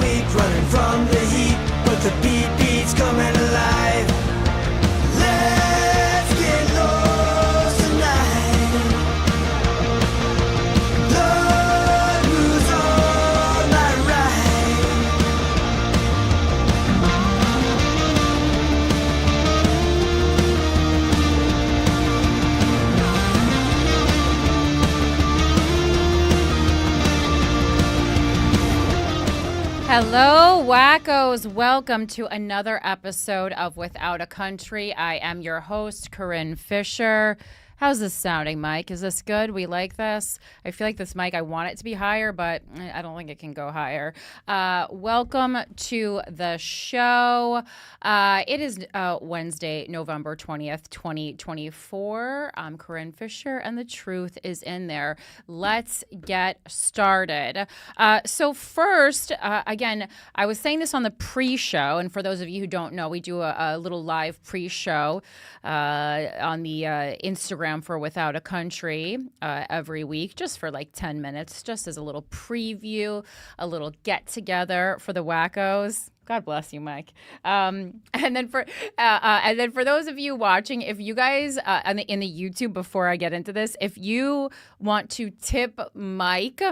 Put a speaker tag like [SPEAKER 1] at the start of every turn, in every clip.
[SPEAKER 1] week, running from the heat, but the beat beats coming alive. Let's get lost tonight. Lord, who's on my right?
[SPEAKER 2] Hello, wackos. Welcome to another episode of Without a Country. I am your host, Corinne Fisher. How's this sounding, Mike? Is this good? We like this? I feel like this mic, I want it to be higher, but I don't think it can go higher. Welcome to the show. It is Wednesday, November 20th, 2024. I'm Corinne Fisher, and the truth is in there. Let's get started. So first, again, I was saying this on the pre-show, and for those of you who don't know, we do a little live pre-show on the Instagram for Without a Country every week, just for like 10 minutes, just as a little preview, a little get together for the wackos. God bless you, Mike. And then for those of you watching, if you guys in the YouTube, before I get into this, if you want to tip Mike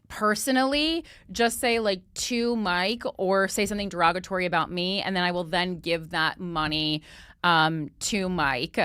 [SPEAKER 2] personally, just say like to Mike or say something derogatory about me, and then I will then give that money to Mike.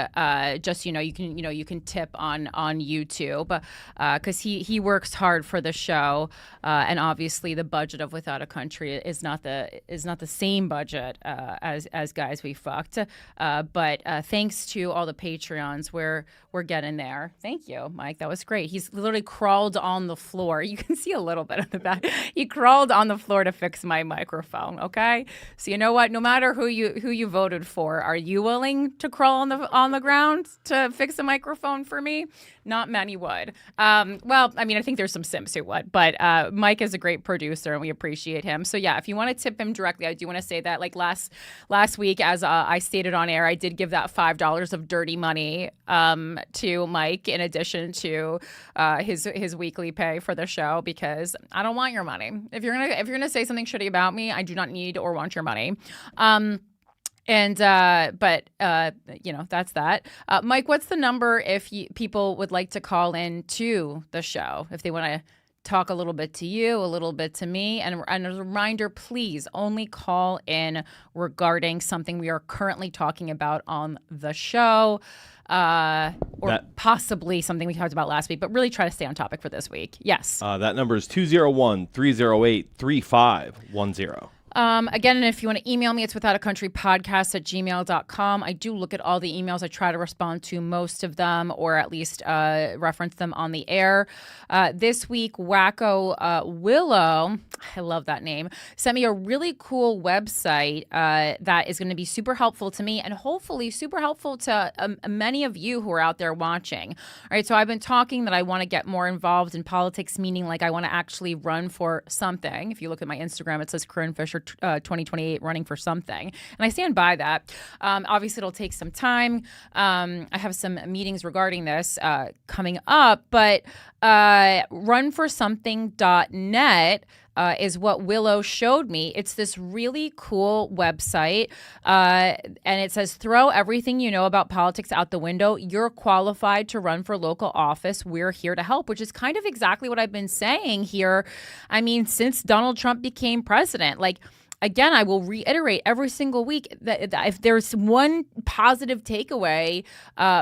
[SPEAKER 2] Just you can tip on YouTube because he works hard for the show, and obviously the budget of Without a Country is not the same budget as Guys We Fucked. But thanks to all the Patreons, we're getting there. Thank you, Mike. That was great. He's literally crawled on the floor. You can see a little bit of the back. He crawled on the floor to fix my microphone. Okay, so you know what? No matter who you voted for, are you willing to crawl on the ground to fix a microphone for me? Not many would. Well, I mean, I think there's some simps who would, but Mike is a great producer and we appreciate him. So yeah, if you want to tip him directly, I do want to say that like last week, as I stated on air, I did give that $5 of dirty money to Mike in addition to his weekly pay for the show, because I don't want your money. If you're gonna say something shitty about me, I do not need or want your money. But that's that. Mike, what's the number if people would like to call in to the show, if they want to talk a little bit to you, a little bit to me? And as a reminder, please only call in regarding something we are currently talking about on the show, or possibly something we talked about last week, but really try to stay on topic for this week. Yes.
[SPEAKER 3] That number is 201-308-3510.
[SPEAKER 2] Again, if you want to email me, it's withoutacountrypodcast@gmail.com. I do look at all the emails. I try to respond to most of them, or at least reference them on the air. This week, Wacko Willow, I love that name, sent me a really cool website that is going to be super helpful to me and hopefully super helpful to many of you who are out there watching. All right, so I've been talking that I want to get more involved in politics, meaning like I want to actually run for something. If you look at my Instagram, it says Corinne Fisher 2028 running for something, and I stand by that. Obviously it'll take some time. I have some meetings regarding this coming up, but runforsomething.net is what Willow showed me. It's this really cool website, and it says, throw everything you know about politics out the window. You're qualified to run for local office. We're here to help, which is kind of exactly what I've been saying here. I mean, since Donald Trump became president, like, again, I will reiterate every single week that if there's one positive takeaway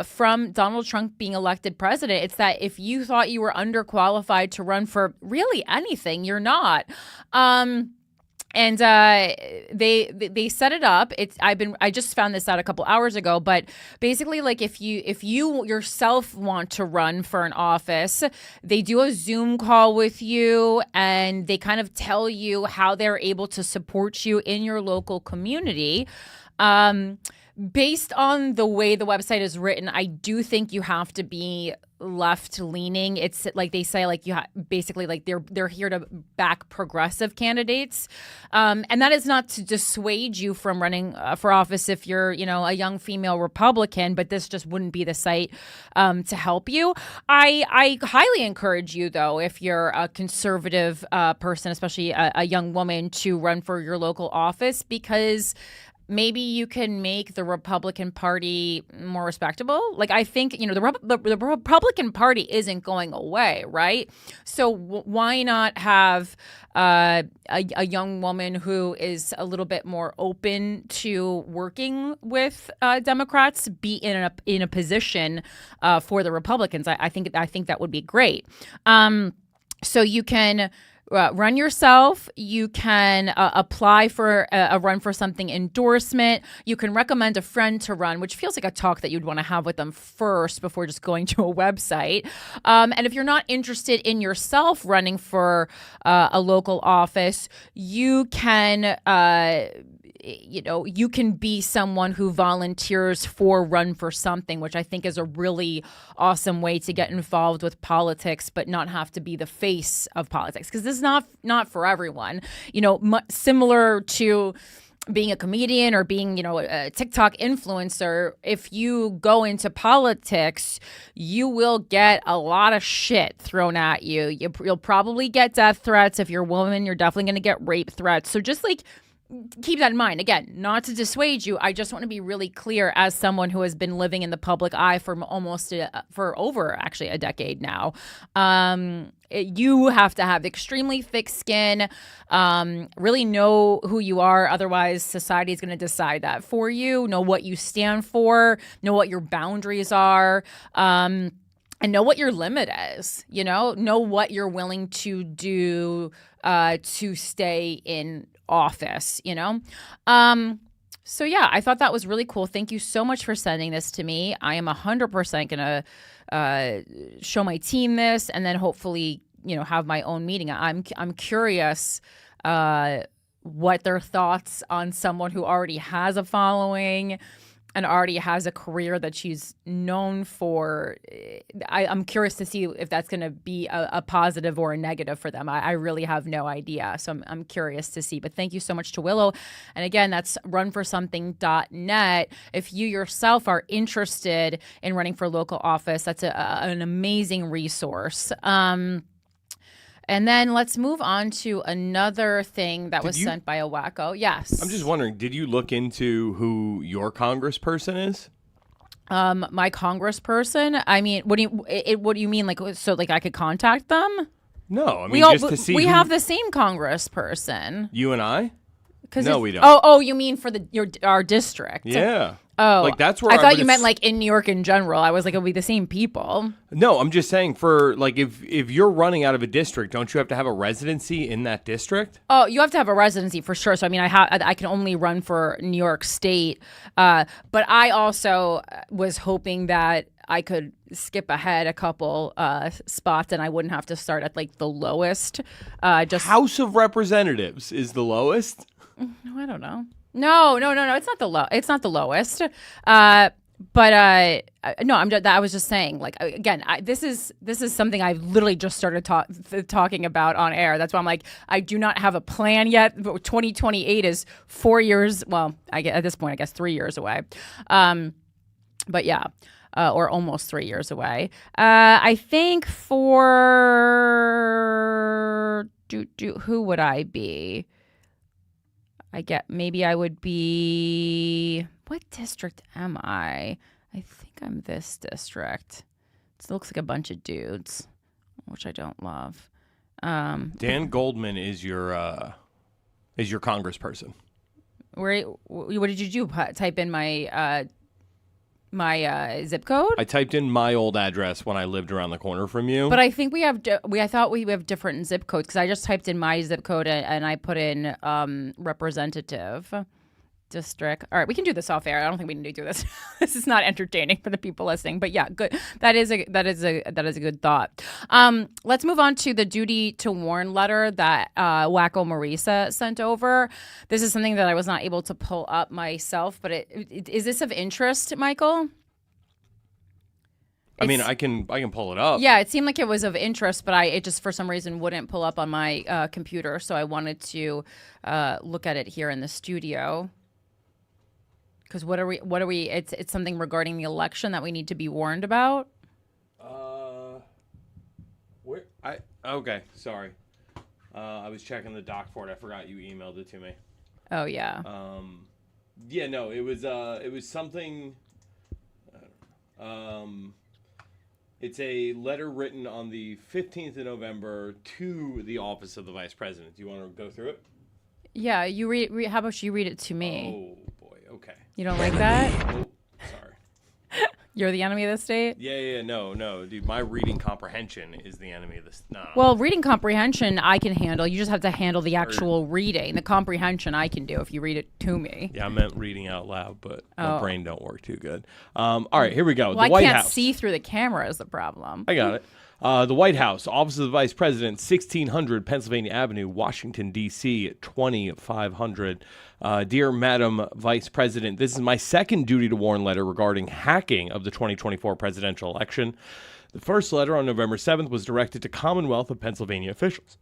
[SPEAKER 2] from Donald Trump being elected president, it's that if you thought you were underqualified to run for really anything, you're not. And they set it up. I just found this out a couple hours ago, but basically, like, if you yourself want to run for an office, they do a Zoom call with you and they kind of tell you how they're able to support you in your local community. Based on the way the website is written, I do think you have to be left leaning. It's like they say, like basically like they're here to back progressive candidates, and that is not to dissuade you from running for office if you're a young female Republican, but this just wouldn't be the site to help you. I highly encourage you, though, if you're a conservative person, especially a young woman, to run for your local office, because maybe you can make the Republican Party more respectable. Like, I think, the Republican Party isn't going away, right? So why not have a young woman who is a little bit more open to working with Democrats be in a position for the Republicans? I think that would be great. So you can run yourself. You can apply for a run for something endorsement. You can recommend a friend to run, which feels like a talk that you'd want to have with them first before just going to a website. And if you're not interested in yourself running for a local office, you can you can be someone who volunteers for Run for Something, which I think is a really awesome way to get involved with politics, but not have to be the face of politics, because this is not for everyone. Similar to being a comedian or being, a TikTok influencer, if you go into politics, you will get a lot of shit thrown at you. You'll probably get death threats. If you're a woman, you're definitely going to get rape threats. So just keep that in mind. Again, not to dissuade you. I just want to be really clear as someone who has been living in the public eye for over a decade now. You have to have extremely thick skin, really know who you are. Otherwise, society is going to decide that for you. Know what you stand for. Know what your boundaries are. And know what your limit is. Know what you're willing to do to stay in office, So yeah, I thought that was really cool. Thank you so much for sending this to me. I am 100% going to show my team this, and then hopefully, have my own meeting. I'm curious what their thoughts on someone who already has a following and already has a career that she's known for. I'm curious to see if that's going to be a positive or a negative for them. I really have no idea. So I'm curious to see. But thank you so much to Willow. And again, that's runforsomething.net. If you yourself are interested in running for local office, that's an amazing resource. And then let's move on to another thing that was sent by a wacko. Yes.
[SPEAKER 3] I'm just wondering, did you look into who your congressperson is?
[SPEAKER 2] My congressperson? I mean, what do you mean? So I could contact them?
[SPEAKER 3] No, I mean, just to see.
[SPEAKER 2] We have the same congressperson.
[SPEAKER 3] You and I? No, we don't.
[SPEAKER 2] Oh, you mean for our district?
[SPEAKER 3] Yeah.
[SPEAKER 2] Oh,
[SPEAKER 3] that's where
[SPEAKER 2] I thought you meant in New York in general. I was like, it'll be the same people.
[SPEAKER 3] No, I'm just saying for if you're running out of a district, don't you have to have a residency in that district?
[SPEAKER 2] Oh, you have to have a residency for sure. So I mean, I can only run for New York State, but I also was hoping that I could skip ahead a couple spots and I wouldn't have to start at the lowest.
[SPEAKER 3] House of Representatives is the lowest.
[SPEAKER 2] I don't know. No. It's not the lowest. But no, I was just saying. Again, this is something I literally just started talking about on air. That's why I'm like, I do not have a plan yet. 2028 is 4 years. Well, at this point, I guess 3 years away. But yeah. Or almost 3 years away. I think for who would I be? Maybe I would be, what district am I? I think I'm this district. It looks like a bunch of dudes, which I don't love.
[SPEAKER 3] Dan Goldman is your congressperson.
[SPEAKER 2] What did you do? Type in my zip code?
[SPEAKER 3] I typed in my old address when I lived around the corner from you.
[SPEAKER 2] But I think I thought we have different zip codes, because I just typed in my zip code and I put in representative. district. All right, we can do this off air. I don't think we need to do this. This is not entertaining for the people listening. But yeah, good. That is a good thought. Let's move on to the duty to warn letter that Wacko Marisa sent over. This is something that I was not able to pull up myself, but is this of interest, Michael?
[SPEAKER 3] I mean, I can pull it up.
[SPEAKER 2] Yeah, it seemed like it was of interest, but it just for some reason wouldn't pull up on my computer. So I wanted to look at it here in the studio. Because what are we? It's something regarding the election that we need to be warned about.
[SPEAKER 3] Okay, sorry. I was checking the doc for it. I forgot you emailed it to me.
[SPEAKER 2] Oh yeah.
[SPEAKER 3] Yeah, no, it was something. It's a letter written on the 15th of November to the office of the vice president. Do you want to go through it?
[SPEAKER 2] Yeah, you read. How about you read it to me?
[SPEAKER 3] Oh boy. Okay.
[SPEAKER 2] You don't like that?
[SPEAKER 3] Oh, sorry.
[SPEAKER 2] You're the enemy of the state?
[SPEAKER 3] Yeah, no, dude. My reading comprehension is the enemy of this. No.
[SPEAKER 2] Well, reading comprehension I can handle. You just have to handle the actual reading. The comprehension I can do if you read it to me.
[SPEAKER 3] Yeah, I meant reading out loud, but my brain don't work too good. All right, here we go.
[SPEAKER 2] Well,
[SPEAKER 3] the White
[SPEAKER 2] I can't
[SPEAKER 3] House.
[SPEAKER 2] see through the camera is the problem.
[SPEAKER 3] I got it. The White House, Office of the Vice President, 1600 Pennsylvania Avenue, Washington, D.C., 20500. Dear Madam Vice President, this is my second duty to warn letter regarding hacking of the 2024 presidential election. The first letter on November 7th was directed to Commonwealth of Pennsylvania officials.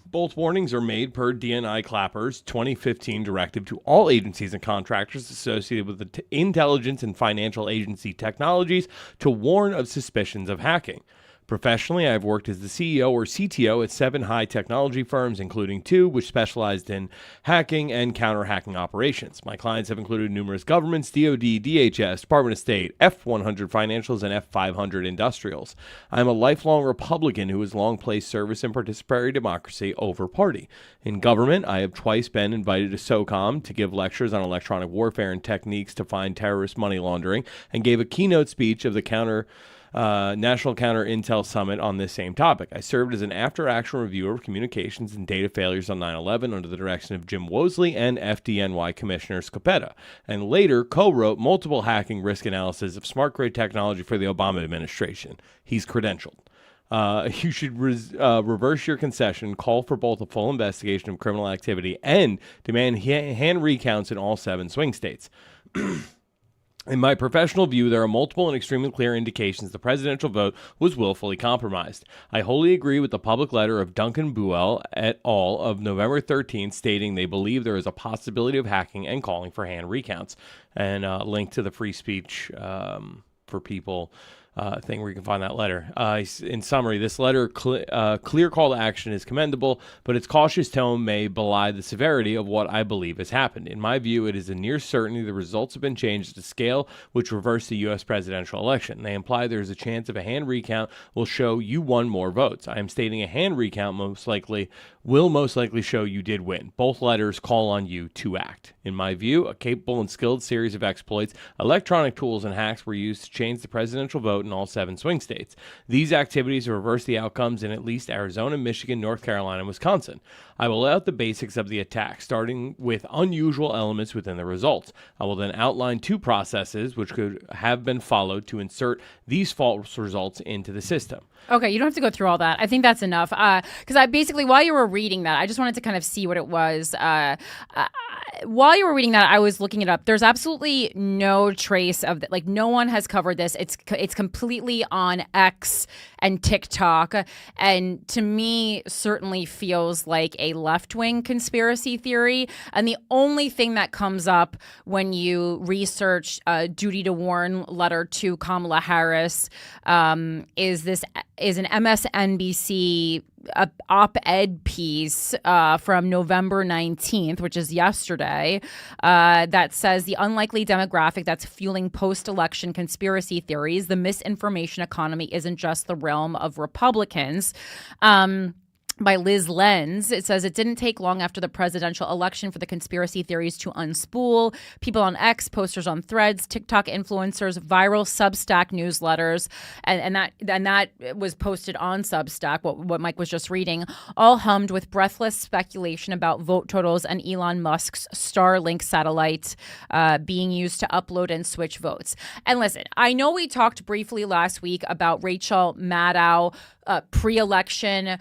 [SPEAKER 3] Both warnings are made per DNI Clapper's 2015 directive to all agencies and contractors associated with the intelligence and financial agency technologies to warn of suspicions of hacking. Professionally, I have worked as the CEO or CTO at 7 high technology firms, including 2 which specialized in hacking and counter-hacking operations. My clients have included numerous governments, DoD, DHS, Department of State, F-100 financials, and F-500 industrials. I am a lifelong Republican who has long placed service and participatory democracy over party. In government, I have twice been invited to SOCOM to give lectures on electronic warfare and techniques to find terrorist money laundering, and gave a keynote speech of the National Counter Intel Summit on this same topic. I served as an after-action reviewer of communications and data failures on 9/11 under the direction of Jim Wosley and FDNY Commissioner Scopetta, and later co-wrote multiple hacking risk analysis of smart grid technology for the Obama administration. He's credentialed. You should reverse your concession, call for both a full investigation of criminal activity, and demand hand recounts in all 7 swing states. In my professional view, there are multiple and extremely clear indications the presidential vote was willfully compromised. I wholly agree with the public letter of Duncan Buell et al. Of November 13th stating they believe there is a possibility of hacking and calling for hand recounts. And link to the free speech for people thing where you can find that letter. In summary, this letter clear call to action is commendable, but its cautious tone may belie the severity of what I believe has happened. In my view, it is a near certainty the results have been changed at a scale which reverse the U.S. presidential election. They imply there is a chance of a hand recount will show you won more votes. I am stating a hand recount will most likely show you did win. Both letters call on you to act. In my view, a capable and skilled series of exploits, electronic tools, and hacks were used to change the presidential vote in all 7 swing states. These activities reverse the outcomes in at least Arizona, Michigan, North Carolina, and Wisconsin. I will lay out the basics of the attack, starting with unusual elements within the results. I will then outline 2 processes which could have been followed to insert these false results into the system.
[SPEAKER 2] Okay, you don't have to go through all that. I think that's enough. Because I basically, while you were reading that, I just wanted to kind of see what it was. While you were reading that, I was looking it up. There's absolutely no trace of that. Like, no one has covered this. It's completely on X and TikTok. And to me, certainly feels like a left-wing conspiracy theory. And the only thing that comes up when you research duty to warn letter to Kamala Harris is an MSNBC op-ed piece from November 19th, which is yesterday, that says the unlikely demographic that's fueling post-election conspiracy theories, the misinformation economy isn't just the realm of Republicans. by Liz Lenz. It says it didn't take long after the presidential election for the conspiracy theories to unspool. People on X, posters on Threads, TikTok influencers, viral Substack newsletters, and that was posted on Substack, what Mike was just reading, all hummed with breathless speculation about vote totals and Elon Musk's Starlink satellite being used to upload and switch votes. And listen, I know we talked briefly last week about Rachel Maddow pre-election,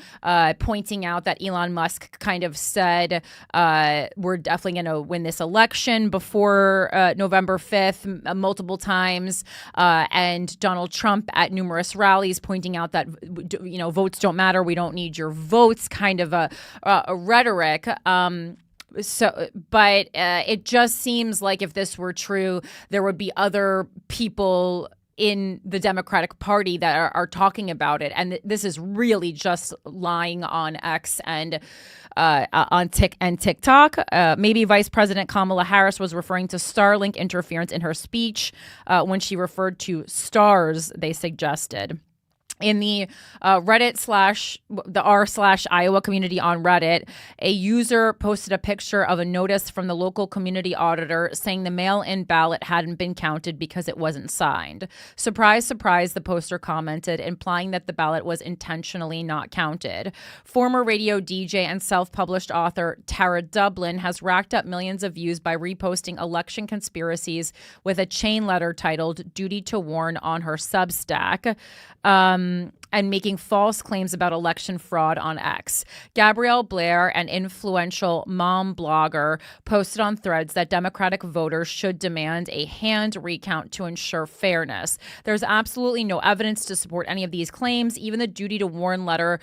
[SPEAKER 2] pointing out that Elon Musk kind of said, we're definitely going to win this election before November 5th multiple times. And Donald Trump at numerous rallies pointing out that, votes don't matter. We don't need your votes, kind of a rhetoric. But it just seems like if this were true, there would be other people in the Democratic Party that are talking about it. And this is really just lying on X and on TikTok. Maybe Vice President Kamala Harris was referring to Starlink interference in her speech when she referred to stars, they suggested. In the the r/Iowa community on Reddit, a user posted a picture of a notice from the local community auditor saying the mail-in ballot hadn't been counted because it wasn't signed. Surprise, surprise, the poster commented, implying that the ballot was intentionally not counted. Former radio DJ and self-published author Tara Dublin has racked up millions of views by reposting election conspiracies with a chain letter titled Duty to Warn on her Substack. And making false claims about election fraud on X. Gabrielle Blair, an influential mom blogger, posted on Threads that Democratic voters should demand a hand recount to ensure fairness. There's absolutely no evidence to support any of these claims. Even the Duty to Warn letter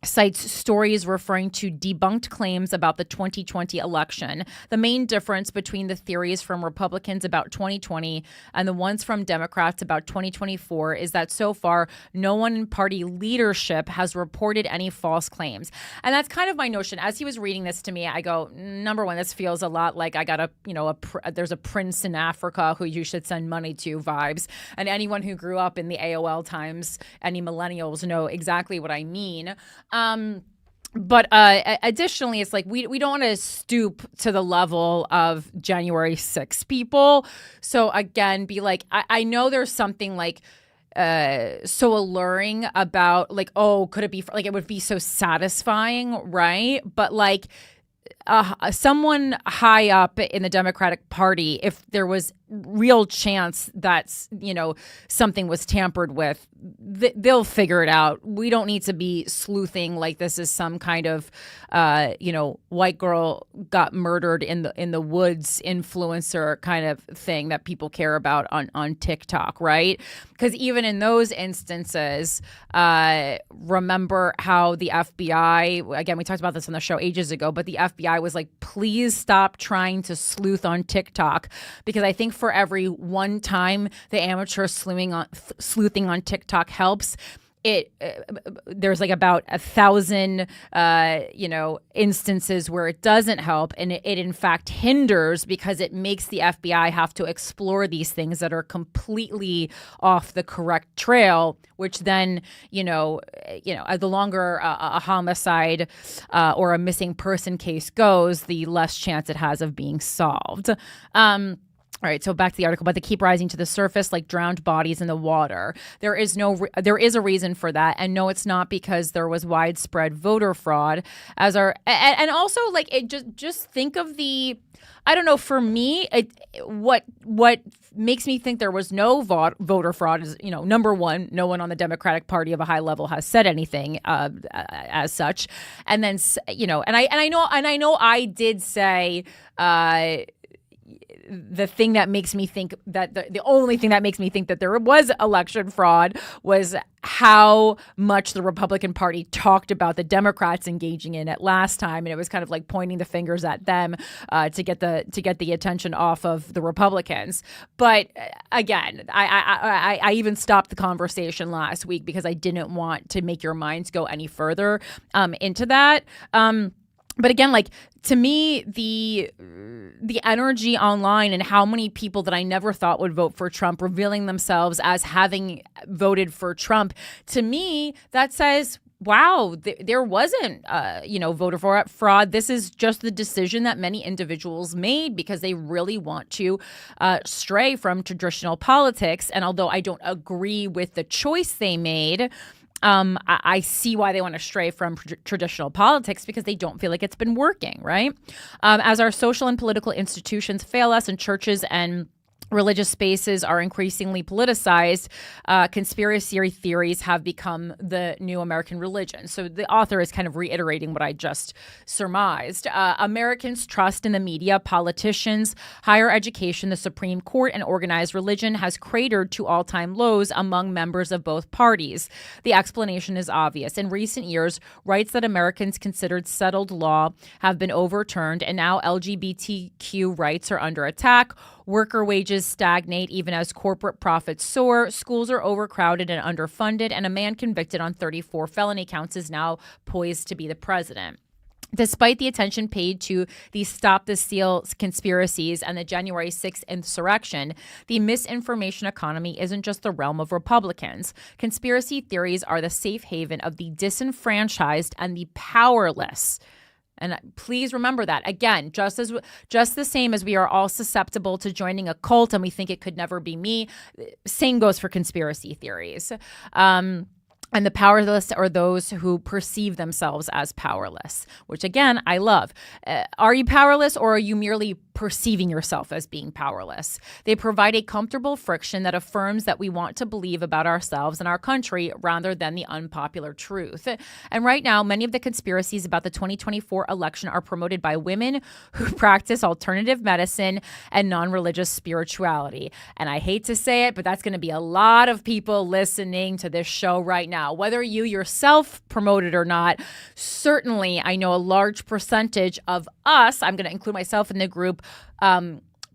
[SPEAKER 2] cites stories referring to debunked claims about the 2020 election. The main difference between the theories from Republicans about 2020 and the ones from Democrats about 2024 is that so far, no one in party leadership has reported any false claims. And that's kind of my notion. As he was reading this to me, I go, number one, this feels a lot like I got there's a prince in Africa who you should send money to vibes. And anyone who grew up in the AOL times, any millennials know exactly what I mean. But additionally, it's like we don't want to stoop to the level of January 6th people. So again, be like, I know there's something like so alluring about like, oh, could it be like it would be so satisfying, right? But like someone high up in the Democratic Party, if there was real chance that, something was tampered with, they'll figure it out. We don't need to be sleuthing like this is some kind of, white girl got murdered in the woods influencer kind of thing that people care about on TikTok, right? Because even in those instances, remember how the FBI, again, we talked about this on the show ages ago, but the FBI was like, please stop trying to sleuth on TikTok, because I think for every one time the amateur sleuthing on TikTok helps, there's like about 1,000 instances where it doesn't help, and it in fact hinders, because it makes the FBI have to explore these things that are completely off the correct trail, which then the longer a homicide or a missing person case goes, the less chance it has of being solved. All right, so back to the article, but they keep rising to the surface like drowned bodies in the water. There is a reason for that, and no, it's not because there was widespread voter fraud, and also like it just think of the, I don't know, for me, what makes me think there was no voter fraud is, number one, no one on the Democratic Party of a high level has said anything as such, and then and I know I did say. The thing that makes me think that the only thing that makes me think that there was election fraud was how much the Republican Party talked about the Democrats engaging in it last time, and it was kind of like pointing the fingers at them to get the attention off of the Republicans. But again, I even stopped the conversation last week because I didn't want to make your minds go any further into that. But again, like, to me, the energy online and how many people that I never thought would vote for Trump revealing themselves as having voted for Trump, to me, that says wow, there wasn't, voter fraud. This is just the decision that many individuals made because they really want to stray from traditional politics. And although I don't agree with the choice they made, I see why they want to stray from traditional politics because they don't feel like it's been working, right? As our social and political institutions fail us and churches and religious spaces are increasingly politicized, conspiracy theories have become the new American religion. So the author is kind of reiterating what I just surmised. Americans' trust in the media, politicians, higher education, the Supreme Court, and organized religion has cratered to all-time lows among members of both parties. The explanation is obvious. In recent years, rights that Americans considered settled law have been overturned, and now LGBTQ rights are under attack. Worker wages stagnate even as corporate profits soar. Schools are overcrowded and underfunded, and a man convicted on 34 felony counts is now poised to be the president. Despite the attention paid to the Stop the Steal conspiracies and the January 6th insurrection, the misinformation economy isn't just the realm of Republicans. Conspiracy theories are the safe haven of the disenfranchised and the powerless. And please remember that. Again, just the same as we are all susceptible to joining a cult and we think it could never be me, same goes for conspiracy theories. And the powerless are those who perceive themselves as powerless, which, again, I love. Are you powerless, or are you merely perceiving yourself as being powerless? They provide a comfortable friction that affirms that we want to believe about ourselves and our country rather than the unpopular truth. And right now, many of the conspiracies about the 2024 election are promoted by women who practice alternative medicine and non-religious spirituality. And I hate to say it, but that's going to be a lot of people listening to this show right now. Whether you yourself promote it or not, certainly I know a large percentage of us, I'm going to include myself in the group,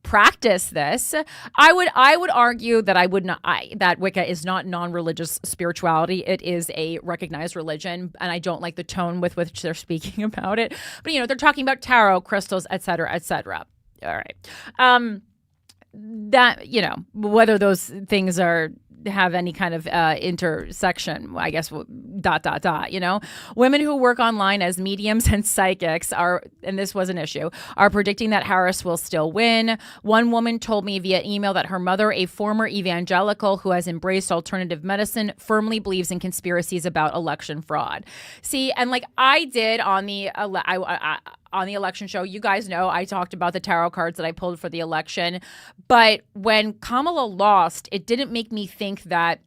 [SPEAKER 2] practice this. I would argue that that Wicca is not non-religious spirituality. It is a recognized religion, and I don't like the tone with which they're speaking about it. But they're talking about tarot, crystals, et cetera, et cetera. All right. That whether those things have any kind of intersection, I guess, ... Women who work online as mediums and psychics and this was an issue, are predicting that Harris will still win. One woman told me via email that her mother, a former evangelical who has embraced alternative medicine, firmly believes in conspiracies about election fraud. See, and like I did on the election show, you guys know I talked about the tarot cards that I pulled for the election. But when Kamala lost, it didn't make me think that,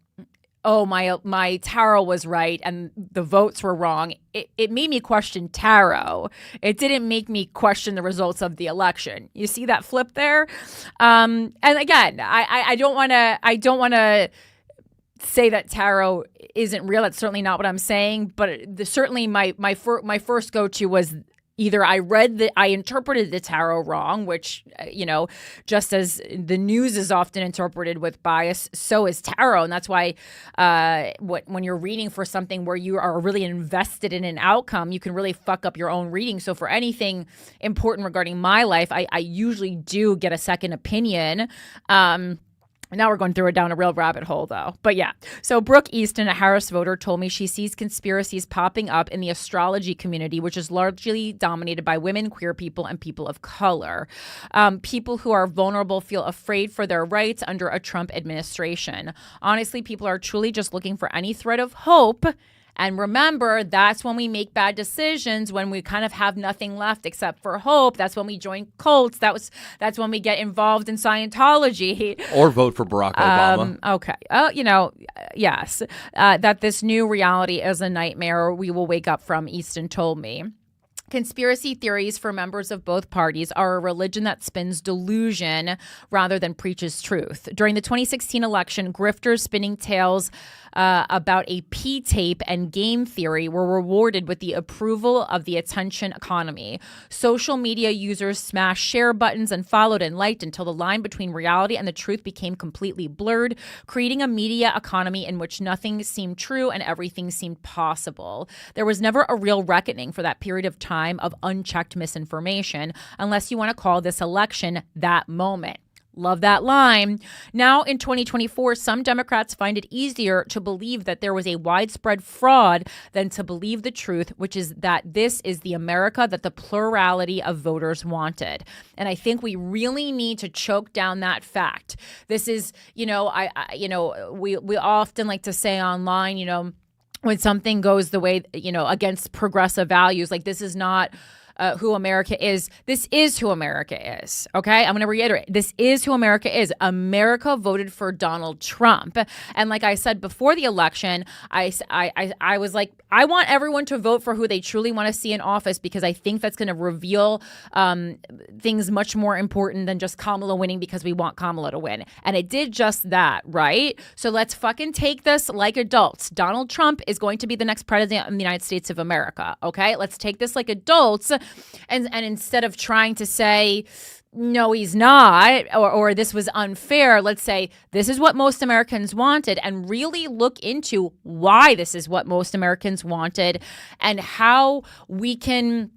[SPEAKER 2] oh, my tarot was right and the votes were wrong. It made me question tarot. It didn't make me question the results of the election. You see that flip there? And again, I don't want to say that tarot isn't real. That's certainly not what I'm saying. But certainly my first go-to was either I interpreted the tarot wrong, which, just as the news is often interpreted with bias, so is tarot. And that's why when you're reading for something where you are really invested in an outcome, you can really fuck up your own reading. So for anything important regarding my life, I usually do get a second opinion. Now we're going through it down a real rabbit hole, though. But yeah. So Brooke Easton, a Harris voter, told me she sees conspiracies popping up in the astrology community, which is largely dominated by women, queer people, and people of color. People who are vulnerable feel afraid for their rights under a Trump administration. Honestly, people are truly just looking for any thread of hope. And remember, that's when we make bad decisions, when we kind of have nothing left except for hope. That's when we join cults. That's when we get involved in Scientology.
[SPEAKER 3] Or vote for Barack Obama.
[SPEAKER 2] Okay. Yes. That this new reality is a nightmare we will wake up from, Easton told me. Conspiracy theories for members of both parties are a religion that spins delusion rather than preaches truth. During the 2016 election, grifters spinning tales about a P-tape and game theory were rewarded with the approval of the attention economy. Social media users smashed share buttons and followed and liked until the line between reality and the truth became completely blurred, creating a media economy in which nothing seemed true and everything seemed possible. There was never a real reckoning for that period of time of unchecked misinformation, unless you want to call this election that moment. Love that line. Now in 2024, some Democrats find it easier to believe that there was a widespread fraud than to believe the truth, which is that this is the America that the plurality of voters wanted. And I think we really need to choke down that fact. This is, we often like to say online, when something goes the way, against progressive values, like this is not who America is. This is who America is. Okay. I'm going to reiterate. This is who America is. America voted for Donald Trump. And like I said before the election, I was like, I want everyone to vote for who they truly want to see in office, because I think that's going to reveal things much more important than just Kamala winning because we want Kamala to win. And it did just that, right? So let's fucking take this like adults. Donald Trump is going to be the next president of the United States of America. Okay. Let's take this like adults. And instead of trying to say, no, he's not, or this was unfair, let's say this is what most Americans wanted, and really look into why this is what most Americans wanted and how we can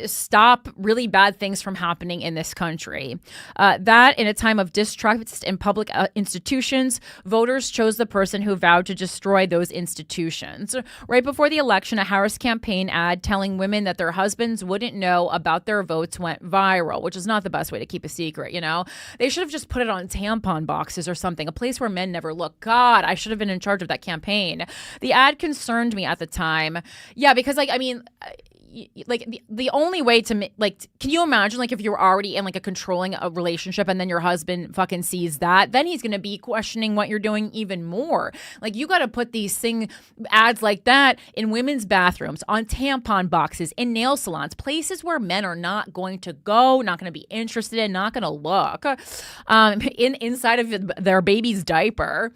[SPEAKER 2] stop really bad things from happening in this country. That in a time of distrust in public institutions, voters chose the person who vowed to destroy those institutions. Right before the election, a Harris campaign ad telling women that their husbands wouldn't know about their votes went viral, which is not the best way to keep a secret, They should have just put it on tampon boxes or something, a place where men never look. God, I should have been in charge of that campaign. The ad concerned me at the time. Yeah, because the only way to can you imagine if you're already in a controlling a relationship and then your husband fucking sees that, then he's going to be questioning what you're doing even more. You got to put these ads like that in women's bathrooms, on tampon boxes, in nail salons, places where men are not going to go, not going to be interested in, not going to look, inside of their baby's diaper.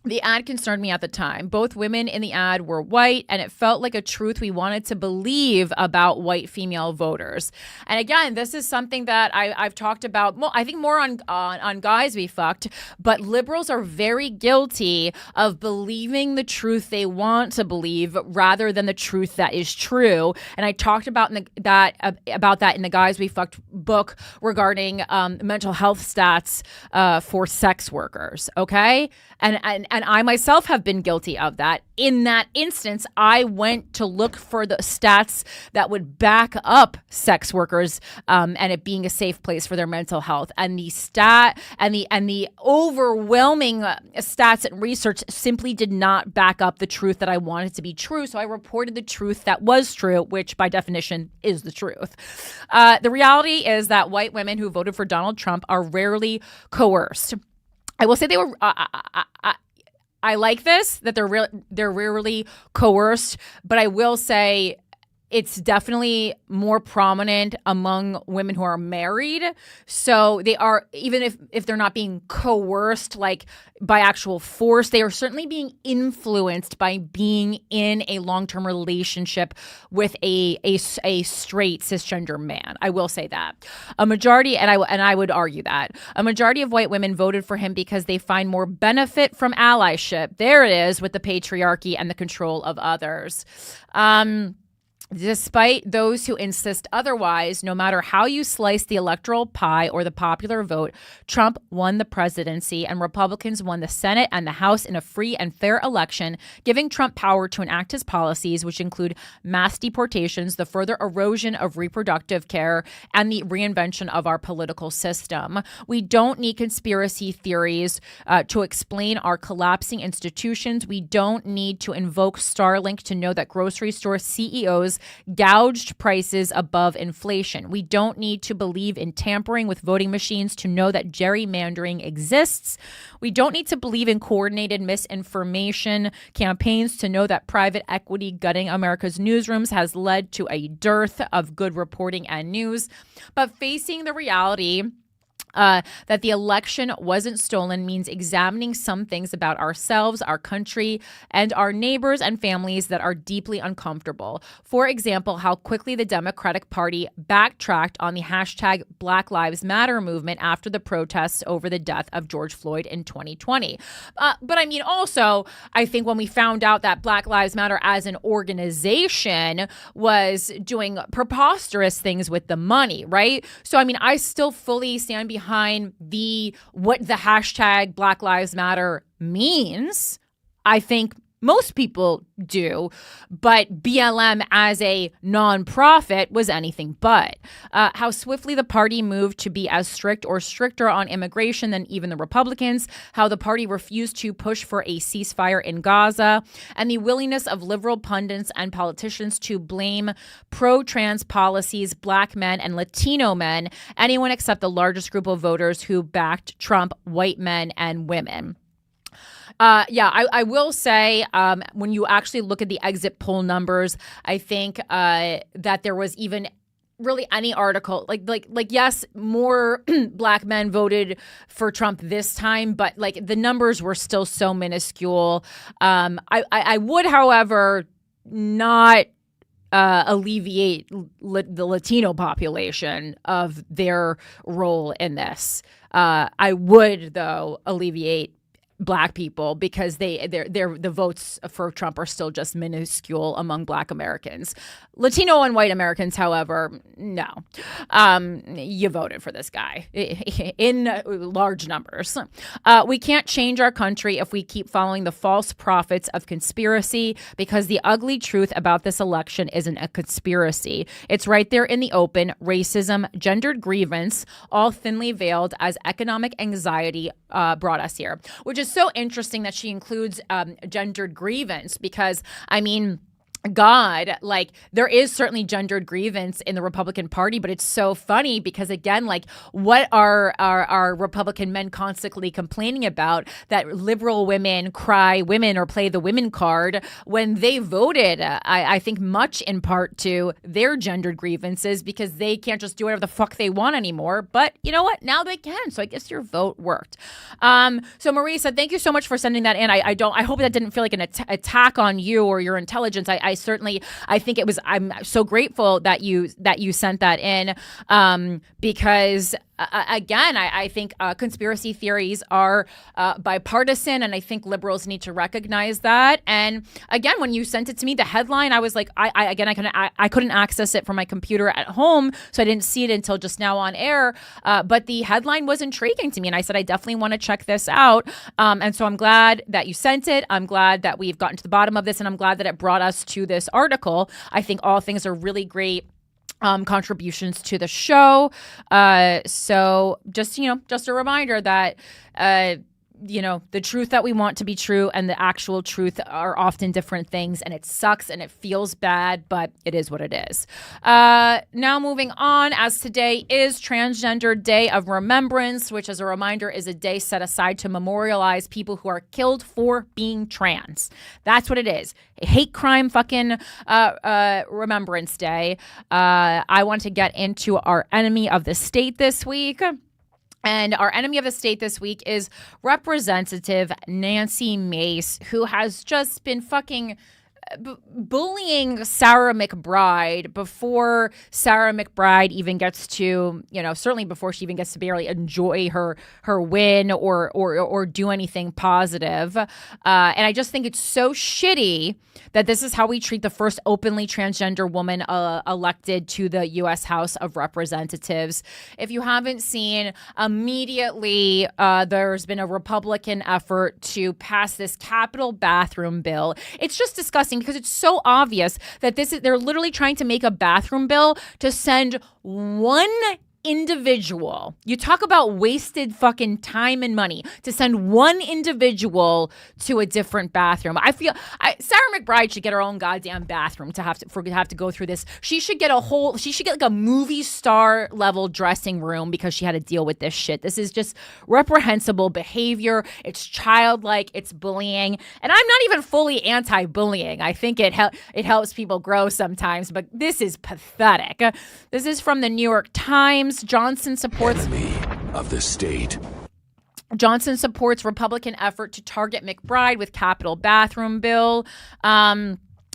[SPEAKER 2] The ad concerned me at the time. Both women in the ad were white, and it felt like a truth we wanted to believe about white female voters. And again, this is something that I've talked about, I think more on Guys We Fucked, but liberals are very guilty of believing the truth they want to believe rather than the truth that is true. And I talked about that in the Guys We Fucked book regarding mental health stats for sex workers, okay? And I myself have been guilty of that. In that instance, I went to look for the stats that would back up sex workers and it being a safe place for their mental health. And the overwhelming stats and research simply did not back up the truth that I wanted to be true. So I reported the truth that was true, which by definition is the truth. The reality is that white women who voted for Donald Trump are rarely coerced. I will say they were. I like this, that they're rarely coerced, but I will say it's definitely more prominent among women who are married. So they are, even if they're not being coerced by actual force, they are certainly being influenced by being in a long-term relationship with a straight cisgender man. I will say that. A majority, and I would argue that, a majority of white women voted for him because they find more benefit from allyship. There it is, with the patriarchy and the control of others. Despite those who insist otherwise, no matter how you slice the electoral pie or the popular vote, Trump won the presidency and Republicans won the Senate and the House in a free and fair election, giving Trump power to enact his policies, which include mass deportations, the further erosion of reproductive care, and the reinvention of our political system. We don't need conspiracy theories to explain our collapsing institutions. We don't need to invoke Starlink to know that grocery store CEOs gouged prices above inflation. We don't need to believe in tampering with voting machines to know that gerrymandering exists. We don't need to believe in coordinated misinformation campaigns to know that private equity gutting America's newsrooms has led to a dearth of good reporting and news. But facing the reality that the election wasn't stolen means examining some things about ourselves, our country, and our neighbors and families that are deeply uncomfortable. For example, how quickly the Democratic Party backtracked on the hashtag Black Lives Matter movement after the protests over the death of George Floyd in 2020. But I mean, also, I think when we found out that Black Lives Matter as an organization was doing preposterous things with the money, right? So, I mean, I still fully stand behind what the hashtag Black Lives Matter means. I think most people do, but BLM as a nonprofit was anything but. How swiftly the party moved to be as strict or stricter on immigration than even the Republicans, how the party refused to push for a ceasefire in Gaza, and the willingness of liberal pundits and politicians to blame pro-trans policies, Black men and Latino men, anyone except the largest group of voters who backed Trump, white men and women. I will say when you actually look at the exit poll numbers, I think that there was even really any article like yes, more Black men voted for Trump this time, but like the numbers were still so minuscule. I would, however, not alleviate the Latino population of their role in this. I would, though, alleviate Black people because the votes for Trump are still just minuscule among Black Americans. Latino and white Americans, however, no. You voted for this guy in large numbers. We can't change our country if we keep following the false prophets of conspiracy, because the ugly truth about this election isn't a conspiracy. It's right there in the open: racism, gendered grievance, all thinly veiled as economic anxiety brought us here, which is so interesting that she includes gendered grievance, because I mean, God, like there is certainly gendered grievance in the Republican Party, but it's so funny because, again, like what are our Republican men constantly complaining about? That liberal women cry women or play the women card when they voted, I think much in part to their gendered grievances, because they can't just do whatever the fuck they want anymore. But you know what? Now they can. So I guess your vote worked. So Marisa, thank you so much for sending that in. I hope that didn't feel like an attack on you or your intelligence. I think it was. I'm so grateful that you sent that in, because again, I think conspiracy theories are bipartisan, and I think liberals need to recognize that. And again, when you sent it to me, the headline, I was like, I couldn't access it from my computer at home, so I didn't see it until just now on air. But the headline was intriguing to me, and I said I definitely want to check this out. And so I'm glad that you sent it. I'm glad that we've gotten to the bottom of this, and I'm glad that it brought us to this article. I think all things are really great contributions to the show. So just a reminder that the truth that we want to be true and the actual truth are often different things, and it sucks and it feels bad, but it is what it is. Now moving on, as today is Transgender Day of Remembrance, which, as a reminder, is a day set aside to memorialize people who are killed for being trans. That's what it is. A hate crime fucking Remembrance Day. I want to get into our enemy of the state this week. And our enemy of the state this week is Representative Nancy Mace, who has just been fucking bullying Sarah McBride before Sarah McBride even gets to, certainly before she even gets to barely enjoy her win or do anything positive. And I just think it's so shitty that this is how we treat the first openly transgender woman elected to the U.S. House of Representatives. If you haven't seen, immediately there's been a Republican effort to pass this Capitol bathroom bill. It's just disgusting, because it's so obvious that they're literally trying to make a bathroom bill to send one individual. You talk about wasted fucking time and money to send one individual to a different bathroom. I feel Sarah McBride should get her own goddamn bathroom to have to go through this. She should get like a movie star level dressing room because she had to deal with this shit. This is just reprehensible behavior. It's childlike. It's bullying. And I'm not even fully anti-bullying. I think it helps people grow sometimes, but this is pathetic. This is from the New York Times. Johnson supports
[SPEAKER 1] Enemy
[SPEAKER 4] of the state.
[SPEAKER 2] Johnson supports Republican effort to target McBride with Capitol bathroom bill.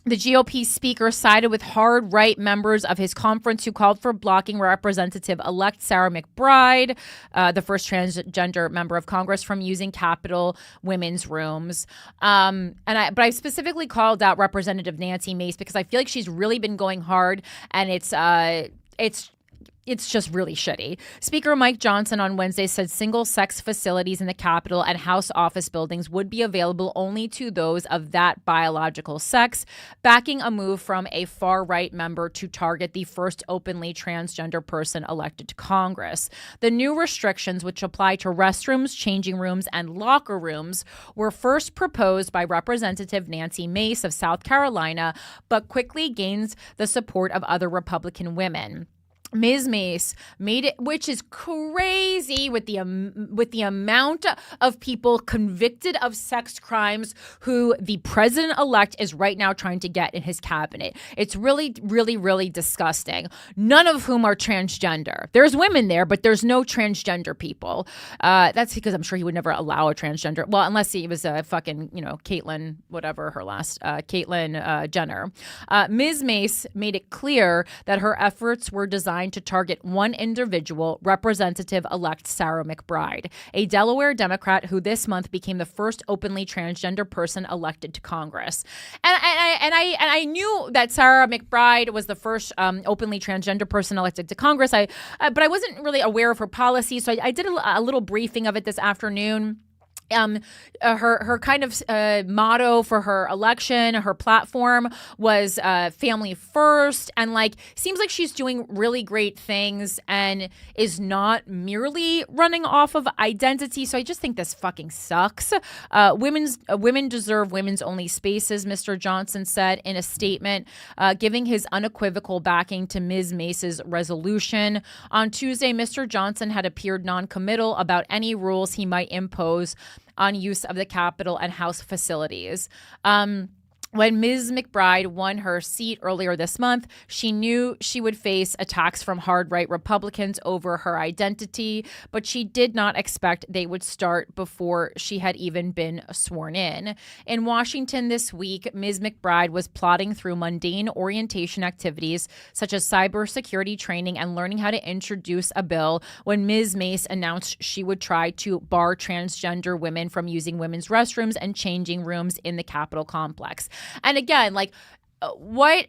[SPEAKER 2] The GOP speaker sided with hard right members of his conference who called for blocking Representative-elect Sarah McBride, the first transgender member of Congress, from using Capitol women's rooms. But I specifically called out Representative Nancy Mace because I feel like she's really been going hard, and it's just really shitty. Speaker Mike Johnson on Wednesday said single-sex facilities in the Capitol and House office buildings would be available only to those of that biological sex, backing a move from a far-right member to target the first openly transgender person elected to Congress. The new restrictions, which apply to restrooms, changing rooms, and locker rooms, were first proposed by Representative Nancy Mace of South Carolina, but quickly gained the support of other Republican women. Ms. Mace made it, which is crazy with the amount of people convicted of sex crimes who the president-elect is right now trying to get in his cabinet. It's really, really, really disgusting. None of whom are transgender. There's women there, but there's no transgender people. That's because I'm sure he would never allow a transgender. Well, unless he was a fucking, Caitlyn, whatever her last, Caitlyn Jenner. Ms. Mace made it clear that her efforts were designed to target one individual, Representative-elect Sarah McBride, a Delaware Democrat who this month became the first openly transgender person elected to Congress. And I knew that Sarah McBride was the first openly transgender person elected to Congress. But I wasn't really aware of her policy, so I did a little briefing of it this afternoon. Her kind of motto for her election, her platform was family first, and seems like she's doing really great things and is not merely running off of identity. So I just think this fucking sucks. Women deserve women's only spaces, Mr. Johnson said in a statement, giving his unequivocal backing to Ms. Mace's resolution. On Tuesday, Mr. Johnson had appeared non-committal about any rules he might impose on use of the Capitol and House facilities. When Ms. McBride won her seat earlier this month, she knew she would face attacks from hard-right Republicans over her identity, but she did not expect they would start before she had even been sworn in. In Washington this week, Ms. McBride was plodding through mundane orientation activities such as cybersecurity training and learning how to introduce a bill when Ms. Mace announced she would try to bar transgender women from using women's restrooms and changing rooms in the Capitol complex. And again, what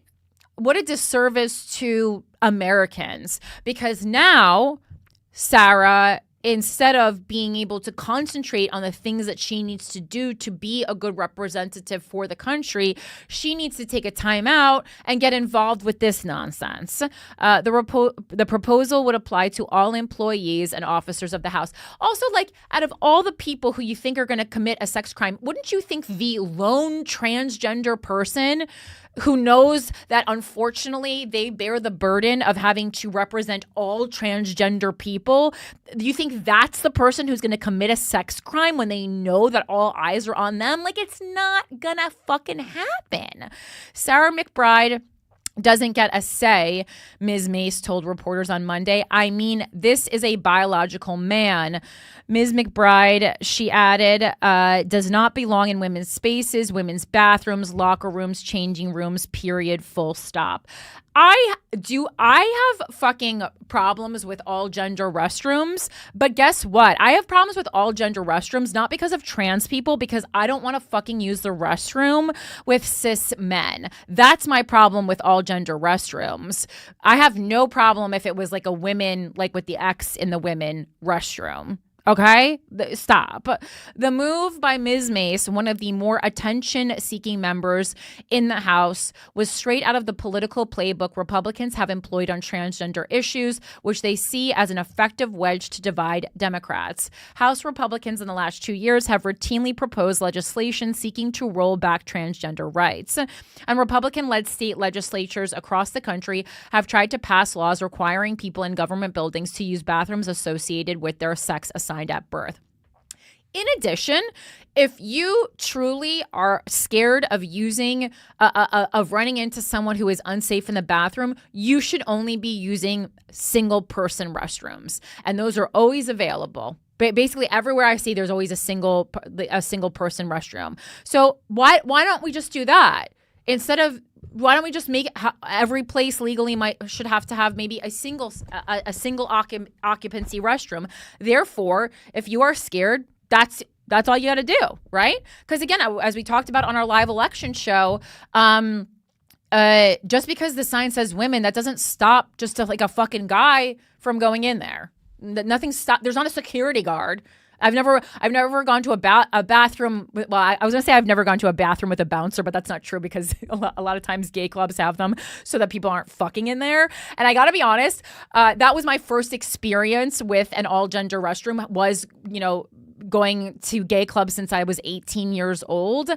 [SPEAKER 2] a disservice to Americans, because now Sarah, instead of being able to concentrate on the things that she needs to do to be a good representative for the country, she needs to take a time out and get involved with this nonsense. The proposal would apply to all employees and officers of the House. Also, out of all the people who you think are going to commit a sex crime, wouldn't you think the lone transgender person who knows that unfortunately they bear the burden of having to represent all transgender people, do you think that's the person who's going to commit a sex crime when they know that all eyes are on them? It's not gonna fucking happen. Sarah McBride doesn't get a say, Ms. Mace told reporters on Monday. I mean, this is a biological man. Ms. McBride, she added, does not belong in women's spaces, women's bathrooms, locker rooms, changing rooms, period, full stop. I have fucking problems with all gender restrooms, but guess what? I have problems with all gender restrooms, not because of trans people, because I don't want to fucking use the restroom with cis men. That's my problem with all gender restrooms. I have no problem if it was a women, with the X in the women restroom. Okay, stop. The move by Ms. Mace, one of the more attention-seeking members in the House, was straight out of the political playbook Republicans have employed on transgender issues, which they see as an effective wedge to divide Democrats. House Republicans in the last 2 years have routinely proposed legislation seeking to roll back transgender rights. And Republican-led state legislatures across the country have tried to pass laws requiring people in government buildings to use bathrooms associated with their sex assigned at birth. In addition, if you truly are scared of using, of running into someone who is unsafe in the bathroom, you should only be using single person restrooms. And those are always available. Basically, everywhere I see, there's always a single person restroom. So why don't we just do that? Why don't we just make every place legally should have to have maybe a single occupancy restroom? Therefore, if you are scared, that's all you got to do, right? Because again, as we talked about on our live election show, just because the sign says women, that doesn't stop just a fucking guy from going in there. Nothing stop. There's not a security guard. I've never gone to a bathroom. Well, I was gonna say I've never gone to a bathroom with a bouncer, but that's not true because a lot of times gay clubs have them so that people aren't fucking in there. And I gotta be honest, that was my first experience with an all gender restroom. Was going to gay clubs since I was 18 years old.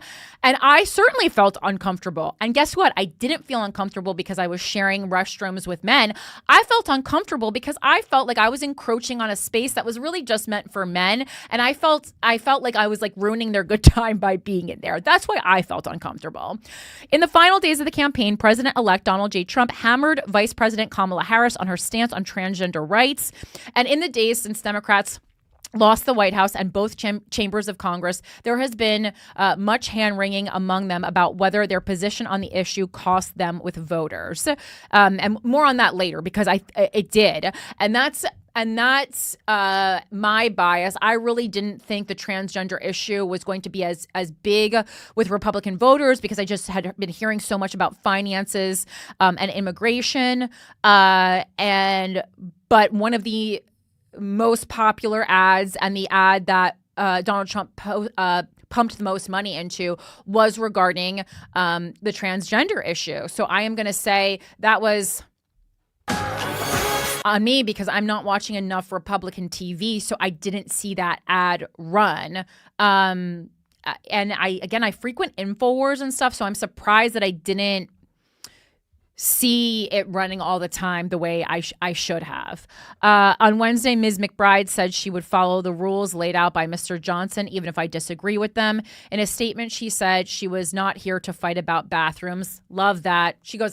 [SPEAKER 2] And I certainly felt uncomfortable. And guess what? I didn't feel uncomfortable because I was sharing restrooms with men. I felt uncomfortable because I felt like I was encroaching on a space that was really just meant for men. And I felt like I was ruining their good time by being in there. That's why I felt uncomfortable. In the final days of the campaign, President-elect Donald J. Trump hammered Vice President Kamala Harris on her stance on transgender rights. And in the days since Democrats lost the White House and both chambers of Congress, there has been much hand-wringing among them about whether their position on the issue cost them with voters. And more on that later because it did. And that's my bias. I really didn't think the transgender issue was going to be as big with Republican voters because I just had been hearing so much about finances and immigration. But one of the most popular ads and the ad that Donald Trump pumped the most money into was regarding the transgender issue. So I am going to say that was on me because I'm not watching enough Republican TV, so I didn't see that ad run. And I frequent InfoWars and stuff, so I'm surprised that I didn't see it running all the time the way I should have. On Wednesday, Ms. McBride said she would follow the rules laid out by Mr. Johnson, even if I disagree with them. In a statement, she said she was not here to fight about bathrooms. Love that. She goes,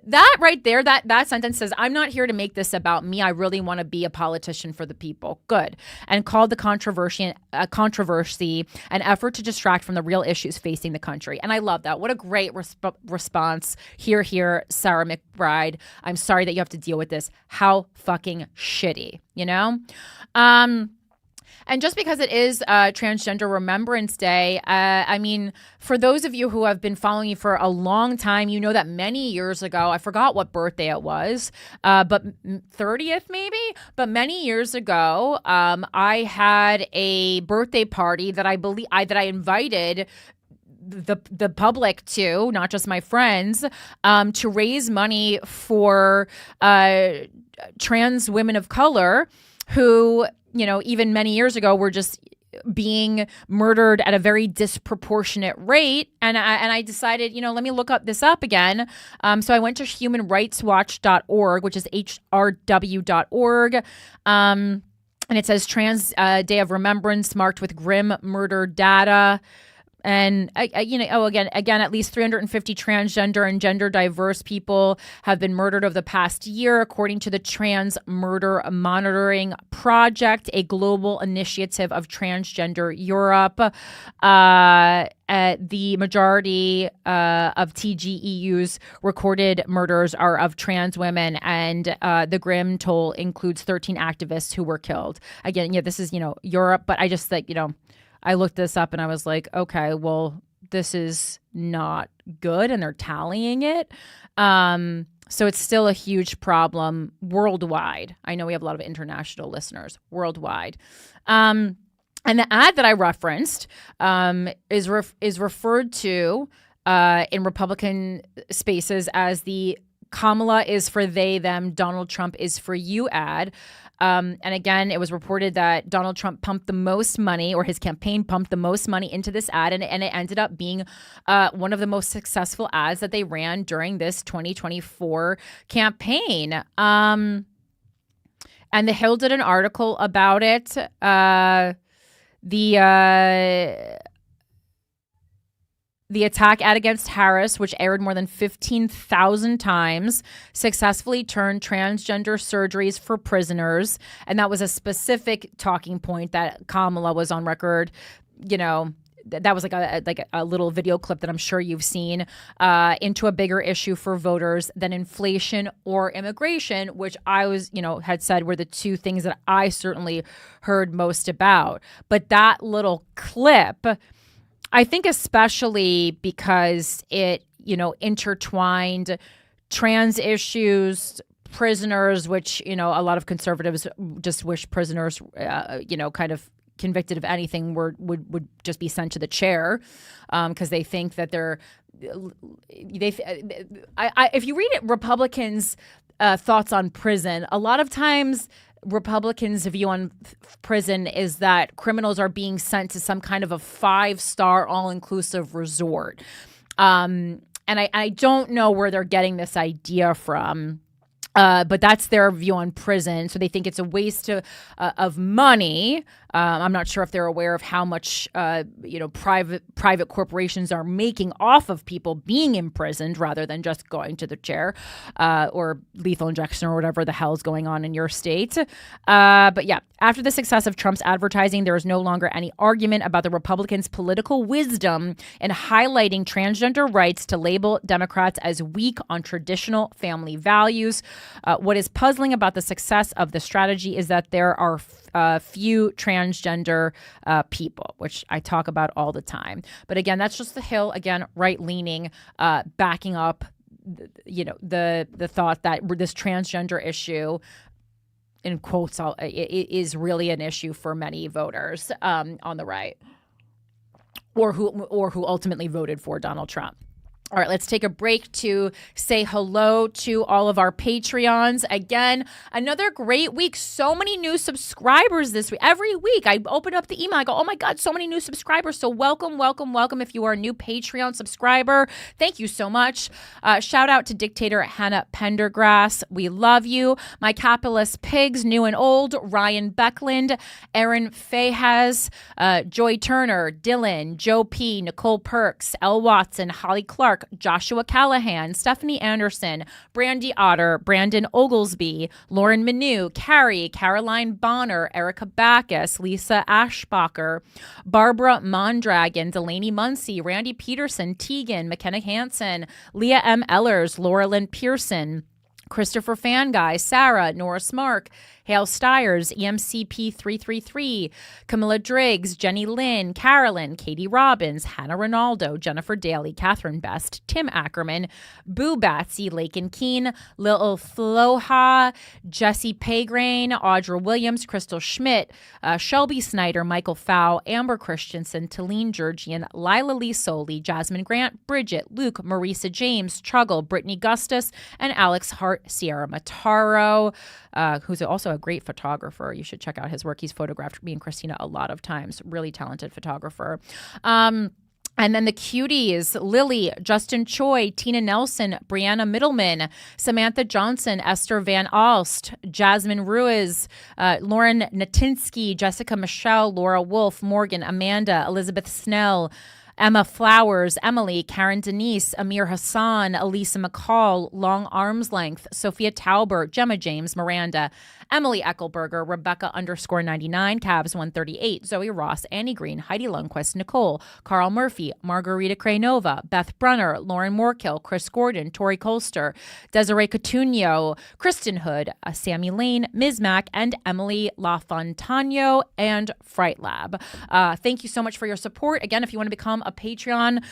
[SPEAKER 2] that right there, that sentence says, I'm not here to make this about me. I really want to be a politician for the people. Good. And called the controversy an effort to distract from the real issues facing the country. And I love that. What a great response. Here, Sarah McBride. I'm sorry that you have to deal with this. How fucking shitty, And just because it is Transgender Remembrance Day, for those of you who have been following me for a long time, you know that many years ago, I forgot what birthday it was, but 30th maybe, but many years ago, I had a birthday party that I invited the public to, not just my friends, to raise money for trans women of color who, even many years ago were just being murdered at a very disproportionate rate. And I decided, let me look this up again. So I went to humanrightswatch.org, which is hrw.org. And it says Trans Day of Remembrance marked with grim murder data. And again, at least 350 transgender and gender diverse people have been murdered over the past year, according to the Trans Murder Monitoring Project, a global initiative of Transgender Europe. The majority of TGEU's recorded murders are of trans women, and the grim toll includes 13 activists who were killed. Again, this is Europe, but I just I looked this up and I was like, okay, well, this is not good, and they're tallying it. So it's still a huge problem worldwide. I know we have a lot of international listeners worldwide. And the ad that I referenced is referred to in Republican spaces as the Kamala is for they, them, Donald Trump is for you ad. And again, it was reported that Donald Trump pumped the most money, or his campaign pumped the most money into this ad, and it ended up being one of the most successful ads that they ran during this 2024 campaign. And The Hill did an article about it. The attack ad against Harris, which aired more than 15,000 times, successfully turned transgender surgeries for prisoners. And that was a specific talking point that Kamala was on record, that was like a little video clip that I'm sure you've seen, into a bigger issue for voters than inflation or immigration, which I had said were the two things that I certainly heard most about. But that little clip, I think especially because it, intertwined trans issues, prisoners, which, a lot of conservatives just wish prisoners, kind of convicted of anything would just be sent to the chair, because they think that if you read Republicans' thoughts on prison, a lot of times Republicans' view on prison is that criminals are being sent to some kind of a 5-star all-inclusive resort. And I don't know where they're getting this idea from. But that's their view on prison. So they think it's a waste of money. I'm not sure if they're aware of how much, private corporations are making off of people being imprisoned rather than just going to the chair, or lethal injection or whatever the hell is going on in your state. But yeah, after the success of Trump's advertising, there is no longer any argument about the Republicans' political wisdom in highlighting transgender rights to label Democrats as weak on traditional family values. What is puzzling about the success of the strategy is that there are few transgender people, which I talk about all the time. But again, that's just the Hill, again, right-leaning, backing up, the thought that this transgender issue, in quotes, is really an issue for many voters on the right, or who ultimately voted for Donald Trump. All right, let's take a break to say hello to all of our Patreons. Again, another great week. So many new subscribers this week. Every week I open up the email. I go, oh my God, so many new subscribers. So welcome, welcome, welcome if you are a new Patreon subscriber. Thank you so much. Shout out to Dictator Hannah Pendergrass. We love you. My capitalist pigs, new and old. Ryan Beckland, Aaron Fahaz, Joy Turner, Dylan, Joe P, Nicole Perks, Elle Watson, Holly Clark, Joshua Callahan, Stephanie Anderson, Brandy Otter, Brandon Oglesby, Lauren Manu, Carrie, Caroline Bonner, Erica Backus, Lisa Ashbacher, Barbara Mondragon, Delaney Muncie, Randy Peterson, Tegan, McKenna Hansen, Leah M. Ellers, Laura Lynn Pearson, Christopher Fanguy, Sarah, Norris Mark, Hale Stiers, EMCP333, Camilla Driggs, Jenny Lynn, Carolyn, Katie Robbins, Hannah Ronaldo, Jennifer Daly, Catherine Best, Tim Ackerman, Boo Batsy, Laken Keen, Lil Floha, Jesse Paygrain, Audra Williams, Crystal Schmidt, Shelby Snyder, Michael Fow, Amber Christensen, Talene Georgian, Lila Lee Soley, Jasmine Grant, Bridget, Luke, Marisa James, Truggle, Brittany Gustus, and Alex Hart, Sierra Mataro, who's also a great photographer. You should check out his work. He's photographed me and Christina a lot of times. Really talented photographer. And then the cuties, Lily, Justin Choi, Tina Nelson, Brianna Middleman, Samantha Johnson, Esther Van Alst, Jasmine Ruiz, Lauren Natinsky, Jessica Michelle, Laura Wolf, Morgan, Amanda, Elizabeth Snell, Emma Flowers, Emily, Karen Denise, Amir Hassan, Elisa McCall, Long Arms Length, Sophia Taubert, Gemma James, Miranda, Emily Eckelberger, Rebecca_99, Cabs 138, Zoe Ross, Annie Green, Heidi Lundquist, Nicole, Carl Murphy, Margarita Cranova, Beth Brunner, Lauren Morkill, Chris Gordon, Tori Colster, Desiree Coutinho, Kristen Hood, Sammy Lane, Ms. Mack, and Emily LaFontano and Fright Lab. Thank you so much for your support. Again, if you want to become a Patreon,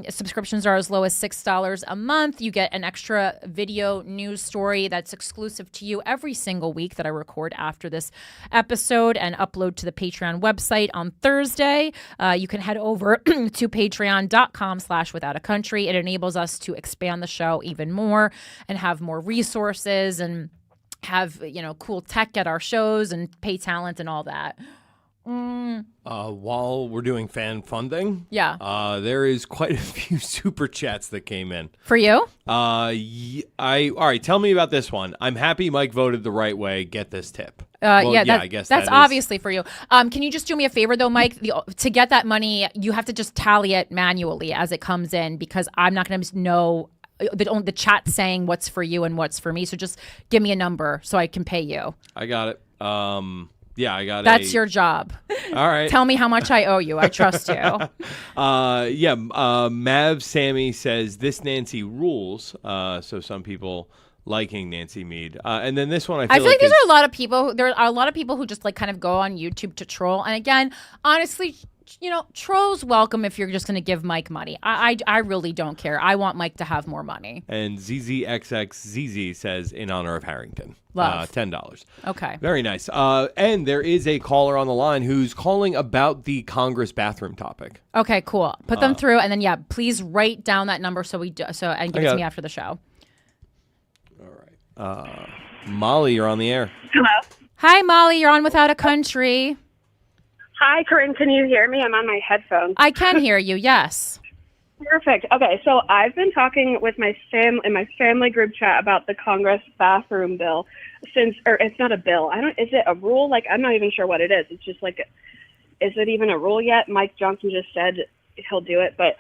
[SPEAKER 2] subscriptions are as low as $6 a month. You get an extra video news story that's exclusive to you every single week that I record after this episode and upload to the Patreon website on Thursday. You can head over to patreon.com/withoutacountry. It enables us to expand the show even more and have more resources and have, cool tech at our shows and pay talent and all that.
[SPEAKER 3] While we're doing fan funding, there is quite a few super chats that came in.
[SPEAKER 2] For you?
[SPEAKER 3] All right, tell me about this one. I'm happy Mike voted the right way. Get this tip. I guess
[SPEAKER 2] that's
[SPEAKER 3] that is-
[SPEAKER 2] obviously for you. Can you just do me a favor though, Mike? To get that money, you have to just tally it manually as it comes in, because I'm not going to know the chat saying what's for you and what's for me. So just give me a number so I can pay you.
[SPEAKER 3] I got it. I got it.
[SPEAKER 2] That's your job.
[SPEAKER 3] All right.
[SPEAKER 2] Tell me how much I owe you. I trust you.
[SPEAKER 3] Mav Sammy says this Nancy rules. So some people liking Nancy Meade. And then this one, I feel
[SPEAKER 2] like
[SPEAKER 3] is,
[SPEAKER 2] there are a lot of people. There are a lot of people who just like kind of go on YouTube to troll. And again, honestly, trolls welcome if you're just going to give Mike money. I really don't care. I want Mike to have more money.
[SPEAKER 3] And ZZXXZZ says in honor of Harrington.
[SPEAKER 2] Love.
[SPEAKER 3] $10.
[SPEAKER 2] Okay.
[SPEAKER 3] Very nice. And there is a caller on the line who's calling about the Congress bathroom topic.
[SPEAKER 2] Okay, cool. Put them through, and then please write down that number and give it to me after the show.
[SPEAKER 3] All right. Molly, you're on the air.
[SPEAKER 4] Hello.
[SPEAKER 2] Hi, Molly. You're on Without a Country.
[SPEAKER 4] Hi, Corinne. Can you hear me? I'm on my headphones.
[SPEAKER 2] I can hear you. Yes.
[SPEAKER 4] Perfect. Okay, so I've been talking with my family group chat about the Congress bathroom bill or it's not a bill. Is it a rule? Like, I'm not even sure what it is. It's just like, is it even a rule yet? Mike Johnson just said he'll do it, but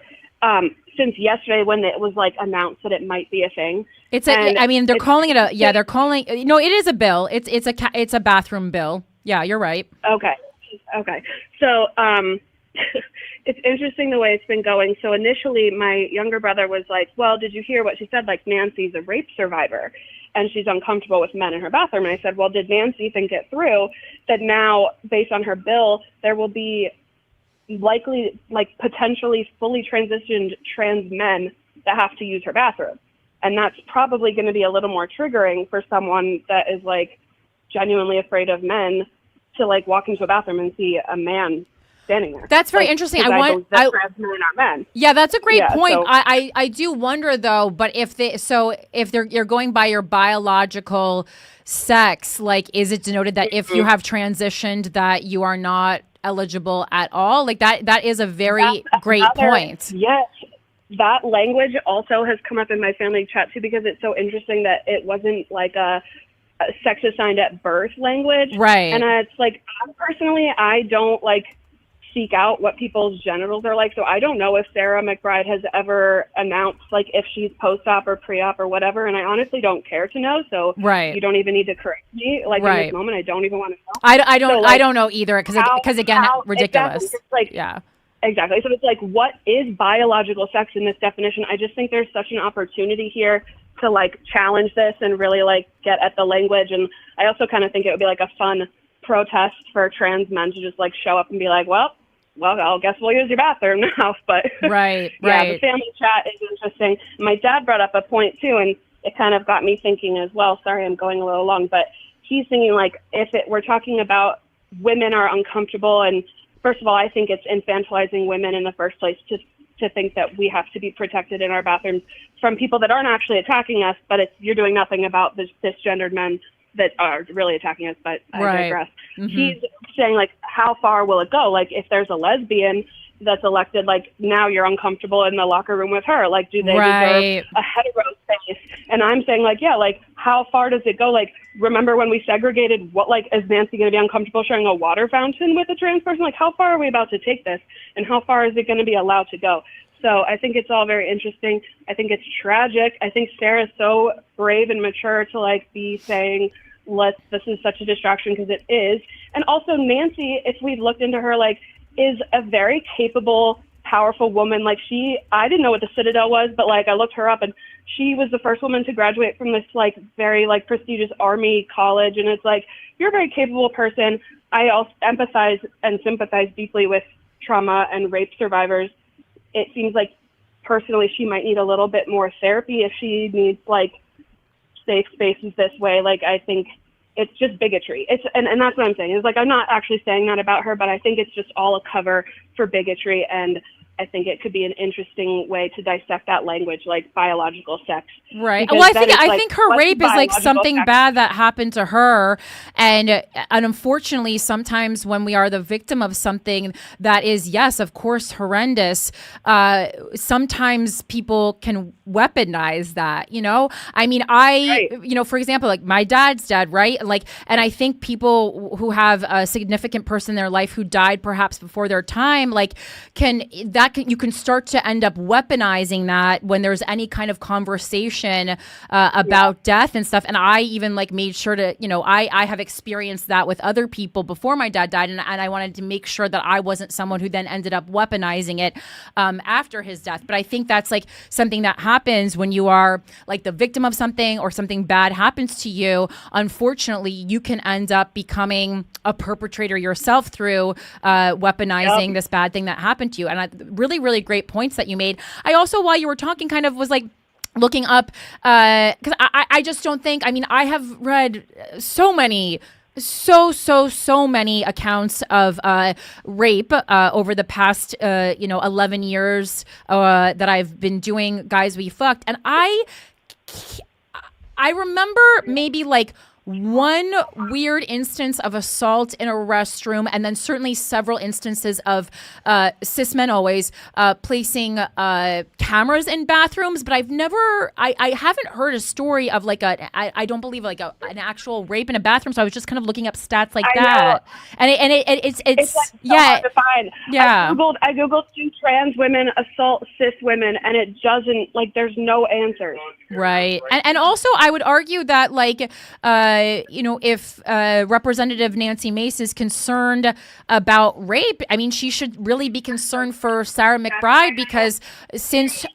[SPEAKER 4] since yesterday when it was like announced that it might be a thing.
[SPEAKER 2] They're calling it it is a bill. It's a bathroom bill. Yeah, you're right.
[SPEAKER 4] Okay. So, it's interesting the way it's been going. So initially my younger brother was like, well, did you hear what she said? Like, Nancy's a rape survivor and she's uncomfortable with men in her bathroom. And I said, well, did Nancy think it through that now based on her bill, there will be likely, like, potentially fully transitioned trans men that have to use her bathroom. And that's probably going to be a little more triggering for someone that is like genuinely afraid of men to like walk into a bathroom and see a man standing there.
[SPEAKER 2] That's very interesting.
[SPEAKER 4] Trans men are men.
[SPEAKER 2] Yeah, that's a great point.
[SPEAKER 4] So,
[SPEAKER 2] I do wonder though, but if you're going by your biological sex, like, is it denoted that if you have transitioned that you are not eligible at all? Like that is a very great point.
[SPEAKER 4] Yes. That language also has come up in my family chat too, because it's so interesting that it wasn't like a sex assigned at birth language.
[SPEAKER 2] Right.
[SPEAKER 4] And it's like, personally, I don't like seek out what people's genitals are like. So I don't know if Sarah McBride has ever announced like if she's post-op or pre-op or whatever. And I honestly don't care to know. So
[SPEAKER 2] right.
[SPEAKER 4] You don't even need to correct me. Like
[SPEAKER 2] right.
[SPEAKER 4] in this moment, I don't even want to know.
[SPEAKER 2] I don't know either. Cause again, ridiculous.
[SPEAKER 4] Exactly, like,
[SPEAKER 2] yeah.
[SPEAKER 4] Exactly. So it's like, what is biological sex in this definition? I just think there's such an opportunity here to like challenge this and really like get at the language. And I also kind of think it would be like a fun protest for trans men to just like show up and be like, well, I guess we'll use your bathroom now. But
[SPEAKER 2] right.
[SPEAKER 4] The family chat is interesting. My dad brought up a point too, and it kind of got me thinking as well. Sorry, I'm going a little long, but he's thinking like we're talking about women are uncomfortable, and first of all, I think it's infantilizing women in the first place to think that we have to be protected in our bathrooms from people that aren't actually attacking us, but you're doing nothing about the cisgendered men that are really attacking us, but I digress. Mm-hmm. He's saying, like, how far will it go? Like, if there's a lesbian that's elected, like, now you're uncomfortable in the locker room with her. Like, do they deserve a hetero space? And I'm saying, like, yeah, like, how far does it go? Like, remember when we segregated, is Nancy going to be uncomfortable sharing a water fountain with a trans person? Like, how far are we about to take this? And how far is it going to be allowed to go? So I think it's all very interesting. I think it's tragic. I think Sarah's so brave and mature to like be saying, this is such a distraction, because it is. And also Nancy, if we've looked into her, like, is a very capable, powerful woman. Like I didn't know what the Citadel was, but like I looked her up and she was the first woman to graduate from this like very like prestigious Army college. And it's like, you're a very capable person. I also empathize and sympathize deeply with trauma and rape survivors. It seems like personally she might need a little bit more therapy if she needs like safe spaces this way. Like, I think it's just bigotry. And that's what I'm saying. It's like, I'm not actually saying that about her, but I think it's just all a cover for bigotry. And I think it could be an interesting way to dissect that language, like biological sex.
[SPEAKER 2] Right.
[SPEAKER 4] Because
[SPEAKER 2] Well, I
[SPEAKER 4] then it's
[SPEAKER 2] think her rape is like
[SPEAKER 4] biological
[SPEAKER 2] something
[SPEAKER 4] sex?
[SPEAKER 2] bad that happened to her, and unfortunately, sometimes when we are the victim of something that is, yes, of course, horrendous, sometimes people can weaponize that. I mean,
[SPEAKER 4] Right.
[SPEAKER 2] for example, like my dad's dead, right? Like, and I think people who have a significant person in their life who died perhaps before their time, like, you can start to end up weaponizing that when there's any kind of conversation about death and stuff. And I even like made sure to, I have experienced that with other people before my dad died, and I wanted to make sure that I wasn't someone who then ended up weaponizing it after his death. But I think that's like something that happens when you are like the victim of something or something bad happens to you. Unfortunately, you can end up becoming a perpetrator yourself through weaponizing this bad thing that happened to you. And really, really great points that you made. I also, while you were talking, kind of was like looking up, because I just don't think, I mean, I have read so many accounts of rape over the past 11 years that I've been doing Guys We Fucked, and I remember maybe like one weird instance of assault in a restroom, and then certainly several instances of cis men always placing cameras in bathrooms. But I haven't heard a story of like I don't believe like an actual rape in a bathroom. So I was just kind of looking up stats like that, and it's
[SPEAKER 4] like so hard to find.
[SPEAKER 2] Yeah.
[SPEAKER 4] I googled do trans women assault cis women, and it doesn't, like, there's no answers.
[SPEAKER 2] Right. And also I would argue that like if Representative Nancy Mace is concerned about rape, I mean, she should really be concerned for Sarah McBride, because since she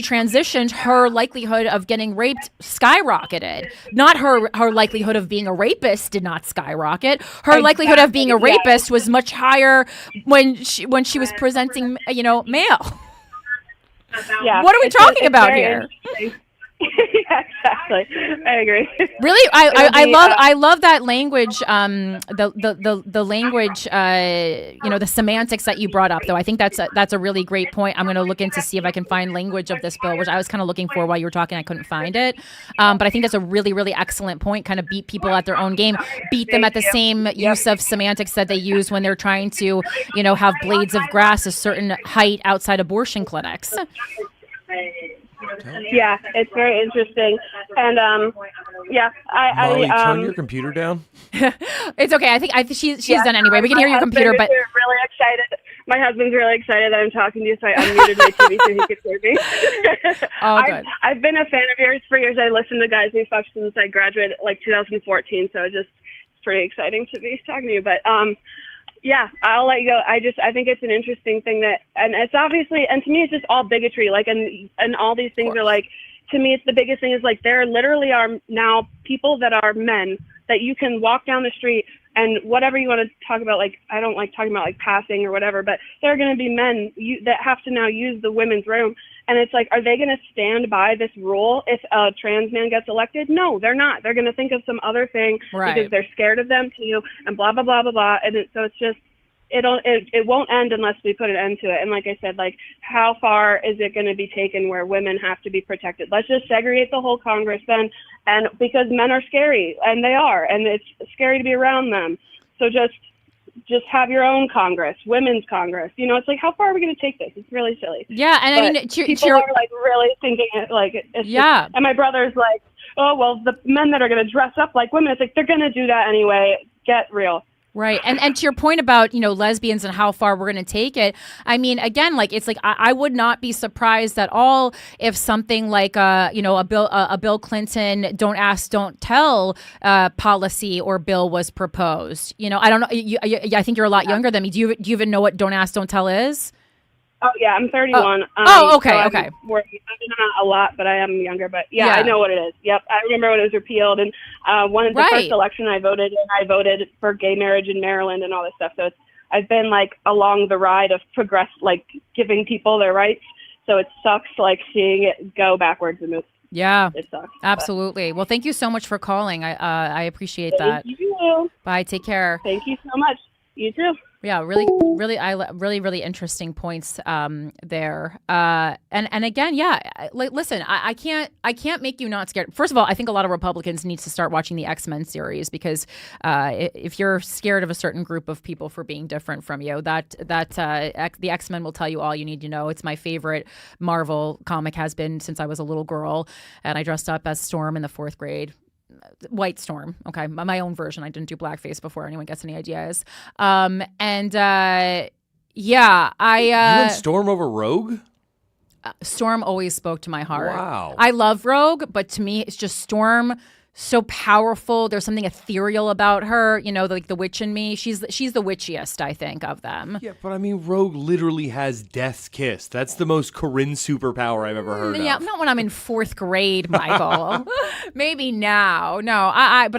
[SPEAKER 2] transitioned, her likelihood of getting raped skyrocketed. Not her likelihood of being a rapist did not skyrocket. Her likelihood of being a rapist was much higher when she was presenting, male.
[SPEAKER 4] Yeah.
[SPEAKER 2] What are we talking about here?
[SPEAKER 4] Yeah, exactly. I agree.
[SPEAKER 2] Really, I love that language. The language. The semantics that you brought up, though. I think that's a really great point. I'm going to look into see if I can find language of this bill, which I was kind of looking for while you were talking. I couldn't find it, but I think that's a really, really excellent point. Kind of beat people at their own game, beat them at the same use of semantics that they use when they're trying to, have blades of grass a certain height outside abortion clinics.
[SPEAKER 4] Yeah, it's very interesting, and
[SPEAKER 3] Molly, turn your computer down.
[SPEAKER 2] It's okay. I think she's done anyway. We can hear your computer, but
[SPEAKER 4] really excited. My husband's really excited that I'm talking to you, so I unmuted my TV so he could hear me.
[SPEAKER 2] Oh, good.
[SPEAKER 4] I've been a fan of yours for years. I listened to Guys We Fucked since I graduated, like 2014. So it's pretty exciting to be talking to you. But yeah, I'll let you go. I think it's an interesting thing and it's obviously, and to me, it's just all bigotry. Like, and all these things are like, to me, it's the biggest thing is like, there literally are now people that are men that you can walk down the street and whatever you want to talk about, like, I don't like talking about like passing or whatever, but there are going to be men that have to now use the women's room. And it's like, are they going to stand by this rule if a trans man gets elected? No, they're not. They're going to think of some other thing because they're scared of them too, and blah, blah, blah, blah, blah. And so it's just, it won't end unless we put an end to it. And like I said, like, how far is it going to be taken where women have to be protected? Let's just segregate the whole Congress then, and because men are scary, and they are, and it's scary to be around them. So just have your own Congress, women's Congress. It's like, how far are we going to take this? It's really silly.
[SPEAKER 2] Yeah, and
[SPEAKER 4] but
[SPEAKER 2] I mean,
[SPEAKER 4] people are like really thinking it like it's just, and my brother's like, oh well, the men that are going to dress up like women, it's like they're going to do that anyway. Get real.
[SPEAKER 2] Right. And to your point about, lesbians and how far we're going to take it. I mean, again, like, it's like, I would not be surprised at all if something like, a Bill Clinton don't ask, don't tell policy or bill was proposed. I don't know. I think you're a lot younger than me. Do you even know what don't ask, don't tell is?
[SPEAKER 4] Oh, yeah, I'm 31.
[SPEAKER 2] Okay,
[SPEAKER 4] so
[SPEAKER 2] okay.
[SPEAKER 4] Not a lot, but I am younger. But yeah, I know what it is. Yep, I remember when it was repealed. And one of the first election I voted for gay marriage in Maryland and all this stuff. So I've been like along the ride of like giving people their rights. So it sucks like seeing it go backwards and move.
[SPEAKER 2] Yeah,
[SPEAKER 4] it sucks.
[SPEAKER 2] Absolutely. Well, thank you so much for calling. I appreciate that.
[SPEAKER 4] Thank you.
[SPEAKER 2] Bye. Take care.
[SPEAKER 4] Thank you so much. You too.
[SPEAKER 2] Yeah, really interesting points there. And again, yeah, listen, I can't make you not scared. First of all, I think a lot of Republicans need to start watching the X-Men series because if you're scared of a certain group of people for being different from you, the X-Men will tell you all you need to know. It's my favorite Marvel comic, has been since I was a little girl, and I dressed up as Storm in the 4th grade. White Storm. Okay. My own version. I didn't do blackface before anyone gets any ideas. You went
[SPEAKER 3] Storm over Rogue?
[SPEAKER 2] Storm always spoke to my heart.
[SPEAKER 3] Wow.
[SPEAKER 2] I love Rogue, but to me, it's just Storm. So powerful. There's something ethereal about her, like the witch in me. She's the witchiest, I think, of them.
[SPEAKER 3] Yeah, but I mean, Rogue literally has Death's Kiss. That's the most Corinne superpower I've ever heard of.
[SPEAKER 2] Yeah, not when I'm in 4th grade, Michael. Maybe now. No, I've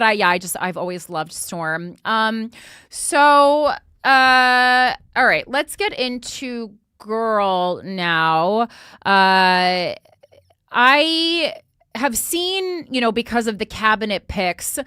[SPEAKER 2] always loved Storm. All right, let's get into GUUURL now. I have seen, because of the cabinet picks,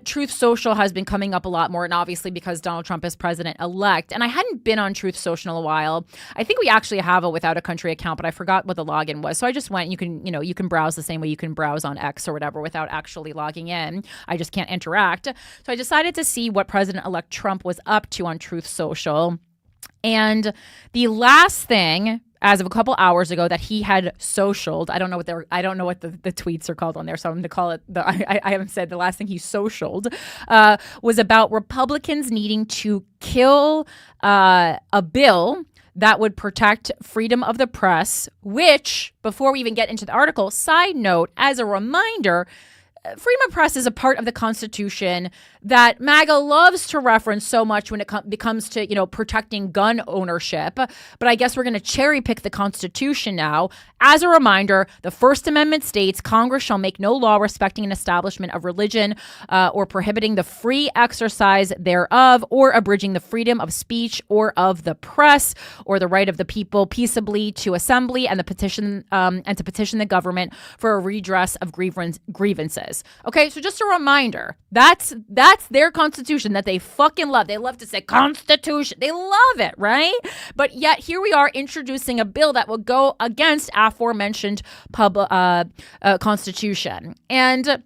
[SPEAKER 2] Truth Social has been coming up a lot more, and obviously because Donald Trump is president-elect. And I hadn't been on Truth Social in a while. I think we actually have a Without a Country account, but I forgot what the login was. So I just went. You can browse the same way you can browse on X or whatever without actually logging in. I just can't interact. So I decided to see what President-elect Trump was up to on Truth Social. And the last thing, as of a couple hours ago, that he had socialed. I don't know what the tweets are called on there, so I'm going to call it. I haven't said the last thing he socialed was about Republicans needing to kill a bill that would protect freedom of the press. Which, before we even get into the article, side note, as a reminder, freedom of press is a part of the Constitution that MAGA loves to reference so much when it comes to, protecting gun ownership. But I guess we're going to cherry pick the Constitution now. As a reminder, the First Amendment states Congress shall make no law respecting an establishment of religion or prohibiting the free exercise thereof or abridging the freedom of speech or of the press or the right of the people peaceably to assembly and to petition the government for a redress of grievances. Okay, so just a reminder, that's their Constitution that they fucking love. They love to say Constitution. They love it, right? But yet here we are introducing a bill that will go against aforementioned Constitution. And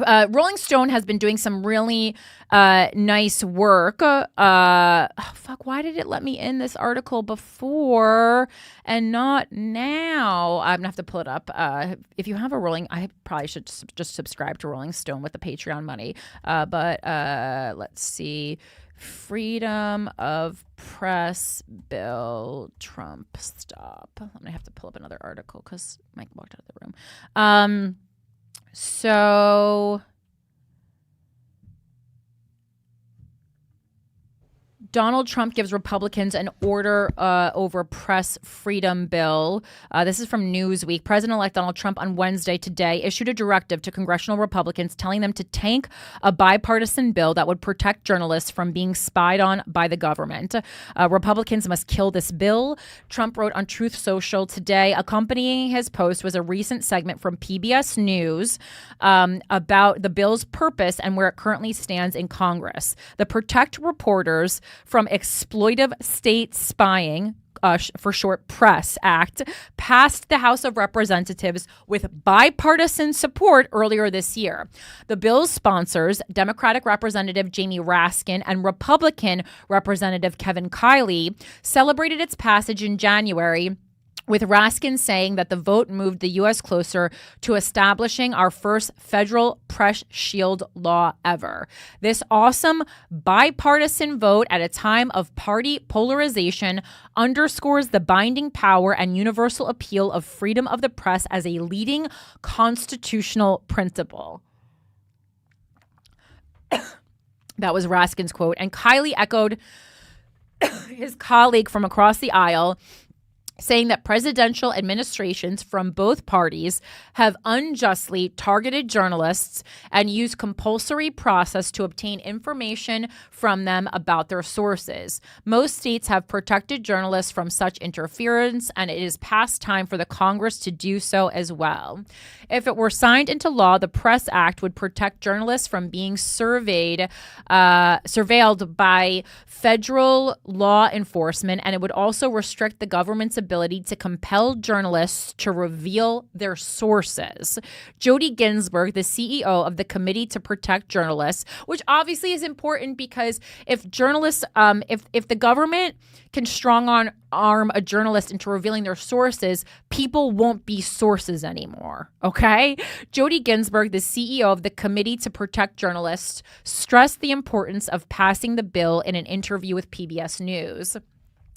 [SPEAKER 2] Rolling Stone has been doing some really nice work. Why did it let me in this article before and not now? I'm gonna have to pull it up. If you have I probably should just subscribe to Rolling Stone with the Patreon money. But let's see. Freedom of Press Bill, Trump stop. I'm gonna have to pull up another article because Mike walked out of the room. So Donald Trump gives Republicans an order over press freedom bill. This is from Newsweek. President-elect Donald Trump on Wednesday today issued a directive to congressional Republicans telling them to tank a bipartisan bill that would protect journalists from being spied on by the government. Republicans must kill this bill, Trump wrote on Truth Social today. Accompanying his post was a recent segment from PBS News about the bill's purpose and where it currently stands in Congress. The Protect Reporters from Exploitive State Spying, for short PRESS Act, passed the House of Representatives with bipartisan support earlier this year. The bill's sponsors, Democratic Representative Jamie Raskin and Republican Representative Kevin Kiley, celebrated its passage in January, with Raskin saying that the vote moved the U.S. closer to establishing our first federal press shield law ever. This awesome bipartisan vote at a time of party polarization underscores the binding power and universal appeal of freedom of the press as a leading constitutional principle. That was Raskin's quote. And Kiley echoed his colleague from across the aisle saying that presidential administrations from both parties have unjustly targeted journalists and used compulsory process to obtain information from them about their sources. Most states have protected journalists from such interference, and it is past time for the Congress to do so as well. If it were signed into law, the Press Act would protect journalists from being surveilled by federal law enforcement, and it would also restrict the government's ability to compel journalists to reveal their sources. Jody Ginsburg, the CEO of the Committee to Protect Journalists, which obviously is important because if journalists, if the government can arm a journalist into revealing their sources, people won't be sources anymore. Okay? Jody Ginsburg, the CEO of the Committee to Protect Journalists, stressed the importance of passing the bill in an interview with PBS News.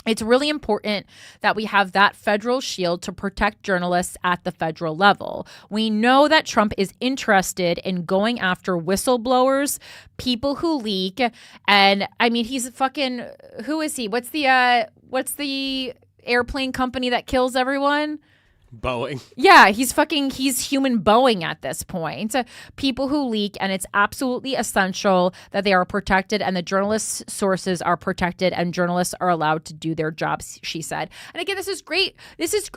[SPEAKER 2] It's really important that we have that federal shield to protect journalists at the federal level. We know that Trump is interested in going after whistleblowers, people who leak, and I mean, he's fucking, who is he? What's the airplane company that kills everyone?
[SPEAKER 3] Boeing.
[SPEAKER 2] Yeah, he's human Boeing at this point. People who leak, and it's absolutely essential that they are protected and the journalists' sources are protected and journalists are allowed to do their jobs, she said. And again, this is great. This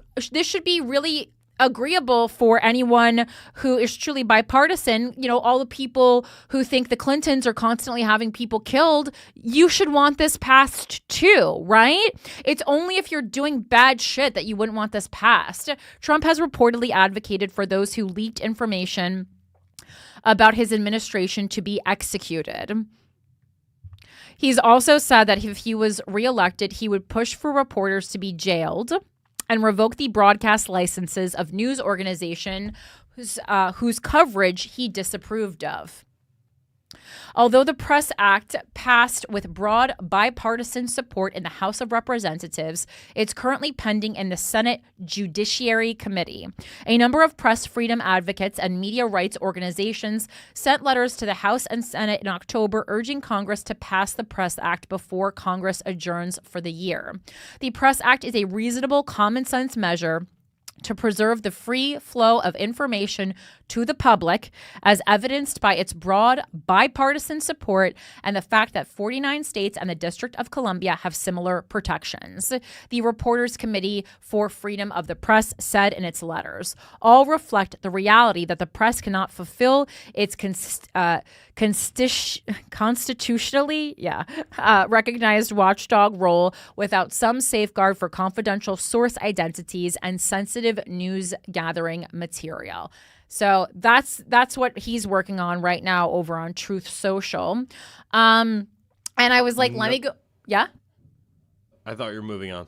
[SPEAKER 2] should be really agreeable for anyone who is truly bipartisan. You know, all the people who think the Clintons are constantly having people killed, you should want this passed too, right? It's only if you're doing bad shit that you wouldn't want this passed. Trump has reportedly advocated for those who leaked information about his administration to be executed. He's also said that if he was reelected, he would push for reporters to be jailed and revoke the broadcast licenses of news organizations whose coverage he disapproved of. Although the Press Act passed with broad bipartisan support in the House of Representatives, it's currently pending in the Senate Judiciary Committee. A number of press freedom advocates and media rights organizations sent letters to the House and Senate in October urging Congress to pass the Press Act before Congress adjourns for the year. The Press Act is a reasonable, common-sense measure to preserve the free flow of information to the public, as evidenced by its broad bipartisan support and the fact that 49 states and the District of Columbia have similar protections. The Reporters Committee for Freedom of the Press said in its letters, all reflect the reality that the press cannot fulfill its constitutionally recognized watchdog role without some safeguard for confidential source identities and sensitive news gathering material. So that's what he's working on right now over on Truth Social. And I was like, let me go. Yeah?
[SPEAKER 3] I thought you were moving on.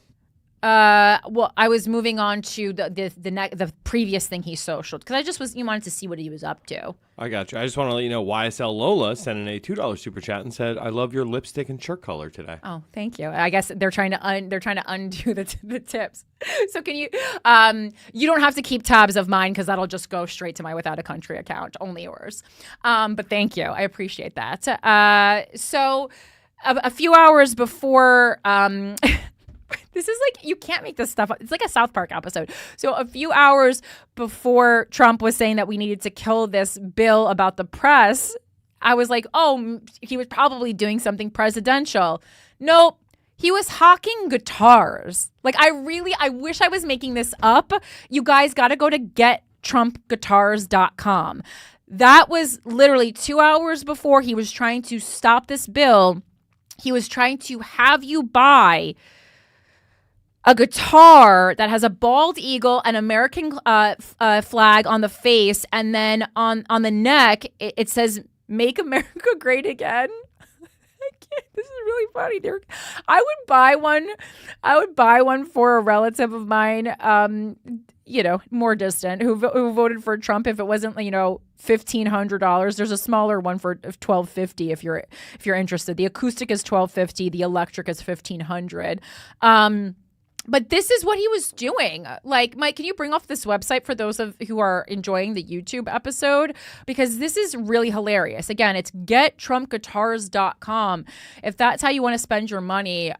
[SPEAKER 2] Well, I was moving on to the previous thing he socialed because you wanted to see what he was up to.
[SPEAKER 3] I got you. I just want to let you know YSL Lola sent in a $2 super chat and said, "I love your lipstick and shirt color today."
[SPEAKER 2] Oh, thank you. I guess they're trying to undo the tips. So can you? You don't have to keep tabs of mine because that'll just go straight to my Without a Country account. Only yours. But thank you. I appreciate that. So a few hours before. This is like, you can't make this stuff up. It's like a South Park episode. So a few hours before Trump was saying that we needed to kill this bill about the press, I was like, oh, he was probably doing something presidential. Nope. He was hawking guitars. Like, I wish I was making this up. You guys got to go to gettrumpguitars.com. That was literally 2 hours before he was trying to stop this bill. He was trying to have you buy a guitar that has a bald eagle, an American flag on the face, and then on the neck it says "Make America Great Again." This is really funny. I would buy one. I would buy one for a relative of mine, more distant, who voted for Trump. If it wasn't, $1,500, there's a smaller one for $1,250 if you're interested. The acoustic is $1,250. The electric is $1,500. But this is what he was doing. Like, Mike, can you bring off this website for those of who are enjoying the YouTube episode? Because this is really hilarious. Again, it's gettrumpguitars.com. If that's how you want to spend your money,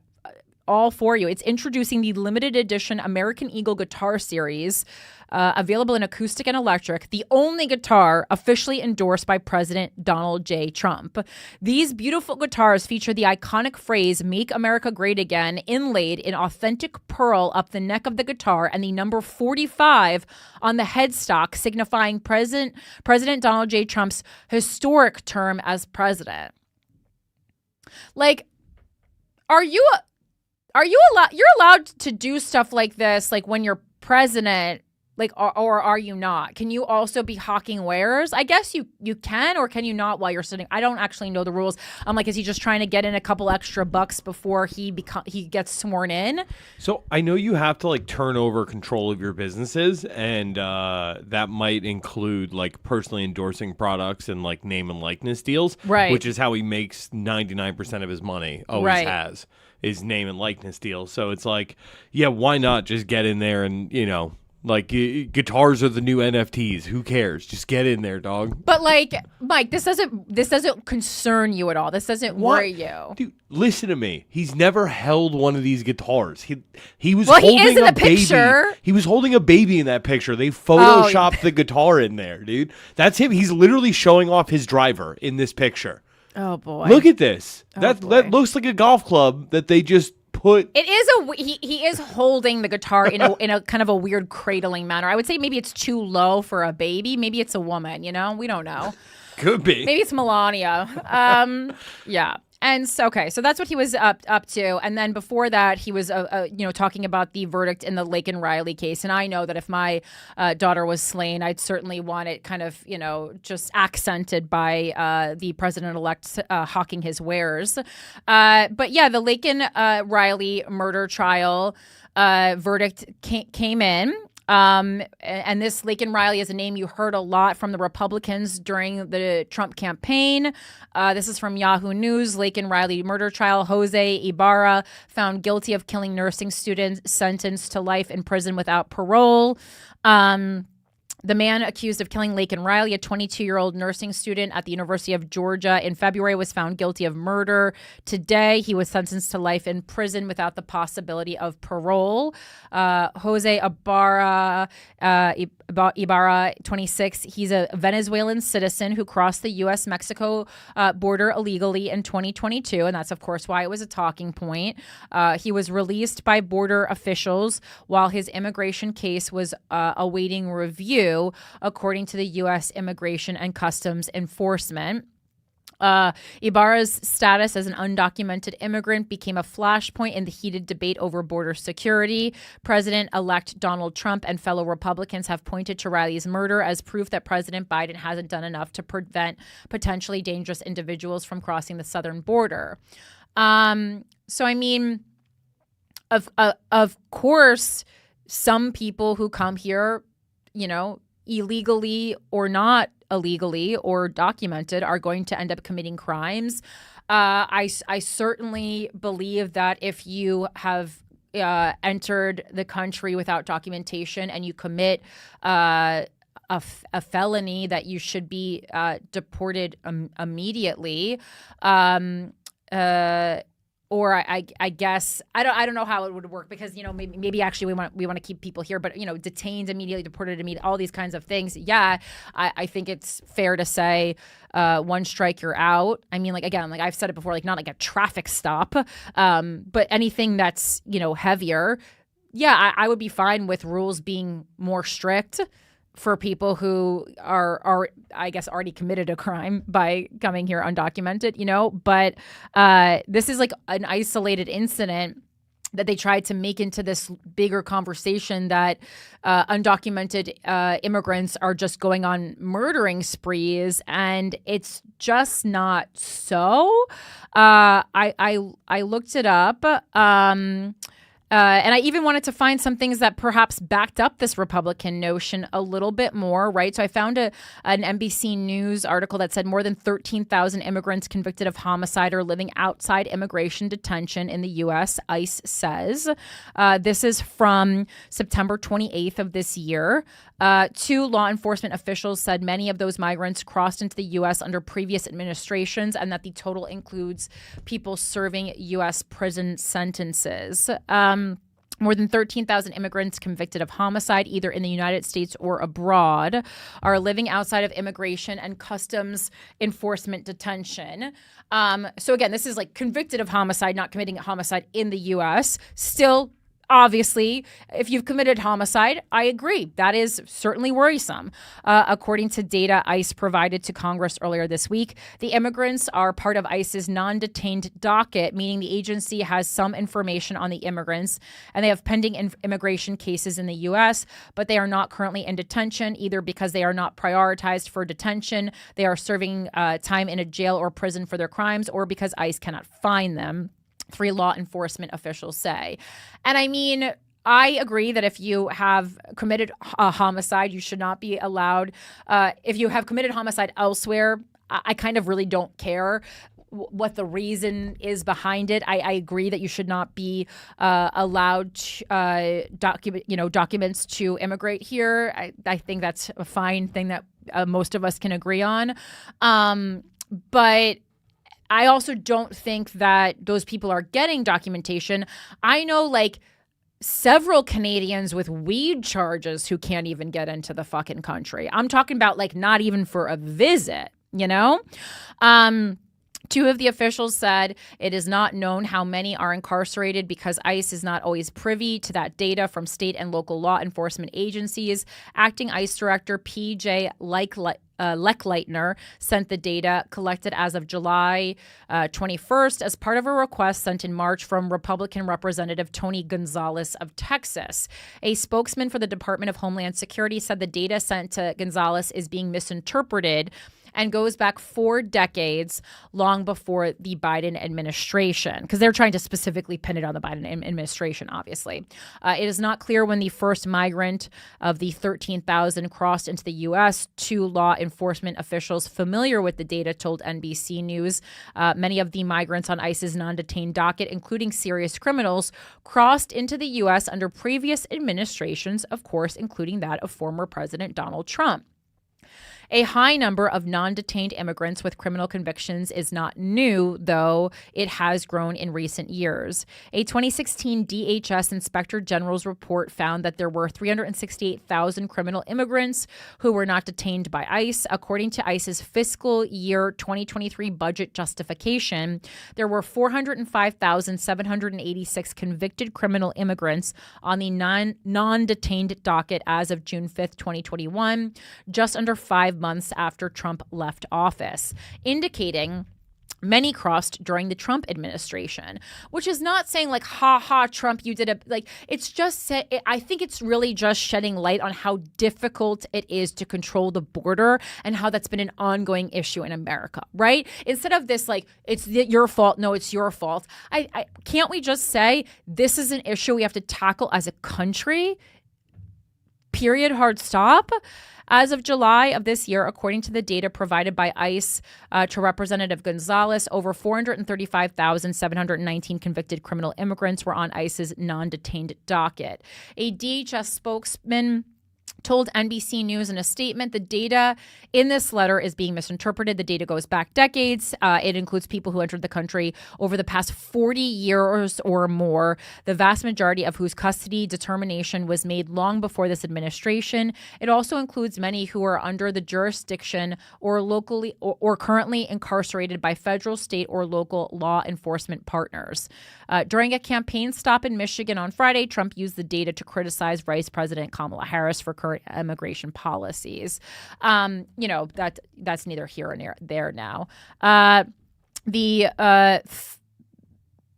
[SPEAKER 2] all for you. It's introducing the limited edition American Eagle guitar series, available in acoustic and electric, the only guitar officially endorsed by President Donald J. Trump. These beautiful guitars feature the iconic phrase, "Make America Great Again," inlaid in authentic pearl up the neck of the guitar, and the number 45 on the headstock, signifying President Donald J. Trump's historic term as president. Like, are you allowed? You're allowed to do stuff like this, like when you're president, like, or are you not? Can you also be hawking wares? I guess you can, or can you not while you're sitting? I don't actually know the rules. I'm like, is he just trying to get in a couple extra bucks before he gets sworn in?
[SPEAKER 3] So I know you have to like turn over control of your businesses, and that might include like personally endorsing products and like name and likeness deals,
[SPEAKER 2] right?
[SPEAKER 3] Which is how he makes 99% of his money. Always has is name and likeness deals. So it's like, yeah, why not just get in there and like guitars are the new NFTs. Who cares? Just get in there, dog.
[SPEAKER 2] But like, Mike, this doesn't concern you at all. This doesn't worry you.
[SPEAKER 3] Dude, listen to me. He's never held one of these guitars. He was
[SPEAKER 2] holding
[SPEAKER 3] he is in
[SPEAKER 2] the
[SPEAKER 3] baby.
[SPEAKER 2] Picture.
[SPEAKER 3] He was holding a baby in that picture. They photoshopped the guitar in there, dude. That's him. He's literally showing off his driver in this picture.
[SPEAKER 2] Oh boy.
[SPEAKER 3] Look at this.
[SPEAKER 2] Oh,
[SPEAKER 3] that
[SPEAKER 2] boy.
[SPEAKER 3] looks like a golf club that they just put.
[SPEAKER 2] It is he is holding the guitar in a kind of a weird cradling manner. I would say maybe it's too low for a baby. Maybe it's a woman, we don't know.
[SPEAKER 3] Could be.
[SPEAKER 2] Maybe it's Melania. Yeah. And so, so that's what he was up to. And then before that, he was, talking about the verdict in the Laken Riley case. And I know that if my daughter was slain, I'd certainly want it kind of, just accented by the president-elect hawking his wares. But yeah, the Laken Riley murder trial verdict came in. And this Laken Riley is a name you heard a lot from the Republicans during the Trump campaign. This is from Yahoo News. Laken Riley murder trial. Jose Ibarra found guilty of killing nursing students, sentenced to life in prison without parole. The man accused of killing Laken Riley, a 22-year-old nursing student at the University of Georgia in February, was found guilty of murder. Today, he was sentenced to life in prison without the possibility of parole. Jose Ibarra, 26, he's a Venezuelan citizen who crossed the U.S.-Mexico border illegally in 2022, and that's, of course, why it was a talking point. He was released by border officials while his immigration case was awaiting review, according to the U.S. Immigration and Customs Enforcement. Ibarra's status as an undocumented immigrant became a flashpoint in the heated debate over border security. President-elect Donald Trump and fellow Republicans have pointed to Riley's murder as proof that President Biden hasn't done enough to prevent potentially dangerous individuals from crossing the southern border. So, I mean, of course, some people who come here, illegally or not illegally or documented, are going to end up committing crimes. I certainly believe that if you have entered the country without documentation and you commit a felony, that you should be deported immediately. Or I guess I don't know how it would work, because maybe actually we want to keep people here, but detained immediately, deported immediately, all these kinds of things. Yeah, I think it's fair to say one strike you're out. I mean, again, I've said it before, not like a traffic stop, but anything that's heavier. Yeah, I would be fine with rules being more strict for people who are I guess already committed a crime by coming here undocumented, but this is like an isolated incident that they tried to make into this bigger conversation that undocumented immigrants are just going on murdering sprees, and it's just not so. I looked it up. And I even wanted to find some things that perhaps backed up this Republican notion a little bit more, right? So I found an NBC News article that said more than 13,000 immigrants convicted of homicide are living outside immigration detention in the U.S., ICE says. This is from September 28th of this year. Two law enforcement officials said many of those migrants crossed into the U.S. under previous administrations and that the total includes people serving U.S. prison sentences. More than 13,000 immigrants convicted of homicide, either in the United States or abroad, are living outside of immigration and customs enforcement detention. So again, this is like convicted of homicide, not committing homicide in the U.S. Still, obviously, if you've committed homicide, I agree. That is certainly worrisome. According to data ICE provided to Congress earlier this week, the immigrants are part of ICE's non-detained docket, meaning the agency has some information on the immigrants, and they have pending immigration cases in the U.S., but they are not currently in detention, either because they are not prioritized for detention, they are serving time in a jail or prison for their crimes, or because ICE cannot find them. 3 law enforcement officials say. And I mean, I agree that if you have committed a homicide, you should not be allowed. If you have committed homicide elsewhere, I kind of really don't care what the reason is behind it. I agree that you should not be allowed documents to immigrate here. I think that's a fine thing that most of us can agree on. But I also don't think that those people are getting documentation. I know like several Canadians with weed charges who can't even get into the fucking country. I'm talking about like not even for a visit, you know? 2 of the officials said it is not known how many are incarcerated because ICE is not always privy to that data from state and local law enforcement agencies. Acting ICE Director P.J. Leckleitner sent the data collected as of July 21st as part of a request sent in March from Republican Representative Tony Gonzalez of Texas. A spokesman for the Department of Homeland Security said the data sent to Gonzalez is being misinterpreted and goes back 4 decades, long before the Biden administration, because they're trying to specifically pin it on the Biden administration, obviously. It is not clear when the first migrant of the 13,000 crossed into the U.S. 2 law enforcement officials familiar with the data told NBC News. Many of the migrants on ICE's non-detained docket, including serious criminals, crossed into the U.S. under previous administrations, of course, including that of former President Donald Trump. A high number of non-detained immigrants with criminal convictions is not new, though it has grown in recent years. A 2016 DHS Inspector General's report found that there were 368,000 criminal immigrants who were not detained by ICE. According to ICE's fiscal year 2023 budget justification, there were 405,786 convicted criminal immigrants on the non-detained docket as of June 5th, 2021, just under 5 months after Trump left office, indicating many crossed during the Trump administration, which is not saying like, ha ha, Trump, you did it. Like, it's just, I think it's really just shedding light on how difficult it is to control the border and how that's been an ongoing issue in America, right? Instead of this, like, it's your fault. No, it's your fault. Can't we just say this is an issue we have to tackle as a country? Period. Hard stop. As of July of this year, according to the data provided by ICE to Representative Gonzalez, over 435,719 convicted criminal immigrants were on ICE's non-detained docket. A DHS spokesman told NBC News in a statement, the data in this letter is being misinterpreted. The data goes back decades. It includes people who entered the country over the past 40 years or more, the vast majority of whose custody determination was made long before this administration. It also includes many who are under the jurisdiction or locally or currently incarcerated by federal, state, or local law enforcement partners. During a campaign stop in Michigan on Friday, Trump used the data to criticize Vice President Kamala Harris for current immigration policies. That's neither here nor there now.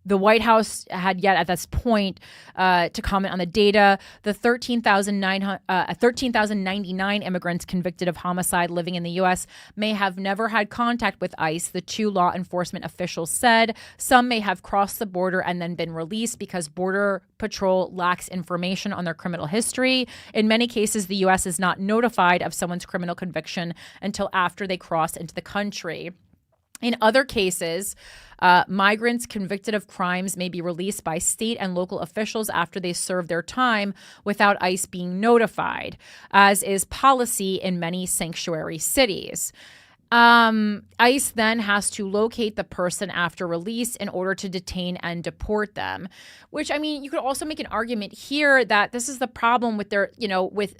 [SPEAKER 2] The White House had yet at this point to comment on the data. The 13,099 immigrants convicted of homicide living in the U.S. may have never had contact with ICE, the two law enforcement officials said. Some may have crossed the border and then been released because Border Patrol lacks information on their criminal history. In many cases, the U.S. is not notified of someone's criminal conviction until after they cross into the country. In other cases, migrants convicted of crimes may be released by state and local officials after they serve their time without ICE being notified, as is policy in many sanctuary cities. ICE then has to locate the person after release in order to detain and deport them, which, I mean, you could also make an argument here that this is the problem with with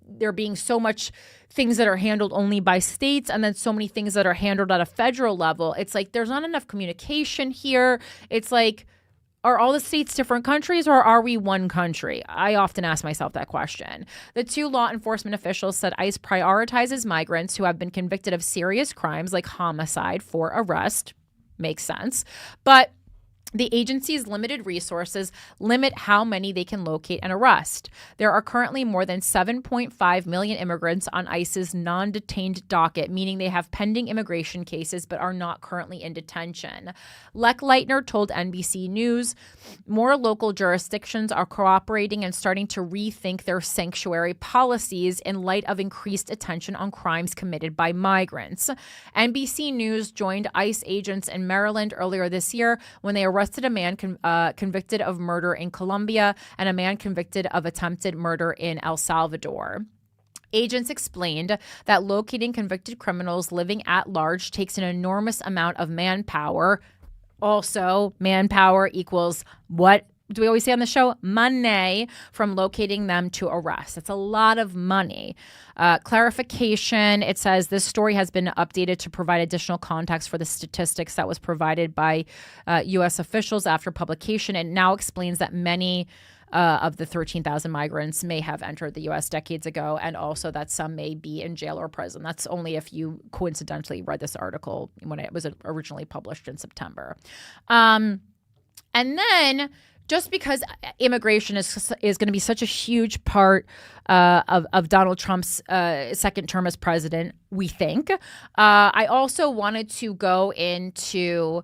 [SPEAKER 2] there being so much things that are handled only by states and then so many things that are handled at a federal level. It's like there's not enough communication here. It's like, are all the states different countries or are we one country? I often ask myself that question. The two law enforcement officials said ICE prioritizes migrants who have been convicted of serious crimes like homicide for arrest. Makes sense. But the agency's limited resources limit how many they can locate and arrest. There are currently more than 7.5 million immigrants on ICE's non-detained docket, meaning they have pending immigration cases but are not currently in detention. Lek Leitner told NBC News, more local jurisdictions are cooperating and starting to rethink their sanctuary policies in light of increased attention on crimes committed by migrants. NBC News joined ICE agents in Maryland earlier this year when they arrested a man convicted of murder in Colombia and a man convicted of attempted murder in El Salvador. Agents explained that locating convicted criminals living at large takes an enormous amount of manpower. Also, manpower equals what do we always say on the show? Money from locating them to arrest. It's a lot of money. Clarification, it says this story has been updated to provide additional context for the statistics that was provided by U.S. officials after publication. It now explains that many of the 13,000 migrants may have entered the U.S. decades ago, and also that some may be in jail or prison. That's only if you coincidentally read this article when it was originally published in September. And then, just because immigration is going to be such a huge part of Donald Trump's second term as president, we think, I also wanted to go into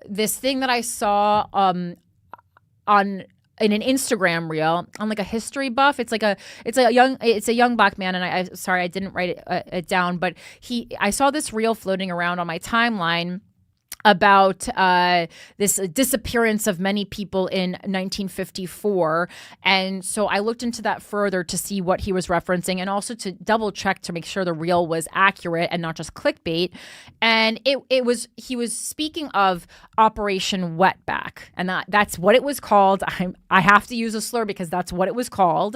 [SPEAKER 2] this thing that I saw in an Instagram reel on like a history buff. It's a young black man, and I didn't write it down, but I saw this reel floating around on my timeline about this disappearance of many people in 1954. And so I looked into that further to see what he was referencing and also to double check to make sure the reel was accurate and not just clickbait. And he was speaking of Operation Wetback, and that's what it was called. I have to use a slur because that's what it was called.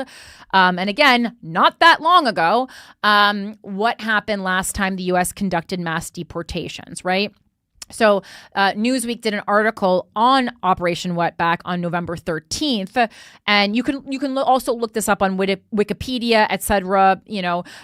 [SPEAKER 2] And again, not that long ago, what happened last time the U.S. conducted mass deportations, right? So Newsweek did an article on Operation Wetback on November 13th, and you can also look this up on Wikipedia, etc.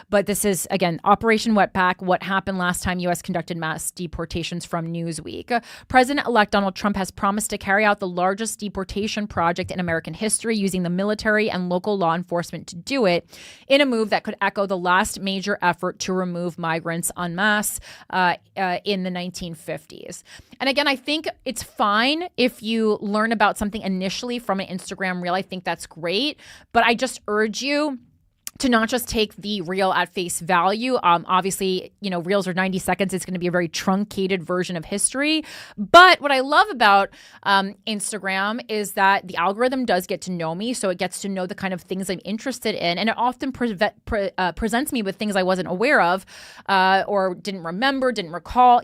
[SPEAKER 2] But this is, again, Operation Wetback, what happened last time U.S. conducted mass deportations from Newsweek. President-elect Donald Trump has promised to carry out the largest deportation project in American history using the military and local law enforcement to do it, in a move that could echo the last major effort to remove migrants en masse in the 1950s. And again, I think it's fine if you learn about something initially from an Instagram reel. I think that's great. But I just urge you to not just take the reel at face value. Obviously, reels are 90 seconds. It's going to be a very truncated version of history. But what I love about Instagram is that the algorithm does get to know me. So it gets to know the kind of things I'm interested in. And it often presents me with things I wasn't aware of or didn't remember, didn't recall,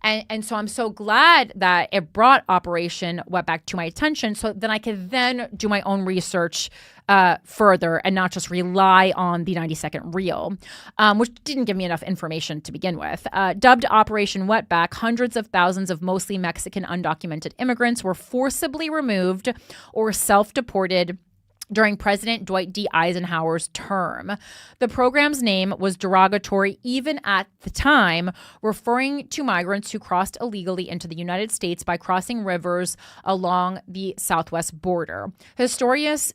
[SPEAKER 2] And so I'm so glad that it brought Operation Wetback to my attention so then I could then do my own research further and not just rely on the 90-second reel, which didn't give me enough information to begin with. Dubbed Operation Wetback, hundreds of thousands of mostly Mexican undocumented immigrants were forcibly removed or self-deported during President Dwight D. Eisenhower's term. The program's name was derogatory even at the time, referring to migrants who crossed illegally into the United States by crossing rivers along the southwest border. Historians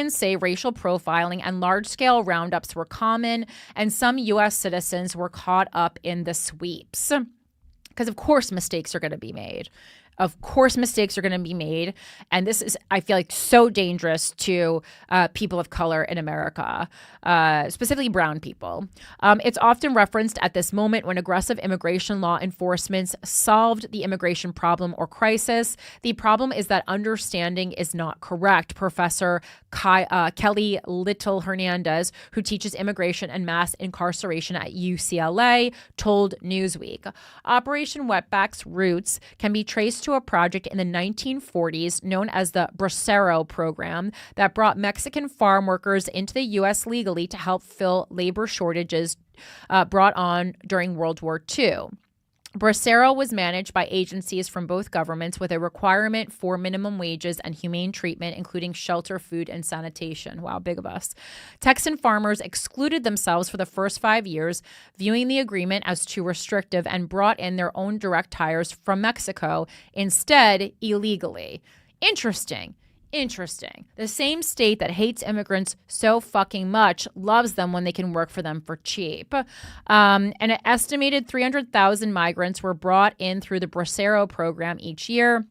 [SPEAKER 2] say racial profiling and large-scale roundups were common, and some U.S. citizens were caught up in the sweeps. Because, of course, mistakes are going to be made. Of course, mistakes are going to be made. And this is, I feel like, so dangerous to people of color in America, specifically brown people. It's often referenced at this moment when aggressive immigration law enforcement solved the immigration problem or crisis. The problem is that understanding is not correct. Professor Kelly Little Hernandez, who teaches immigration and mass incarceration at UCLA, told Newsweek. Operation Wetback's roots can be traced to a project in the 1940s known as the Bracero program that brought Mexican farm workers into the U.S. legally to help fill labor shortages brought on during World War II. Bracero was managed by agencies from both governments with a requirement for minimum wages and humane treatment, including shelter, food, and sanitation. Wow, big of us. Texan farmers excluded themselves for the first 5 years, viewing the agreement as too restrictive, and brought in their own direct hires from Mexico, instead illegally. Interesting. The same state that hates immigrants so fucking much loves them when they can work for them for cheap. And an estimated 300,000 migrants were brought in through the Bracero program each year.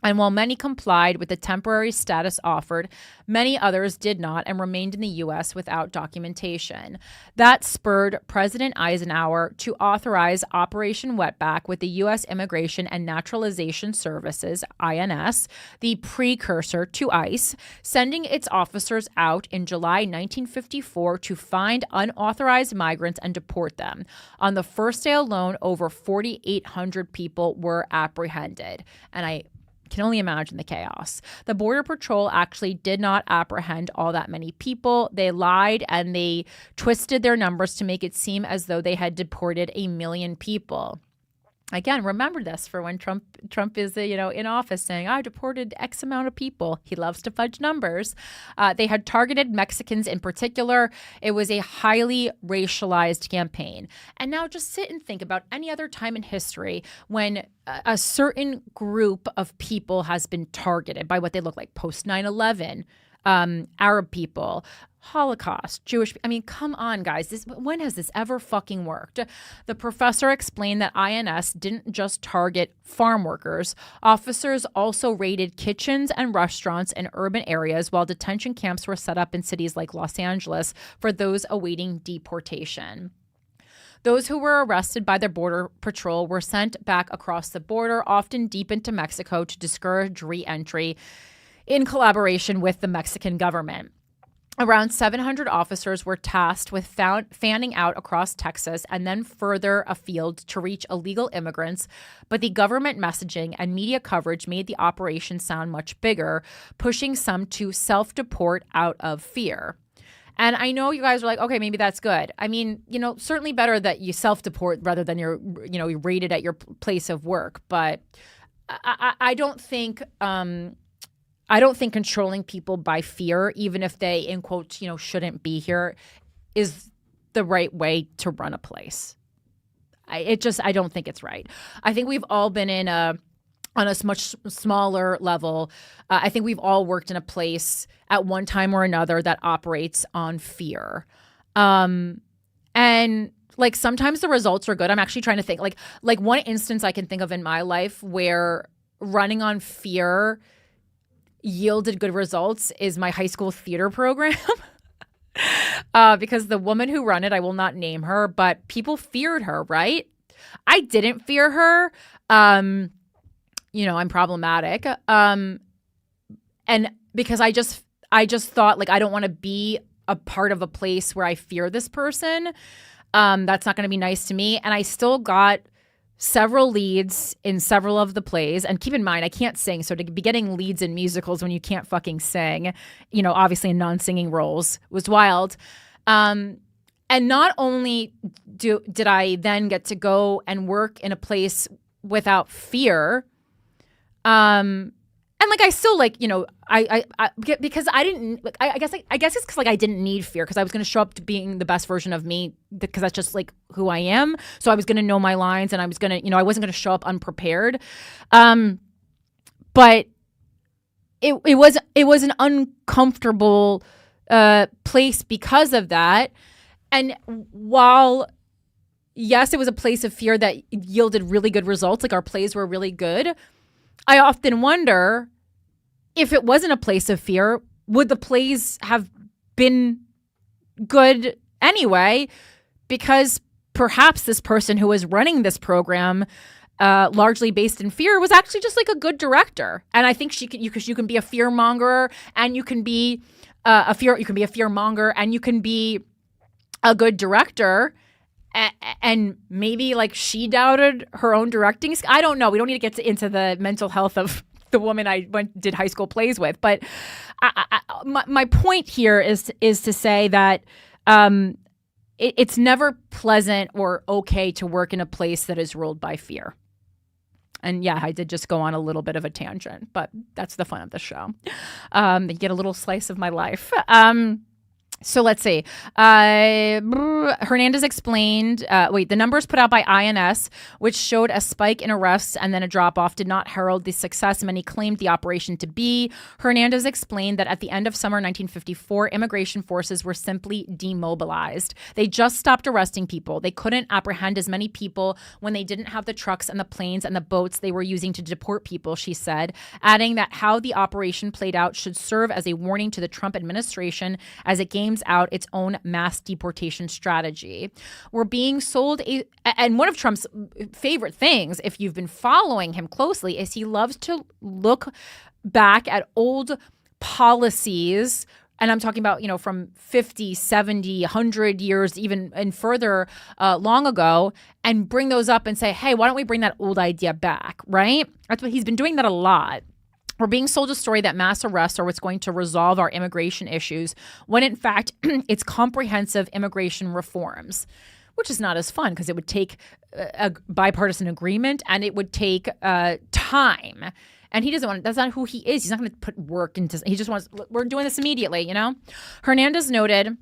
[SPEAKER 2] And while many complied with the temporary status offered, many others did not and remained in the U.S. without documentation. That spurred President Eisenhower to authorize Operation Wetback with the U.S. Immigration and Naturalization Services, INS, the precursor to ICE, sending its officers out in July 1954 to find unauthorized migrants and deport them. On the first day alone, over 4,800 people were apprehended. And I can only imagine the chaos. The Border Patrol actually did not apprehend all that many people. They lied and they twisted their numbers to make it seem as though they had deported 1 million people. Again, remember this for when Trump is, in office saying, I deported X amount of people. He loves to fudge numbers. They had targeted Mexicans in particular. It was a highly racialized campaign. And now just sit and think about any other time in history when a certain group of people has been targeted by what they look like post 9/11. Arab people, Holocaust, Jewish. I mean, come on, guys. When has this ever fucking worked? The professor explained that INS didn't just target farm workers. Officers also raided kitchens and restaurants in urban areas, while detention camps were set up in cities like Los Angeles for those awaiting deportation. Those who were arrested by the Border Patrol were sent back across the border, often deep into Mexico, to discourage re-entry in collaboration with the Mexican government. Around 700 officers were tasked with fanning out across Texas and then further afield to reach illegal immigrants, but the government messaging and media coverage made the operation sound much bigger, pushing some to self-deport out of fear. And I know you guys are like, okay, maybe that's good. I mean, certainly better that you self-deport rather than you're raided at your place of work. But I don't think controlling people by fear, even if they, in quotes, shouldn't be here, is the right way to run a place. I don't think it's right. I think we've all been on a much smaller level. I think we've all worked in a place at one time or another that operates on fear. And like sometimes the results are good. I'm actually trying to think like one instance I can think of in my life where running on fear yielded good results is my high school theater program. Because the woman who ran it, I will not name her, but people feared her, right? I didn't fear her. I'm problematic. And because I just thought like I don't want to be a part of a place where I fear this person. That's not going to be nice to me. And I still got several leads in several of the plays. And keep in mind, I can't sing. So to be getting leads in musicals when you can't fucking sing, obviously in non-singing roles was wild. And not only did I then get to go and work in a place without fear, and And like I still like, you know, because I didn't like I guess it's because like I didn't need fear because I was going to show up to being the best version of me because that's just like who I am. So I was going to know my lines and I was going to, you know, I wasn't going to show up unprepared. But it was an uncomfortable place because of that. And while yes, it was a place of fear that yielded really good results, like our plays were really good, I often wonder if it wasn't a place of fear, would the plays have been good anyway? Because perhaps this person who was running this program, largely based in fear, was actually just like a good director. And I think you can be a fear monger, and you can be a fear monger, and you can be a good director. And maybe like she doubted her own directing. I don't know. We don't need to get into the mental health of the woman I did high school plays with. But my point here is to say that it's never pleasant or okay to work in a place that is ruled by fear. And yeah, I did just go on a little bit of a tangent, but that's the fun of the show. You get a little slice of my life. So let's see. Hernandez explained, the numbers put out by INS, which showed a spike in arrests and then a drop-off, did not herald the success many claimed the operation to be. Hernandez explained that at the end of summer 1954, immigration forces were simply demobilized. They just stopped arresting people. They couldn't apprehend as many people when they didn't have the trucks and the planes and the boats they were using to deport people, she said, adding that how the operation played out should serve as a warning to the Trump administration as it gains out its own mass deportation strategy. We're being sold and one of Trump's favorite things, if you've been following him closely, is he loves to look back at old policies. And I'm talking about, you know, from 50, 70, 100 years, even and further long ago, and bring those up and say, hey, why don't we bring that old idea back, right? That's what he's been doing that a lot. We're being sold a story that mass arrests are what's going to resolve our immigration issues, when in fact, it's comprehensive immigration reforms, which is not as fun because it would take a bipartisan agreement and it would take time. And he doesn't want, that's not who he is. He's not going to put work into, he just wants, we're doing this immediately, you know? Hernandez noted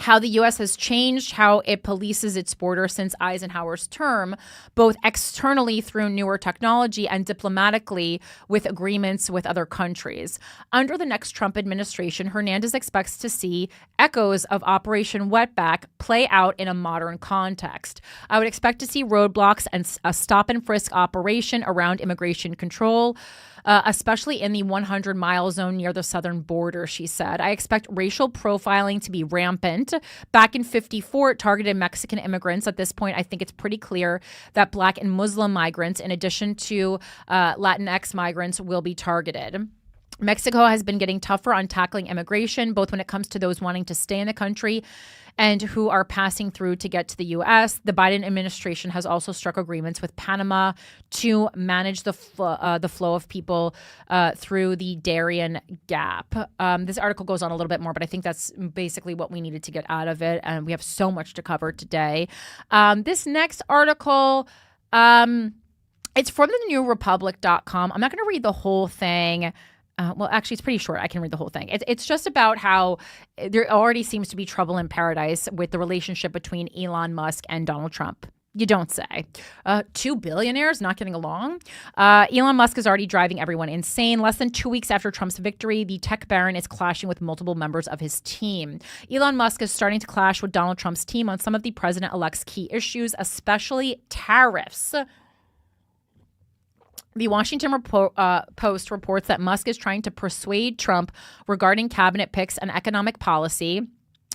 [SPEAKER 2] how the U.S. has changed how it polices its border since Eisenhower's term, both externally through newer technology and diplomatically with agreements with other countries. Under the next Trump administration, Hernandez expects to see echoes of Operation Wetback play out in a modern context. I would expect to see roadblocks and a stop and frisk operation around immigration control, especially in the 100-mile zone near the southern border, she said. I expect racial profiling to be rampant. Back in 1954, it targeted Mexican immigrants. At this point, I think it's pretty clear that Black and Muslim migrants, in addition to Latinx migrants, will be targeted. Mexico has been getting tougher on tackling immigration, both when it comes to those wanting to stay in the country and who are passing through to get to the U.S. The Biden administration has also struck agreements with Panama to manage the flow of people through the Darien Gap. This article goes on a little bit more, but I think that's basically what we needed to get out of it, and we have so much to cover today. This next article, it's from the newrepublic.com. I'm not going to read the whole thing. Well, actually, it's pretty short. I can read the whole thing. It's just about how there already seems to be trouble in paradise with the relationship between Elon Musk and Donald Trump. You don't say. Two billionaires not getting along? Elon Musk is already driving everyone insane. Less than 2 weeks after Trump's victory, the tech baron is clashing with multiple members of his team. Elon Musk is starting to clash with Donald Trump's team on some of the president-elect's key issues, especially tariffs. The Washington Post reports that Musk is trying to persuade Trump regarding cabinet picks and economic policy,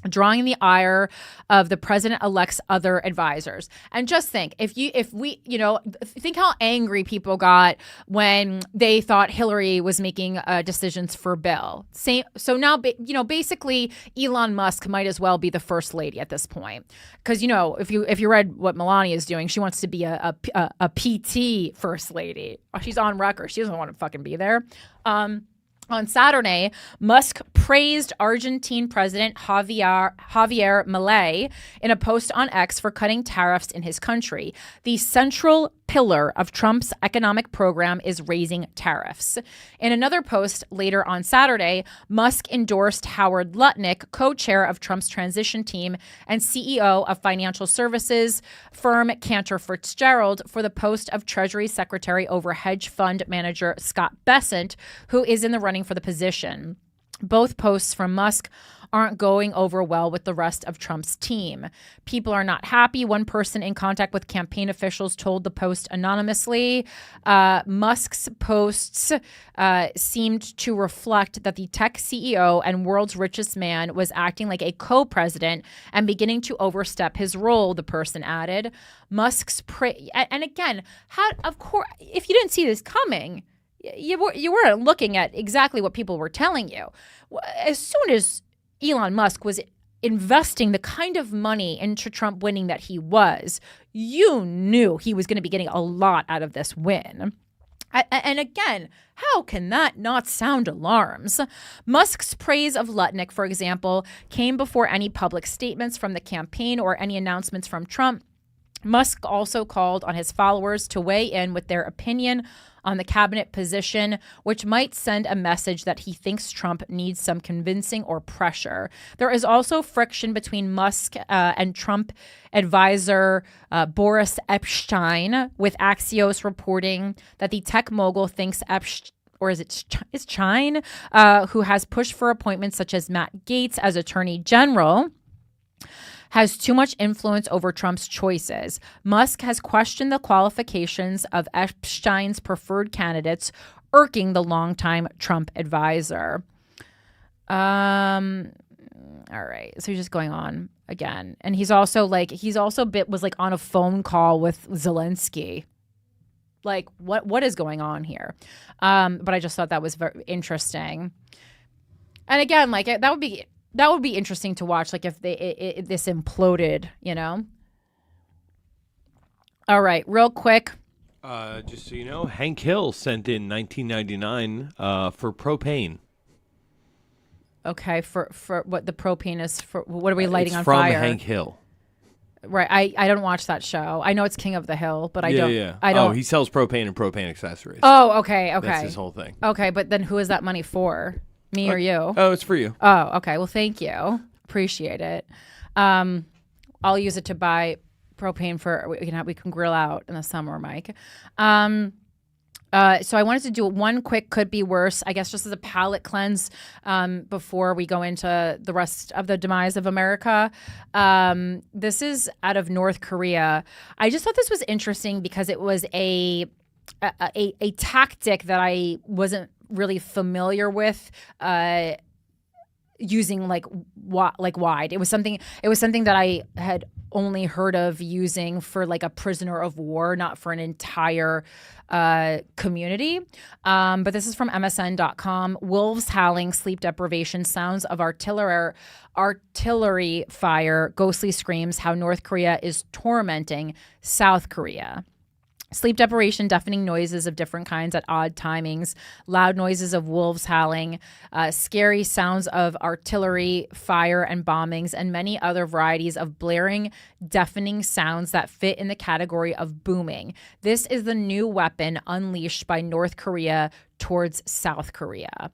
[SPEAKER 2] drawing the ire of the president-elect's other advisors. And just think, think how angry people got when they thought Hillary was making decisions for Bill. So now, basically, Elon Musk might as well be the first lady at this point, because if you read what Melania is doing, she wants to be a PT first lady. She's on record. She doesn't want to fucking be there. On Saturday, Musk praised Argentine President Javier Milei in a post on X for cutting tariffs in his country. The central pillar of Trump's economic program is raising tariffs. In another post later on Saturday, Musk endorsed Howard Lutnick, co-chair of Trump's transition team and CEO of financial services firm Cantor Fitzgerald, for the post of Treasury Secretary over hedge fund manager Scott Bessent, who is in the running for the position. Both posts from Musk aren't going over well with the rest of Trump's team. People are not happy. One person in contact with campaign officials told the Post anonymously. Musk's posts seemed to reflect that the tech CEO and world's richest man was acting like a co-president and beginning to overstep his role, the person added. Musk's and again, of course, if you didn't see this coming, you weren't looking at exactly what people were telling you. As soon as Elon Musk was investing the kind of money into Trump winning that he was, you knew he was going to be getting a lot out of this win. And again, how can that not sound alarms? Musk's praise of Lutnick, for example, came before any public statements from the campaign or any announcements from Trump. Musk also called on his followers to weigh in with their opinion on the cabinet position, which might send a message that he thinks Trump needs some convincing or pressure. There is also friction between Musk and Trump advisor Boris Epshteyn, with Axios reporting that the tech mogul thinks Epshteyn, who has pushed for appointments such as Matt Gaetz as Attorney General, has too much influence over Trump's choices. Musk has questioned the qualifications of Epstein's preferred candidates, irking the longtime Trump advisor. All right. So he's just going on again. And was on a phone call with Zelensky. Like, what is going on here? But I just thought that was very interesting. And again, like, that would be interesting to watch, like, if this imploded, you know? All right, real quick.
[SPEAKER 3] Just so you know, Hank Hill sent in 1999 for propane.
[SPEAKER 2] Okay, for what the propane is for? What are we lighting on
[SPEAKER 3] from
[SPEAKER 2] fire?
[SPEAKER 3] From Hank Hill.
[SPEAKER 2] Right, I don't watch that show. I know it's King of the Hill, but I don't.
[SPEAKER 3] Oh, he sells propane and propane accessories.
[SPEAKER 2] Oh, okay.
[SPEAKER 3] That's his whole thing.
[SPEAKER 2] Okay, but then who is that money for? Me or you?
[SPEAKER 3] Oh, it's for you.
[SPEAKER 2] Oh, okay. Well, thank you. Appreciate it. I'll use it to buy propane for we can grill out in the summer, Mike. So I wanted to do one quick could be worse, I guess, just as a palate cleanse before we go into the rest of the demise of America. This is out of North Korea. I just thought this was interesting because it was a tactic that I wasn't really familiar with using wide. It was something that I had only heard of using for like a prisoner of war, not for an entire community. But this is from MSN.com. Wolves howling, sleep deprivation, sounds of artillery fire, ghostly screams, how North Korea is tormenting South Korea. Sleep deprivation, deafening noises of different kinds at odd timings, loud noises of wolves howling, scary sounds of artillery fire and bombings, and many other varieties of blaring, deafening sounds that fit in the category of booming. This is the new weapon unleashed by North Korea towards South Korea.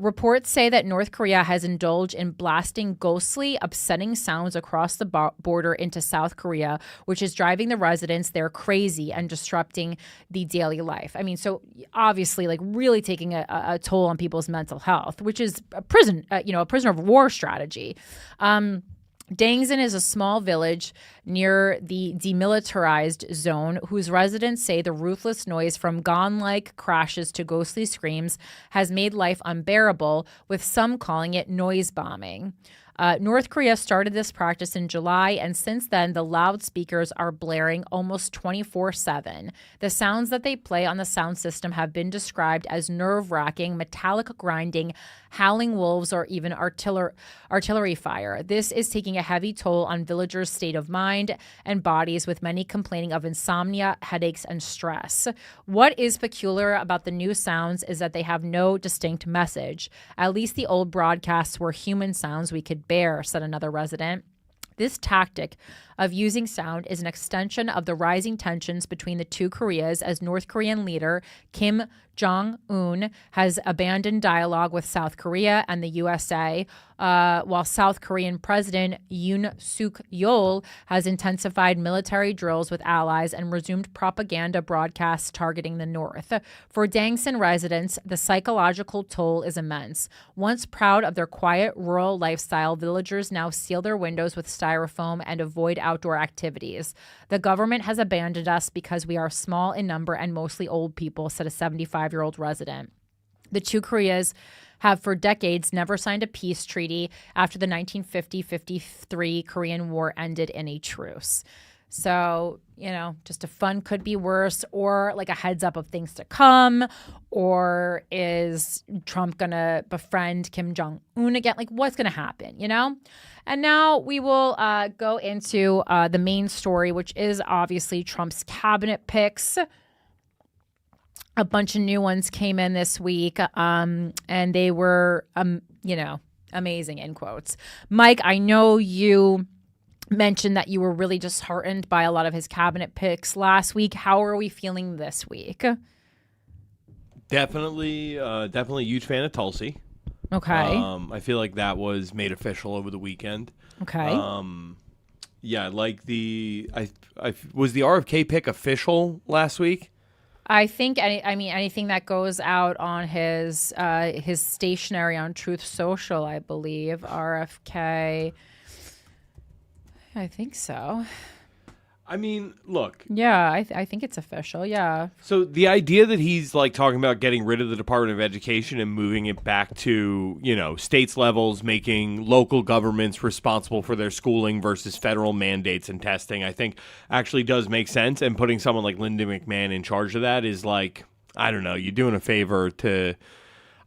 [SPEAKER 2] Reports say that North Korea has indulged in blasting ghostly, upsetting sounds across the border into South Korea, which is driving the residents there crazy and disrupting the daily life. I mean, so obviously, like, really taking a toll on people's mental health, which is a prisoner of war strategy. Dangsan is a small village near the demilitarized zone whose residents say the ruthless noise from gong-like crashes to ghostly screams has made life unbearable, with some calling it noise bombing. North Korea started this practice in July, and since then, the loudspeakers are blaring almost 24/7. The sounds that they play on the sound system have been described as nerve-wracking, metallic grinding, howling wolves, or even artillery fire. This is taking a heavy toll on villagers' state of mind and bodies, with many complaining of insomnia, headaches, and stress. What is peculiar about the new sounds is that they have no distinct message. At least the old broadcasts were human sounds we could bear, said another resident. This tactic of using sound is an extension of the rising tensions between the two Koreas, as North Korean leader Kim Jong-un has abandoned dialogue with South Korea and the USA, while South Korean President Yoon Suk-yeol has intensified military drills with allies and resumed propaganda broadcasts targeting the North. For Dangsan residents, the psychological toll is immense. Once proud of their quiet rural lifestyle, villagers now seal their windows with styrofoam and avoid outdoor activities. The government has abandoned us because we are small in number and mostly old people, said a 75-year-old resident. The two Koreas have for decades never signed a peace treaty after the 1950-53 Korean War ended in a truce. So, just a fun could be worse, or like a heads up of things to come, or is Trump going to befriend Kim Jong-un again? Like, what's going to happen, And now we will go into the main story, which is obviously Trump's cabinet picks. A bunch of new ones came in this week, and they were, amazing, in quotes. Mike, I know you mentioned that you were really disheartened by a lot of his cabinet picks last week. How are we feeling this week?
[SPEAKER 3] Definitely a huge fan of Tulsi.
[SPEAKER 2] Okay.
[SPEAKER 3] I feel like that was made official over the weekend.
[SPEAKER 2] Okay.
[SPEAKER 3] Yeah, like was the RFK pick official last week?
[SPEAKER 2] I think anything that goes out on his stationery on Truth Social, I believe, RFK. I think so.
[SPEAKER 3] I mean, look.
[SPEAKER 2] Yeah, I think it's official. Yeah.
[SPEAKER 3] So the idea that he's like talking about getting rid of the Department of Education and moving it back to, states levels, making local governments responsible for their schooling versus federal mandates and testing, I think actually does make sense. And putting someone like Linda McMahon in charge of that is like, I don't know, you're doing a favor to...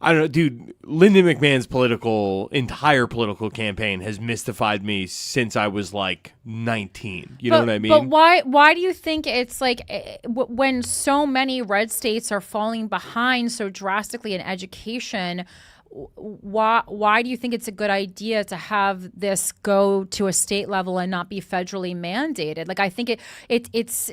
[SPEAKER 3] I don't know, dude. Lyndon McMahon's entire political campaign has mystified me since I was like 19. You know what I mean?
[SPEAKER 2] But why do you think it's like when so many red states are falling behind so drastically in education? Why do you think it's a good idea to have this go to a state level and not be federally mandated? Like, I think it's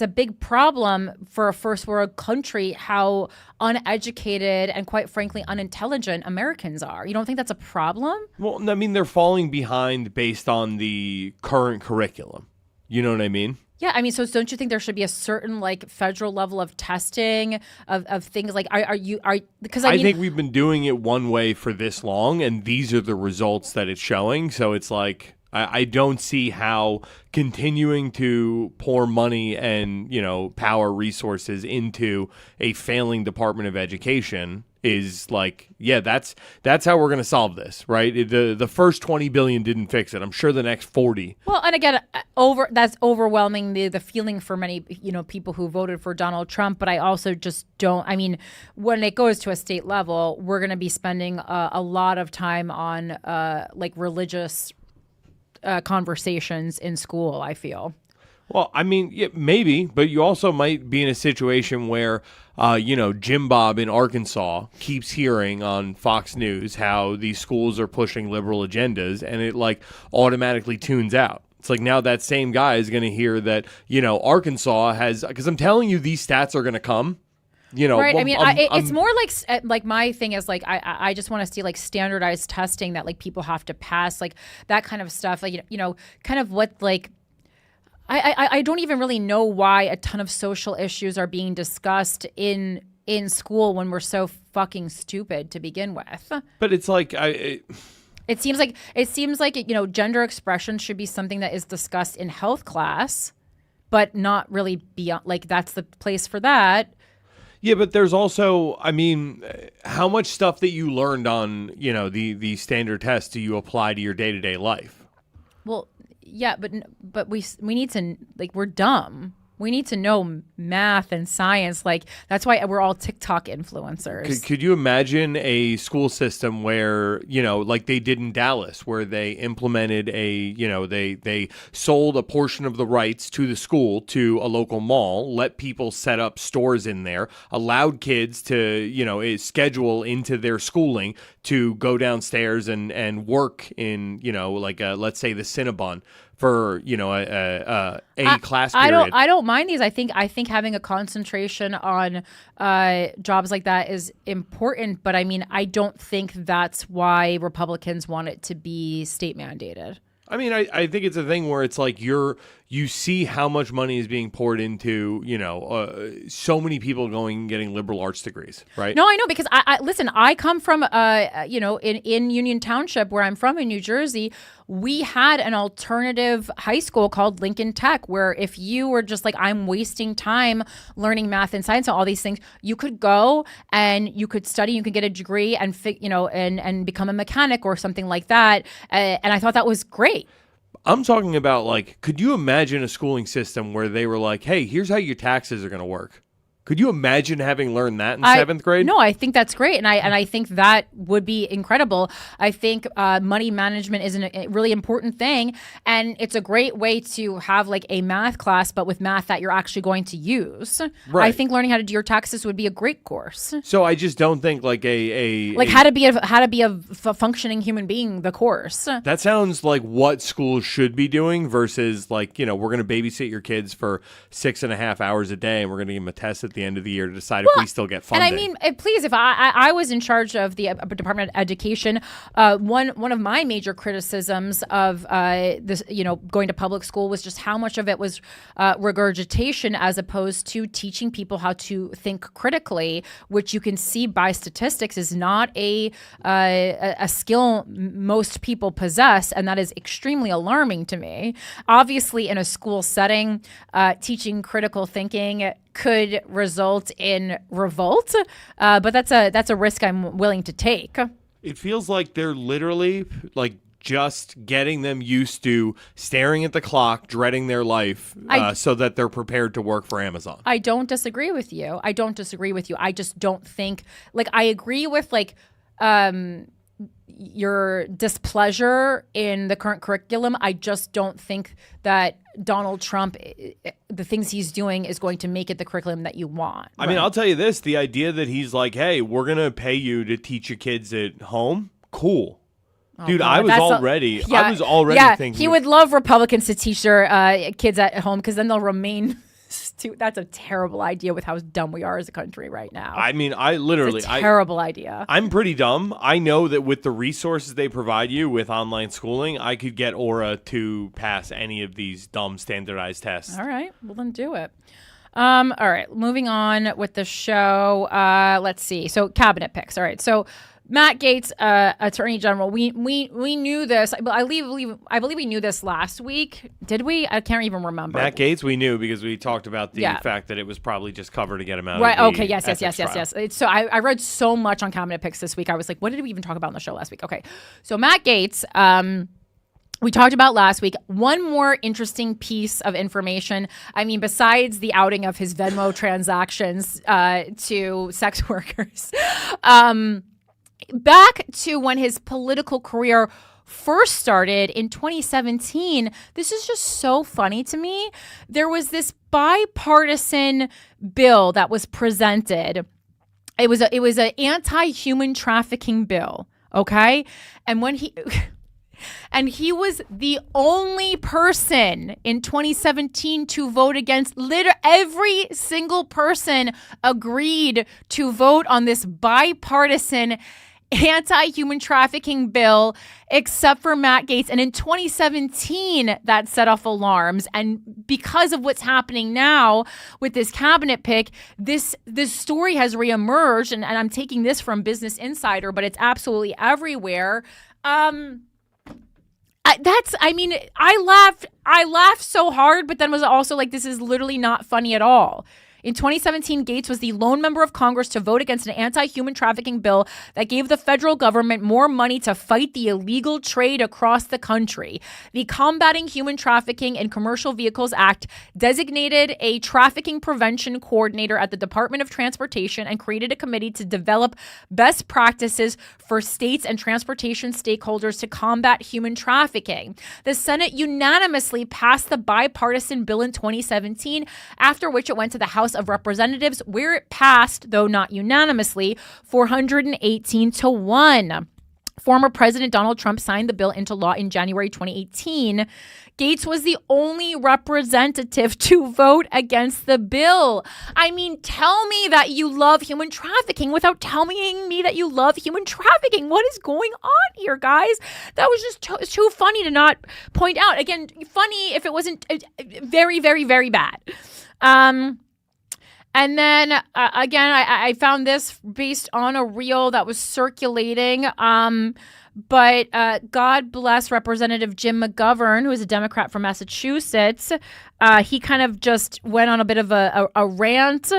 [SPEAKER 2] a big problem for a first world country how uneducated and, quite frankly, unintelligent Americans are. You don't think that's a problem?
[SPEAKER 3] Well, I mean, they're falling behind based on the current curriculum. You know what I mean?
[SPEAKER 2] Yeah, I mean, so don't you think there should be a certain like federal level of testing of things like because I
[SPEAKER 3] think we've been doing it one way for this long, and these are the results that it's showing. So it's like I don't see how continuing to pour money and power resources into a failing Department of Education is like, yeah, that's how we're going to solve this, right? The first $20 billion didn't fix it. I'm sure the next 40.
[SPEAKER 2] Well, and again, that's overwhelming the feeling for many people who voted for Donald Trump. But I also just don't. I mean, when it goes to a state level, we're going to be spending a lot of time on like religious conversations in school, I feel.
[SPEAKER 3] Well, I mean, yeah, maybe, but you also might be in a situation where, Jim Bob in Arkansas keeps hearing on Fox News how these schools are pushing liberal agendas, and it like automatically tunes out. It's like now that same guy is going to hear that, Arkansas has, because I'm telling you, these stats are going to come.
[SPEAKER 2] Right. I mean, it's more like my thing is like I just want to see like standardized testing that like people have to pass, like that kind of stuff. Like kind of what like. I don't even really know why a ton of social issues are being discussed in school when we're so fucking stupid to begin with.
[SPEAKER 3] But it's like
[SPEAKER 2] it seems like gender expression should be something that is discussed in health class, but not really beyond. Like that's the place for that.
[SPEAKER 3] Yeah, but there's also, I mean, how much stuff that you learned on, the standard tests do you apply to your day-to-day life?
[SPEAKER 2] Well, yeah, but we need to, like, we're dumb. We need to know math and science. Like, that's why we're all TikTok influencers.
[SPEAKER 3] Could you imagine a school system where, like they did in Dallas, where they implemented they sold a portion of the rights to the school to a local mall, let people set up stores in there, allowed kids to, schedule into their schooling to go downstairs and work in, let's say the Cinnabon for a class period.
[SPEAKER 2] I don't mind these. I think having a concentration on jobs like that is important, but I mean, I don't think that's why Republicans want it to be state mandated.
[SPEAKER 3] I mean, I think it's a thing where it's like you see how much money is being poured into, so many people going and getting liberal arts degrees, right?
[SPEAKER 2] No, I know, because I listen, I come from, in Union Township, where I'm from in New Jersey. We had an alternative high school called Lincoln Tech, where if you were just like, I'm wasting time learning math and science and all these things, you could go and you could study, you could get a degree and and become a mechanic or something like that. And I thought that was great.
[SPEAKER 3] I'm talking about, like, could you imagine a schooling system where they were like, hey, here's how your taxes are going to work? Could you imagine having learned that in seventh grade?
[SPEAKER 2] No, I think that's great, and I think that would be incredible. I think money management is a really important thing, and it's a great way to have like a math class, but with math that you're actually going to use. Right. I think learning how to do your taxes would be a great course.
[SPEAKER 3] So I just don't think like
[SPEAKER 2] how to be a functioning human being. The course
[SPEAKER 3] that sounds like what schools should be doing versus like we're going to babysit your kids for 6.5 hours a day, and we're going to give them a test at the end of the year to decide if we still get funding.
[SPEAKER 2] And I mean, please, if I was in charge of the Department of Education, one of my major criticisms of this, going to public school was just how much of it was regurgitation as opposed to teaching people how to think critically, which you can see by statistics is not a skill most people possess, and that is extremely alarming to me. Obviously, in a school setting, teaching critical thinking could result in revolt, but that's a risk I'm willing to take.
[SPEAKER 3] It feels like they're literally like just getting them used to staring at the clock, dreading their life, so that they're prepared to work for Amazon.
[SPEAKER 2] I don't disagree with you. I just don't think, like, I agree with like your displeasure in the current curriculum. I just don't think that Donald Trump, the things he's doing, is going to make it the curriculum that you want.
[SPEAKER 3] I mean, I'll tell you this, the idea that he's like, hey, we're going to pay you to teach your kids at home, cool. Oh, dude, I was already thinking.
[SPEAKER 2] He would love Republicans to teach their kids at home, because then they'll remain that's a terrible idea with how dumb we are as a country right now.
[SPEAKER 3] I mean, it's
[SPEAKER 2] a terrible idea.
[SPEAKER 3] I'm pretty dumb. I know that with the resources they provide you with online schooling, I could get Aura to pass any of these dumb standardized tests.
[SPEAKER 2] All right, well then do it. All right, moving on with the show. Let's see. So cabinet picks. All right, so Matt Gaetz, Attorney General. We knew this. I believe we knew this last week. Did we? I can't even remember.
[SPEAKER 3] Matt Gaetz, we knew because we talked about the fact that it was probably just cover to get him out.
[SPEAKER 2] Right.
[SPEAKER 3] Of the
[SPEAKER 2] okay. Yes. So I read so much on cabinet picks this week. I was like, what did we even talk about on the show last week? Okay. So Matt Gaetz. We talked about last week. One more interesting piece of information. I mean, besides the outing of his Venmo transactions to sex workers. Back to when his political career first started in 2017, this is just so funny to me. There was this bipartisan bill that was presented. It was an anti-human trafficking bill, okay? And when he was the only person in 2017 to vote against. Every single person agreed to vote on this bipartisan anti-human trafficking bill except for Matt Gaetz. And in 2017, that set off alarms. And because of what's happening now with this cabinet pick, this story has reemerged. And I'm taking this from Business Insider, but it's absolutely everywhere. I laughed so hard, but then was also like, this is literally not funny at all. In 2017, Gates was the lone member of Congress to vote against an anti-human trafficking bill that gave the federal government more money to fight the illegal trade across the country. The Combating Human Trafficking in Commercial Vehicles Act designated a trafficking prevention coordinator at the Department of Transportation and created a committee to develop best practices for states and transportation stakeholders to combat human trafficking. The Senate unanimously passed the bipartisan bill in 2017, after which it went to the House of Representatives, where it passed, though not unanimously, 418-1. Former President Donald Trump signed the bill into law in January 2018. Gates was the only representative to vote against the bill. I mean, tell me that you love human trafficking without telling me that you love human trafficking. What is going on here, guys? That was just too funny to not point out. Again, funny if it wasn't very, very, very bad. And then, again, I found this based on a reel that was circulating. But God bless Representative Jim McGovern, who is a Democrat from Massachusetts. He kind of just went on a bit of a rant,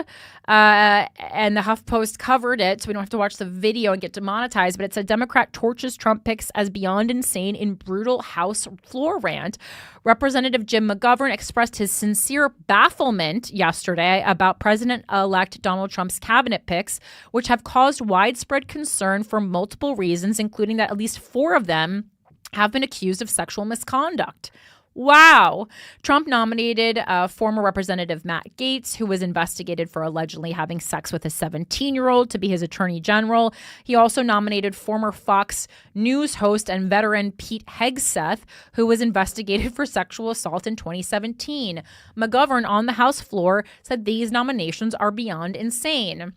[SPEAKER 2] and the HuffPost covered it, so we don't have to watch the video and get demonetized. But it said, Democrat torches Trump picks as beyond insane in brutal House floor rant. Representative Jim McGovern expressed his sincere bafflement yesterday about President-elect Donald Trump's cabinet picks, which have caused widespread concern for multiple reasons, including that at least 4 of them have been accused of sexual misconduct. Wow. Trump nominated former Representative Matt Gaetz, who was investigated for allegedly having sex with a 17-year-old, to be his attorney general. He also nominated former Fox News host and veteran Pete Hegseth, who was investigated for sexual assault in 2017. McGovern on the House floor said these nominations are beyond insane.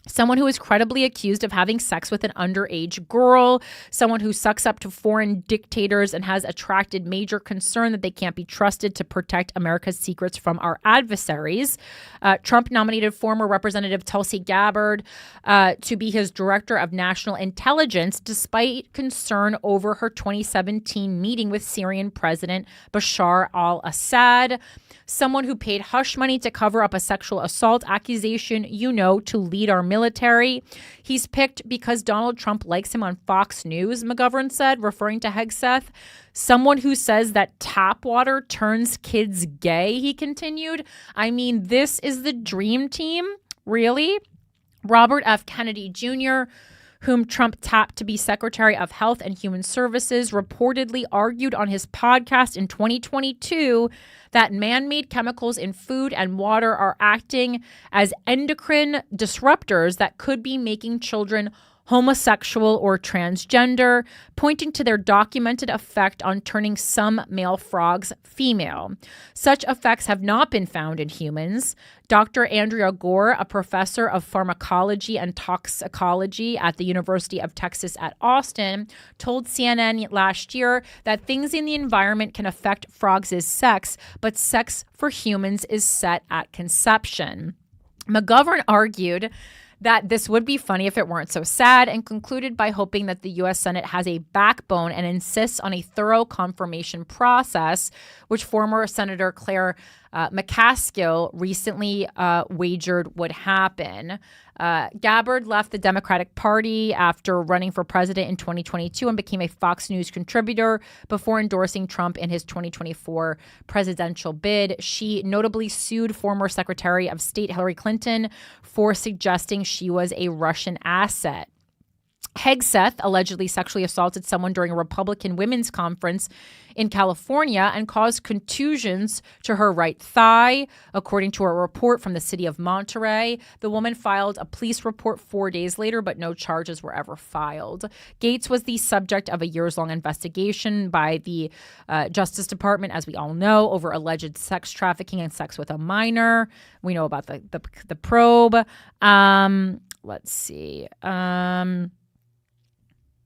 [SPEAKER 2] Someone who is credibly accused of having sex with an underage girl, someone who sucks up to foreign dictators and has attracted major concern that they can't be trusted to protect America's secrets from our adversaries. Trump nominated former Representative Tulsi Gabbard to be his director of national intelligence, despite concern over her 2017 meeting with Syrian President Bashar al-Assad. Someone who paid hush money to cover up a sexual assault accusation, to lead our military. He's picked because Donald Trump likes him on Fox News, McGovern said, referring to Hegseth. Someone who says that tap water turns kids gay, he continued. I mean, this is the dream team, really? Robert F. Kennedy Jr., whom Trump tapped to be Secretary of Health and Human Services, reportedly argued on his podcast in 2022 that man-made chemicals in food and water are acting as endocrine disruptors that could be making children homosexual or transgender, pointing to their documented effect on turning some male frogs female. Such effects have not been found in humans. Dr. Andrea Gore, a professor of pharmacology and toxicology at the University of Texas at Austin, told CNN last year that things in the environment can affect frogs' sex, but sex for humans is set at conception. McGovern argued that this would be funny if it weren't so sad, and concluded by hoping that the U.S. Senate has a backbone and insists on a thorough confirmation process, which former Senator Claire McCaskill recently wagered would happen. Gabbard left the Democratic Party after running for president in 2022 and became a Fox News contributor before endorsing Trump in his 2024 presidential bid. She notably sued former Secretary of State Hillary Clinton for suggesting she was a Russian asset. Hegseth allegedly sexually assaulted someone during a Republican women's conference in California and caused contusions to her right thigh, according to a report from the city of Monterey. The woman filed a police report 4 days later, but no charges were ever filed. Gaetz was the subject of a years-long investigation by the Justice Department, as we all know, over alleged sex trafficking and sex with a minor. We know about the probe. Let's see.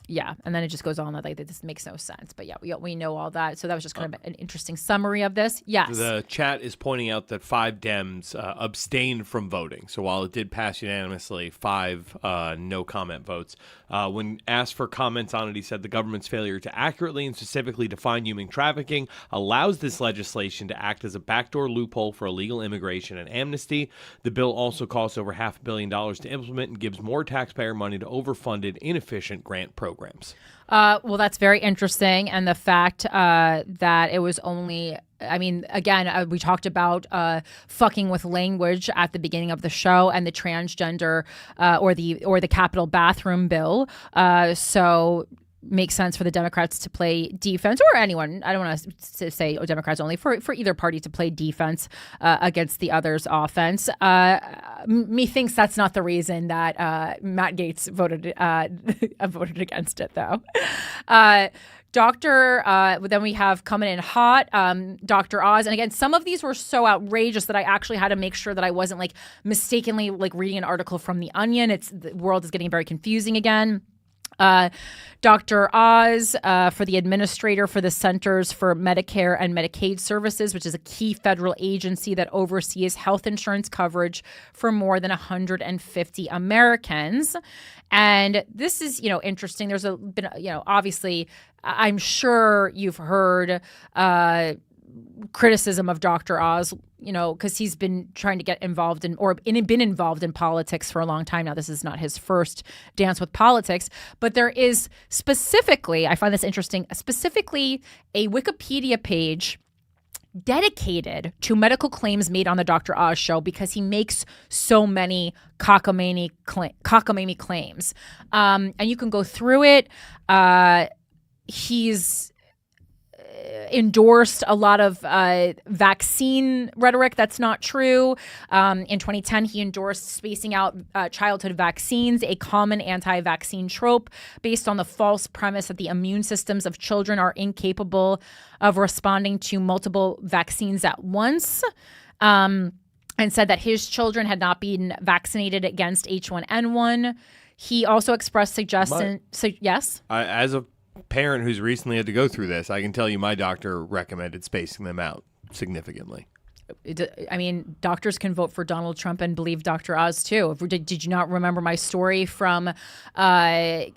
[SPEAKER 2] Yeah, and then it just goes on like this makes no sense. But yeah, we know all that. So that was just kind of an interesting summary of this. Yes.
[SPEAKER 3] The chat is pointing out that 5 Dems abstained from voting. So while it did pass unanimously, 5 no comment votes. When asked for comments on it, he said the government's failure to accurately and specifically define human trafficking allows this legislation to act as a backdoor loophole for illegal immigration and amnesty. The bill also costs over $500 million to implement and gives more taxpayer money to overfunded, inefficient grant programs.
[SPEAKER 2] Well, that's very interesting. And the fact that it was only, I mean, again, we talked about fucking with language at the beginning of the show and the transgender or the Capitol bathroom bill. So makes sense for the Democrats to play defense, or anyone. I don't want to say Democrats only, for either party to play defense against the other's offense. Methinks that's not the reason that Matt Gaetz voted against it, though. Then we have coming in hot, Dr. Oz. And again, some of these were so outrageous that I actually had to make sure that I wasn't like mistakenly like reading an article from The Onion. The world is getting very confusing again. Dr. Oz, for the administrator for the Centers for Medicare and Medicaid Services, which is a key federal agency that oversees health insurance coverage for more than 150 Americans. And this is, interesting. There's been, obviously, I'm sure you've heard criticism of Dr. Oz, because he's been trying to get involved been involved in politics for a long time now. This is not his first dance with politics, but there is specifically, I find this interesting, specifically a Wikipedia page dedicated to medical claims made on the Dr. Oz show because he makes so many cockamamie claims. And you can go through it. He's endorsed a lot of vaccine rhetoric that's not true. In 2010, he endorsed spacing out childhood vaccines, a common anti-vaccine trope based on the false premise that the immune systems of children are incapable of responding to multiple vaccines at once. And said that his children had not been vaccinated against H1N1. He also expressed suggestion. Yes?
[SPEAKER 3] As a parent who's recently had to go through this, I can tell you my doctor recommended spacing them out significantly.
[SPEAKER 2] I mean, doctors can vote for Donald Trump and believe Dr. Oz too. Did you not remember my story from finding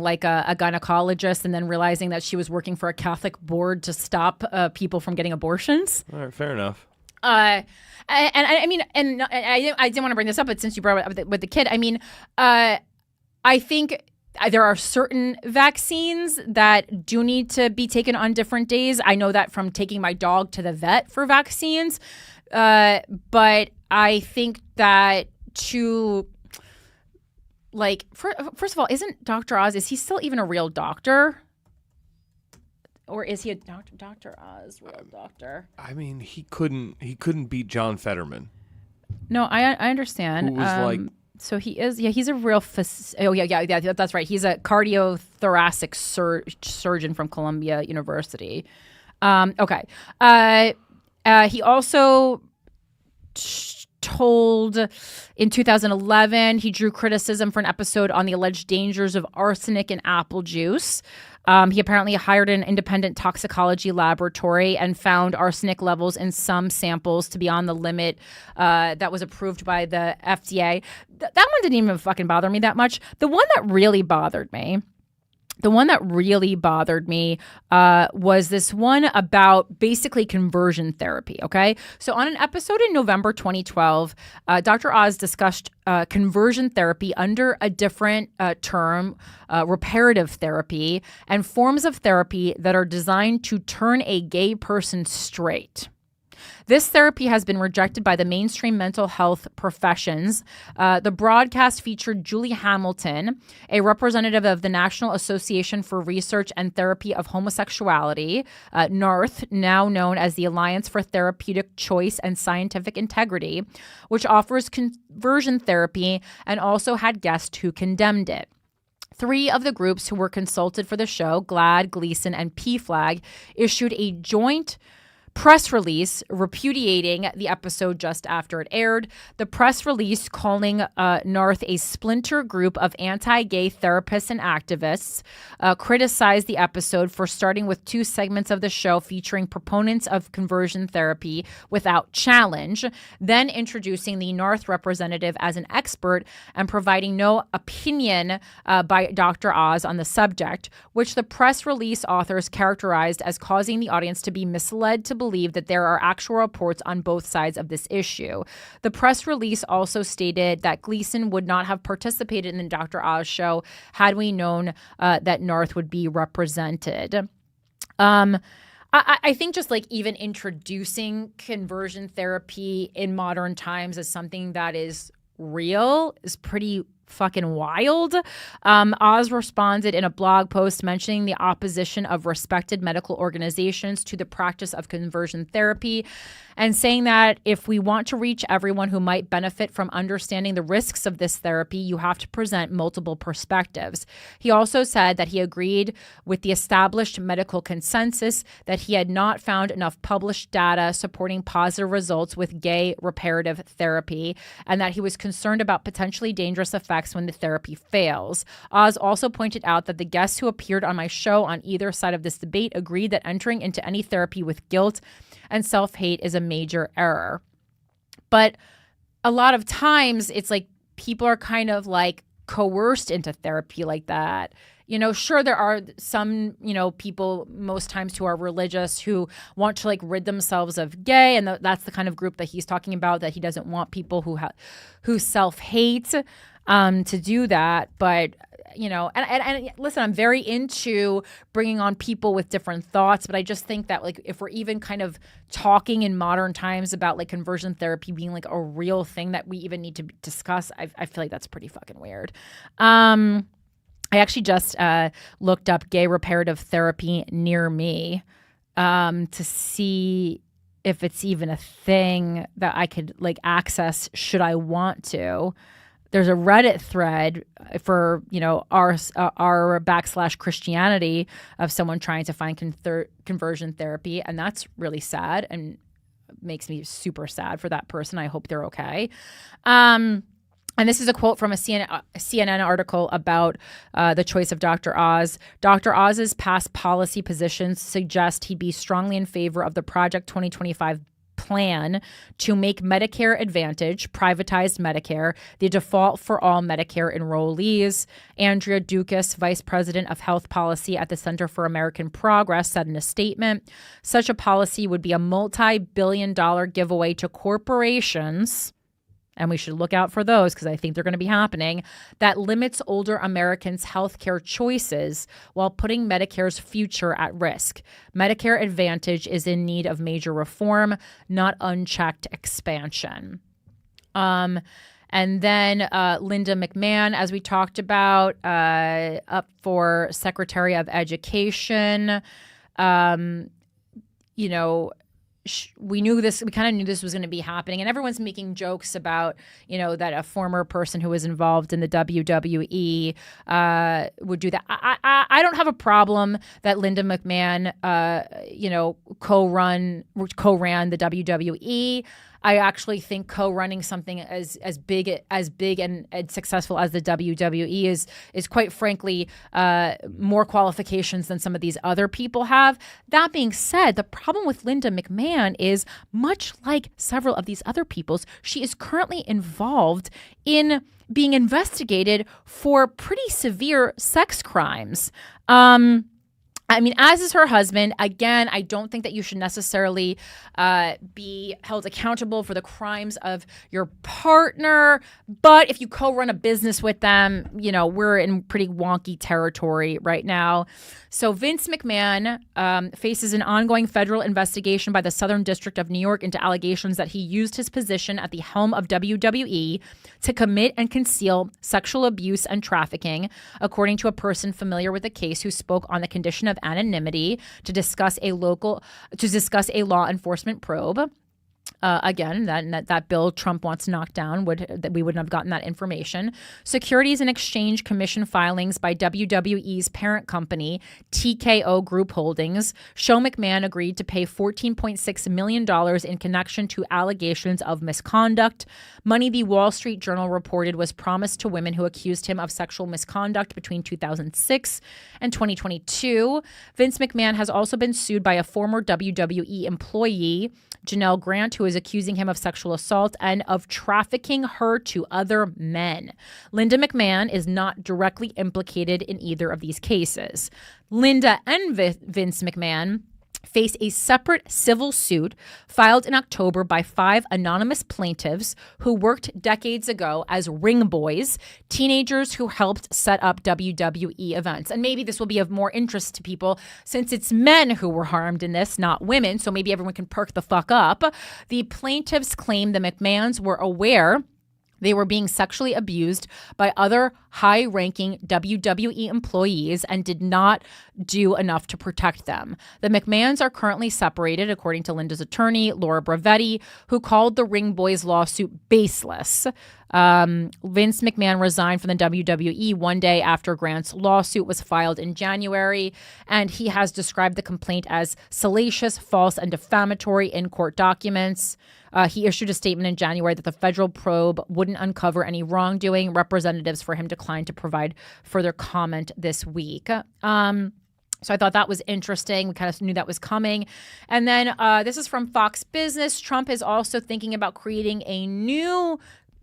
[SPEAKER 2] like a gynecologist and then realizing that she was working for a Catholic board to stop people from getting abortions?
[SPEAKER 3] All right, fair enough.
[SPEAKER 2] I didn't want to bring this up, but since you brought it up with the kid, I mean, I think there are certain vaccines that do need to be taken on different days. I know that from taking my dog to the vet for vaccines. But I think that first of all, isn't Dr. Oz, is he still even a real doctor? Or is he a Dr. Oz, real doctor?
[SPEAKER 3] I mean, he couldn't beat John Fetterman.
[SPEAKER 2] No, I understand.
[SPEAKER 3] Who was
[SPEAKER 2] so he is, he's a real, that's right. He's a cardiothoracic surgeon from Columbia University. Okay. He also told in 2011, he drew criticism for an episode on the alleged dangers of arsenic in apple juice. He apparently hired an independent toxicology laboratory and found arsenic levels in some samples to be on the limit that was approved by the FDA. That one didn't even fucking bother me that much. The one that really bothered me was this one about basically conversion therapy, okay? So on an episode in November 2012, Dr. Oz discussed conversion therapy under a different term, reparative therapy, and forms of therapy that are designed to turn a gay person straight. This therapy has been rejected by the mainstream mental health professions. The broadcast featured Julie Hamilton, a representative of the National Association for Research and Therapy of Homosexuality, NARTH, now known as the Alliance for Therapeutic Choice and Scientific Integrity, which offers conversion therapy, and also had guests who condemned it. 3 of the groups who were consulted for the show, GLAAD, Gleason, and PFLAG, issued a joint press release repudiating the episode just after it aired. The press release calling North a splinter group of anti-gay therapists and activists criticized the episode for starting with 2 segments of the show featuring proponents of conversion therapy without challenge, then introducing the North representative as an expert and providing no opinion by Dr. Oz on the subject, which the press release authors characterized as causing the audience to be misled to believe that there are actual reports on both sides of this issue. The press release also stated that Gleason would not have participated in the Dr. Oz show had we known that North would be represented. I think just like even introducing conversion therapy in modern times as something that is real is pretty fucking wild. Oz responded in a blog post mentioning the opposition of respected medical organizations to the practice of conversion therapy and saying that if we want to reach everyone who might benefit from understanding the risks of this therapy, you have to present multiple perspectives. He also said that he agreed with the established medical consensus that he had not found enough published data supporting positive results with gay reparative therapy and that he was concerned about potentially dangerous effects when the therapy fails. Oz also pointed out that the guests who appeared on my show on either side of this debate agreed that entering into any therapy with guilt and self-hate is a major error. But a lot of times it's like people are kind of like coerced into therapy like that. You know, sure, there are some, people most times who are religious who want to like rid themselves of gay. And that's the kind of group that he's talking about, that he doesn't want people who self-hate to do that. But and listen, I'm very into bringing on people with different thoughts, but I just think that like if we're even kind of talking in modern times about like conversion therapy being like a real thing that we even need to discuss, I feel like that's pretty fucking weird. I actually just looked up gay reparative therapy near me to see if it's even a thing that I could like access should I want to. There's a Reddit thread for, our / Christianity of someone trying to find conversion therapy. And that's really sad and makes me super sad for that person. I hope they're okay. And this is a quote from a CNN article about the choice of Dr. Oz. Dr. Oz's past policy positions suggest he'd be strongly in favor of the Project 2025 plan to make Medicare Advantage, privatized Medicare, the default for all Medicare enrollees. Andrea Dukas, Vice President of Health Policy at the Center for American Progress, said in a statement, such a policy would be a multi-billion-dollar giveaway to corporations, and we should look out for those because I think they're going to be happening, that limits older Americans' healthcare choices while putting Medicare's future at risk. Medicare Advantage is in need of major reform, not unchecked expansion. And then Linda McMahon, as we talked about, up for Secretary of Education. We kind of knew this was going to be happening, and everyone's making jokes about, that a former person who was involved in the WWE would do that. I don't have a problem that Linda McMahon, co-ran the WWE. I actually think co-running something as big and successful as the WWE is quite frankly more qualifications than some of these other people have. That being said, the problem with Linda McMahon is, much like several of these other people's, she is currently involved in being investigated for pretty severe sex crimes. As is her husband. Again, I don't think that you should necessarily be held accountable for the crimes of your partner. But if you co-run a business with them, we're in pretty wonky territory right now. So Vince McMahon faces an ongoing federal investigation by the Southern District of New York into allegations that he used his position at the helm of WWE to commit and conceal sexual abuse and trafficking, according to a person familiar with the case who spoke on the condition of anonymity to discuss a law enforcement probe. Again, that bill Trump wants knocked down that we wouldn't have gotten that information. Securities and Exchange Commission filings by WWE's parent company, TKO Group Holdings, show McMahon agreed to pay $14.6 million in connection to allegations of misconduct. Money the Wall Street Journal reported was promised to women who accused him of sexual misconduct between 2006 and 2022. Vince McMahon has also been sued by a former WWE employee, Janelle Grant, who is accusing him of sexual assault and of trafficking her to other men. Linda McMahon is not directly implicated in either of these cases. Linda and Vince McMahon face a separate civil suit filed in October by 5 anonymous plaintiffs who worked decades ago as ring boys, teenagers who helped set up WWE events. And maybe this will be of more interest to people since it's men who were harmed in this, not women, so maybe everyone can perk the fuck up. The plaintiffs claim the McMahons were aware they were being sexually abused by other high-ranking WWE employees and did not do enough to protect them. The McMahons are currently separated, according to Linda's attorney, Laura Bravetti, who called the Ring Boys lawsuit baseless. Vince McMahon resigned from the WWE one day after Grant's lawsuit was filed in January, and he has described the complaint as salacious, false, and defamatory in court documents. He issued a statement in January that the federal probe wouldn't uncover any wrongdoing. Representatives for him declined to provide further comment this week. So I thought that was interesting. We kind of knew that was coming. And then this is from Fox Business. Trump is also thinking about creating a new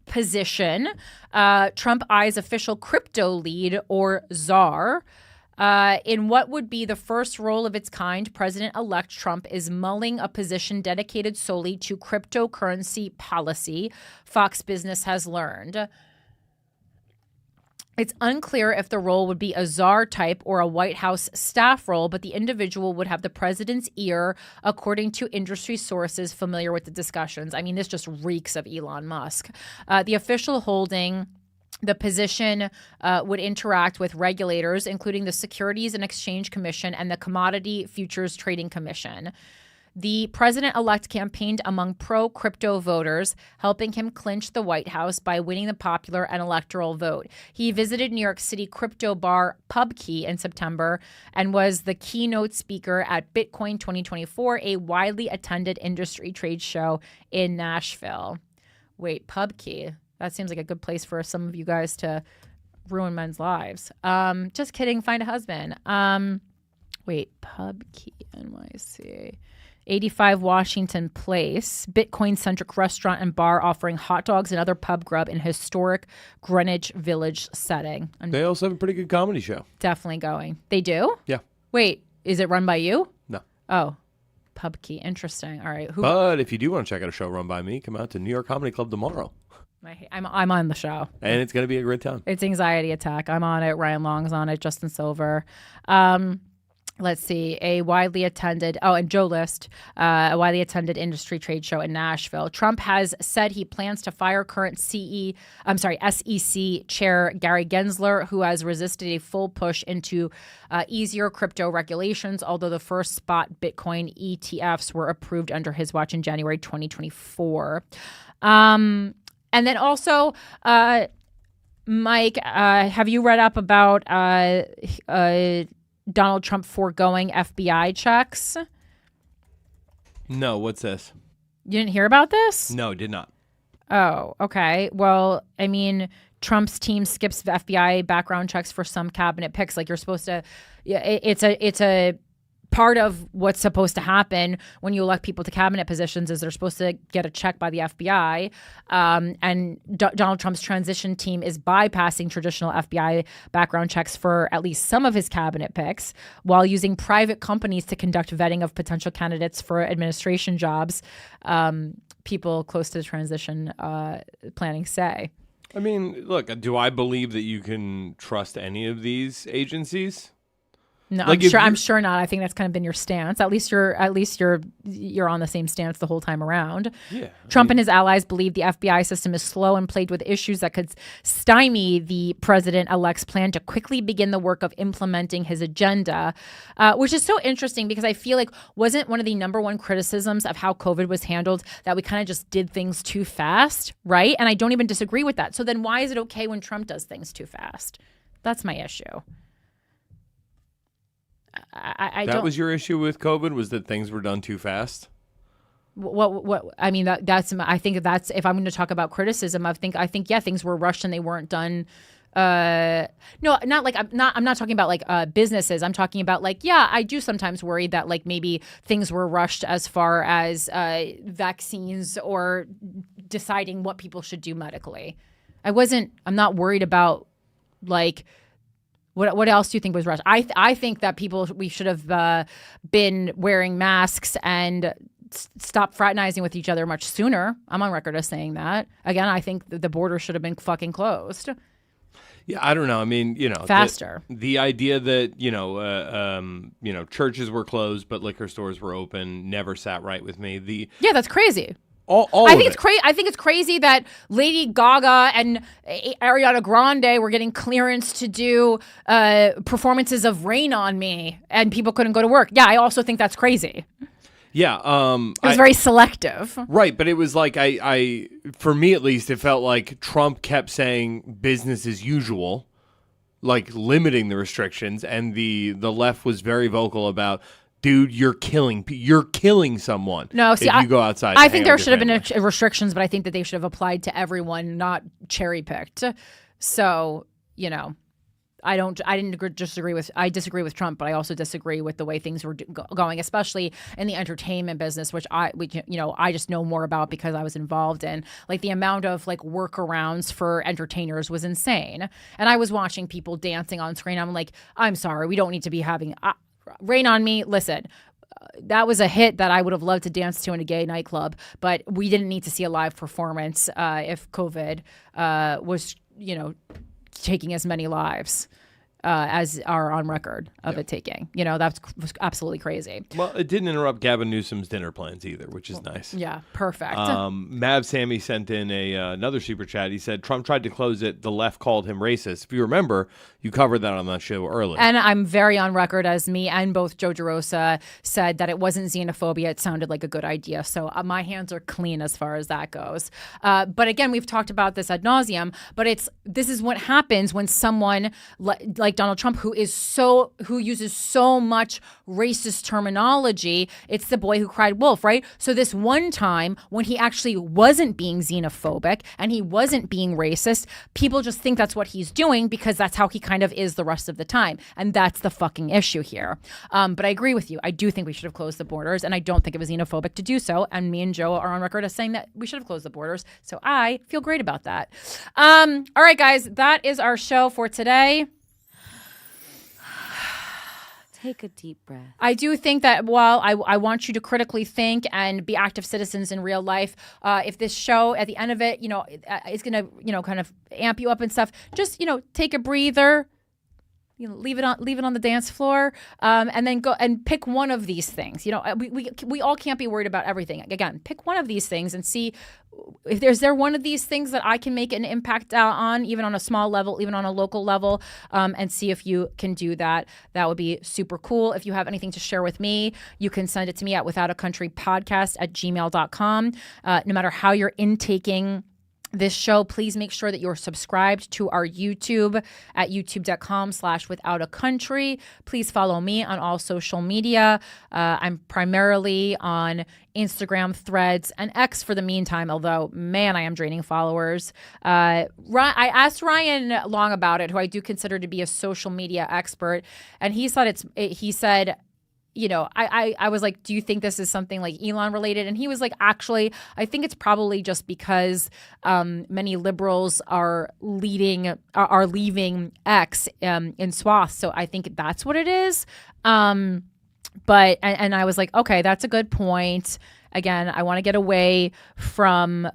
[SPEAKER 2] position. Trump eyes official crypto lead, or czar. In what would be the first role of its kind, President-elect Trump is mulling a position dedicated solely to cryptocurrency policy, Fox Business has learned. It's unclear if the role would be a czar type or a White House staff role, but the individual would have the president's ear, according to industry sources familiar with the discussions. I mean, this just reeks of Elon Musk. The official holding the position would interact with regulators, including the Securities and Exchange Commission and the Commodity Futures Trading Commission. The president-elect campaigned among pro-crypto voters, helping him clinch the White House by winning the popular and electoral vote. He visited New York City crypto bar PubKey in September and was the keynote speaker at Bitcoin 2024, a widely attended industry trade show in Nashville. Wait, PubKey? That seems like a good place for some of you guys to ruin men's lives. Just kidding. Find a husband. Wait, PubKey NYC. 85 Washington Place, Bitcoin-centric restaurant and bar offering hot dogs and other pub grub in historic Greenwich Village setting.
[SPEAKER 3] They also have a pretty good comedy show.
[SPEAKER 2] Definitely going. They do?
[SPEAKER 3] Yeah.
[SPEAKER 2] Wait, is it run by you?
[SPEAKER 3] No.
[SPEAKER 2] Oh, PubKey. Interesting. All right.
[SPEAKER 3] But if you do want to check out a show run by me, come out to New York Comedy Club tomorrow.
[SPEAKER 2] I'm on the show.
[SPEAKER 3] And it's going to be a great time.
[SPEAKER 2] It's Anxiety Attack. I'm on it. Ryan Long's on it. Justin Silver. Let's see. And Joe List, a widely attended industry trade show in Nashville. Trump has said he plans to fire current SEC Chair Gary Gensler, who has resisted a full push into easier crypto regulations, although the first spot Bitcoin ETFs were approved under his watch in January 2024. And then also, Mike, have you read up about Donald Trump foregoing FBI checks?
[SPEAKER 3] No, what's this?
[SPEAKER 2] You didn't hear about this?
[SPEAKER 3] No, did not.
[SPEAKER 2] Oh, okay. Well, I mean, Trump's team skips the FBI background checks for some cabinet picks. Like, you're supposed to, it's a part of what's supposed to happen when you elect people to cabinet positions is they're supposed to get a check by the FBI. And Donald Trump's transition team is bypassing traditional FBI background checks for at least some of his cabinet picks while using private companies to conduct vetting of potential candidates for administration jobs, people close to the transition planning say.
[SPEAKER 3] I mean, look, do I believe that you can trust any of these agencies?
[SPEAKER 2] No,
[SPEAKER 3] Like,
[SPEAKER 2] I'm sure not. I think that's kind of been your stance. At least you're on the same stance the whole time around.
[SPEAKER 3] Yeah.
[SPEAKER 2] Trump and his allies believe the FBI system is slow and plagued with issues that could stymie the president-elect's plan to quickly begin the work of implementing his agenda, which is so interesting because I feel like wasn't one of the number one criticisms of how COVID was handled that we kind of just did things too fast, right? And I don't even disagree with that. So then why is it okay when Trump does things too fast? That's my issue.
[SPEAKER 3] That was your issue with COVID, was that things were done too fast?
[SPEAKER 2] What I mean, I think that's, if I'm going to talk about criticism, I think things were rushed and they weren't done. No, not like, I'm not talking about like businesses. I'm talking about like, yeah, I do sometimes worry that like maybe things were rushed as far as vaccines or deciding what people should do medically. I'm not worried about like, what else do you think was rushed? I think that we should have been wearing masks and stop fraternizing with each other much sooner. I'm on record as saying that. Again, I think the border should have been fucking closed.
[SPEAKER 3] Yeah, I don't know. I mean,
[SPEAKER 2] faster.
[SPEAKER 3] The idea that churches were closed but liquor stores were open never sat right with me.
[SPEAKER 2] Yeah, that's crazy.
[SPEAKER 3] I think
[SPEAKER 2] it's crazy. I think it's crazy that Lady Gaga and Ariana Grande were getting clearance to do performances of "Rain on Me" and people couldn't go to work. Yeah, I also think that's crazy.
[SPEAKER 3] Yeah,
[SPEAKER 2] it was very selective.
[SPEAKER 3] Right, but it was like for me at least, it felt like Trump kept saying business as usual, like limiting the restrictions, and the left was very vocal about, dude, you're killing someone. No, see, if you go outside.
[SPEAKER 2] I think there should have been restrictions, but I think that they should have applied to everyone, not cherry picked. So, I disagree with Trump, but I also disagree with the way things were going, especially in the entertainment business, which I just know more about because I was involved in. Like the amount of like workarounds for entertainers was insane, and I was watching people dancing on screen. I'm like, I'm sorry, we don't need to be having. Rain on Me, listen, that was a hit that I would have loved to dance to in a gay nightclub, but we didn't need to see a live performance if COVID was, taking as many lives as are on record of it taking. That was absolutely crazy.
[SPEAKER 3] Well, it didn't interrupt Gavin Newsom's dinner plans either, which is nice.
[SPEAKER 2] Yeah, perfect.
[SPEAKER 3] Mav Sammy sent in another super chat. He said, Trump tried to close it. The left called him racist. If you remember, you covered that on that show earlier.
[SPEAKER 2] And I'm very on record as me and both Joe DeRosa said that it wasn't xenophobia. It sounded like a good idea. So my hands are clean as far as that goes. But again, we've talked about this ad nauseum, but this is what happens when someone like Donald Trump, who uses so much racist terminology, it's the boy who cried wolf, right? So this one time when he actually wasn't being xenophobic and he wasn't being racist, people just think that's what he's doing because that's how he kind of is the rest of the time. And that's the fucking issue here. But I agree with you. I do think we should have closed the borders, and I don't think it was xenophobic to do so. And me and Joe are on record as saying that we should have closed the borders. So I feel great about that. All right, guys, that is our show for today.
[SPEAKER 5] Take a deep breath.
[SPEAKER 2] I do think that while I want you to critically think and be active citizens in real life, if this show at the end of it, is going to, kind of amp you up and stuff, just, take a breather, leave it on the dance floor, and then go and pick one of these things. We all can't be worried about everything. Again, pick one of these things and see if there's one of these things that I can make an impact on, even on a small level, even on a local level, and see if you can do that. That would be super cool. If you have anything to share with me, you can send it to me at withoutacountrypodcast@gmail.com. No matter how you're intaking this show, please make sure that you're subscribed to our YouTube at youtube.com/withoutacountry. Please follow me on all social media. I'm primarily on Instagram, Threads, and X for the meantime, although, man, I am draining followers. I asked Ryan Long about it, who I do consider to be a social media expert, and he said I was like, do you think this is something like Elon related? And he was like, actually, I think it's probably just because many liberals are leaving X in swaths. So I think that's what it is. But I was like, okay, that's a good point. Again, I want to get away from,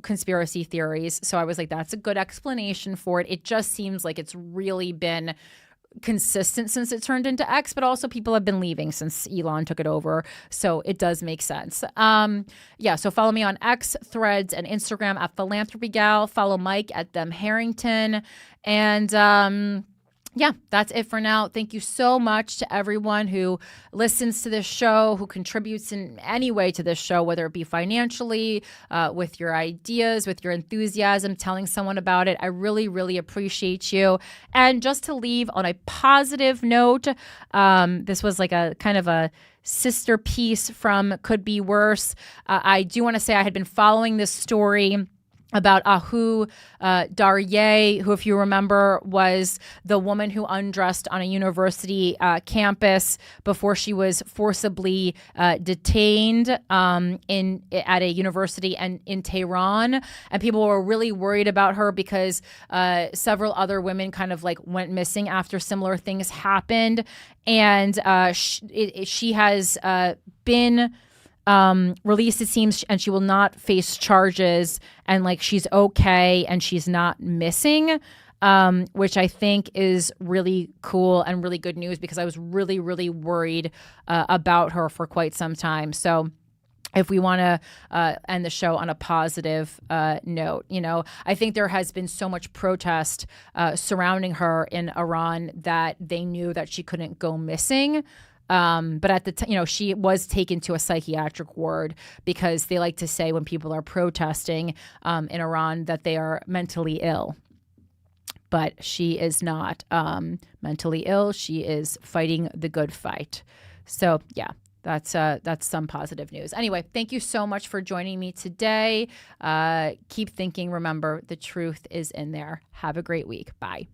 [SPEAKER 2] conspiracy theories. So I was like, that's a good explanation for it. It just seems like it's really been consistent since it turned into X, but also people have been leaving since Elon took it over. So it does make sense. So follow me on X, Threads, and Instagram at Philanthropy Gal. Follow Mike at them Harrington. And that's it for now. Thank you so much to everyone who listens to this show, who contributes in any way to this show, whether it be financially, with your ideas, with your enthusiasm, telling someone about it. I really, really appreciate you. And just to leave on a positive note, this was like a kind of a sister piece from Could Be Worse. I do want to say I had been following this story about Ahu Darye, who, if you remember, was the woman who undressed on a university campus before she was forcibly detained at a university in Tehran. And people were really worried about her because several other women kind of like went missing after similar things happened. And she has been released, it seems, and she will not face charges, and like she's okay and she's not missing, which I think is really cool and really good news, because I was really, really worried about her for quite some time. So if we want to end the show on a positive note, I think there has been so much protest surrounding her in Iran that they knew that she couldn't go missing. But at the time, she was taken to a psychiatric ward, because they like to say when people are protesting in Iran that they are mentally ill. But she is not mentally ill. She is fighting the good fight. So, yeah. That's some positive news. Anyway, thank you so much for joining me today. Keep thinking. Remember, the truth is in there. Have a great week. Bye.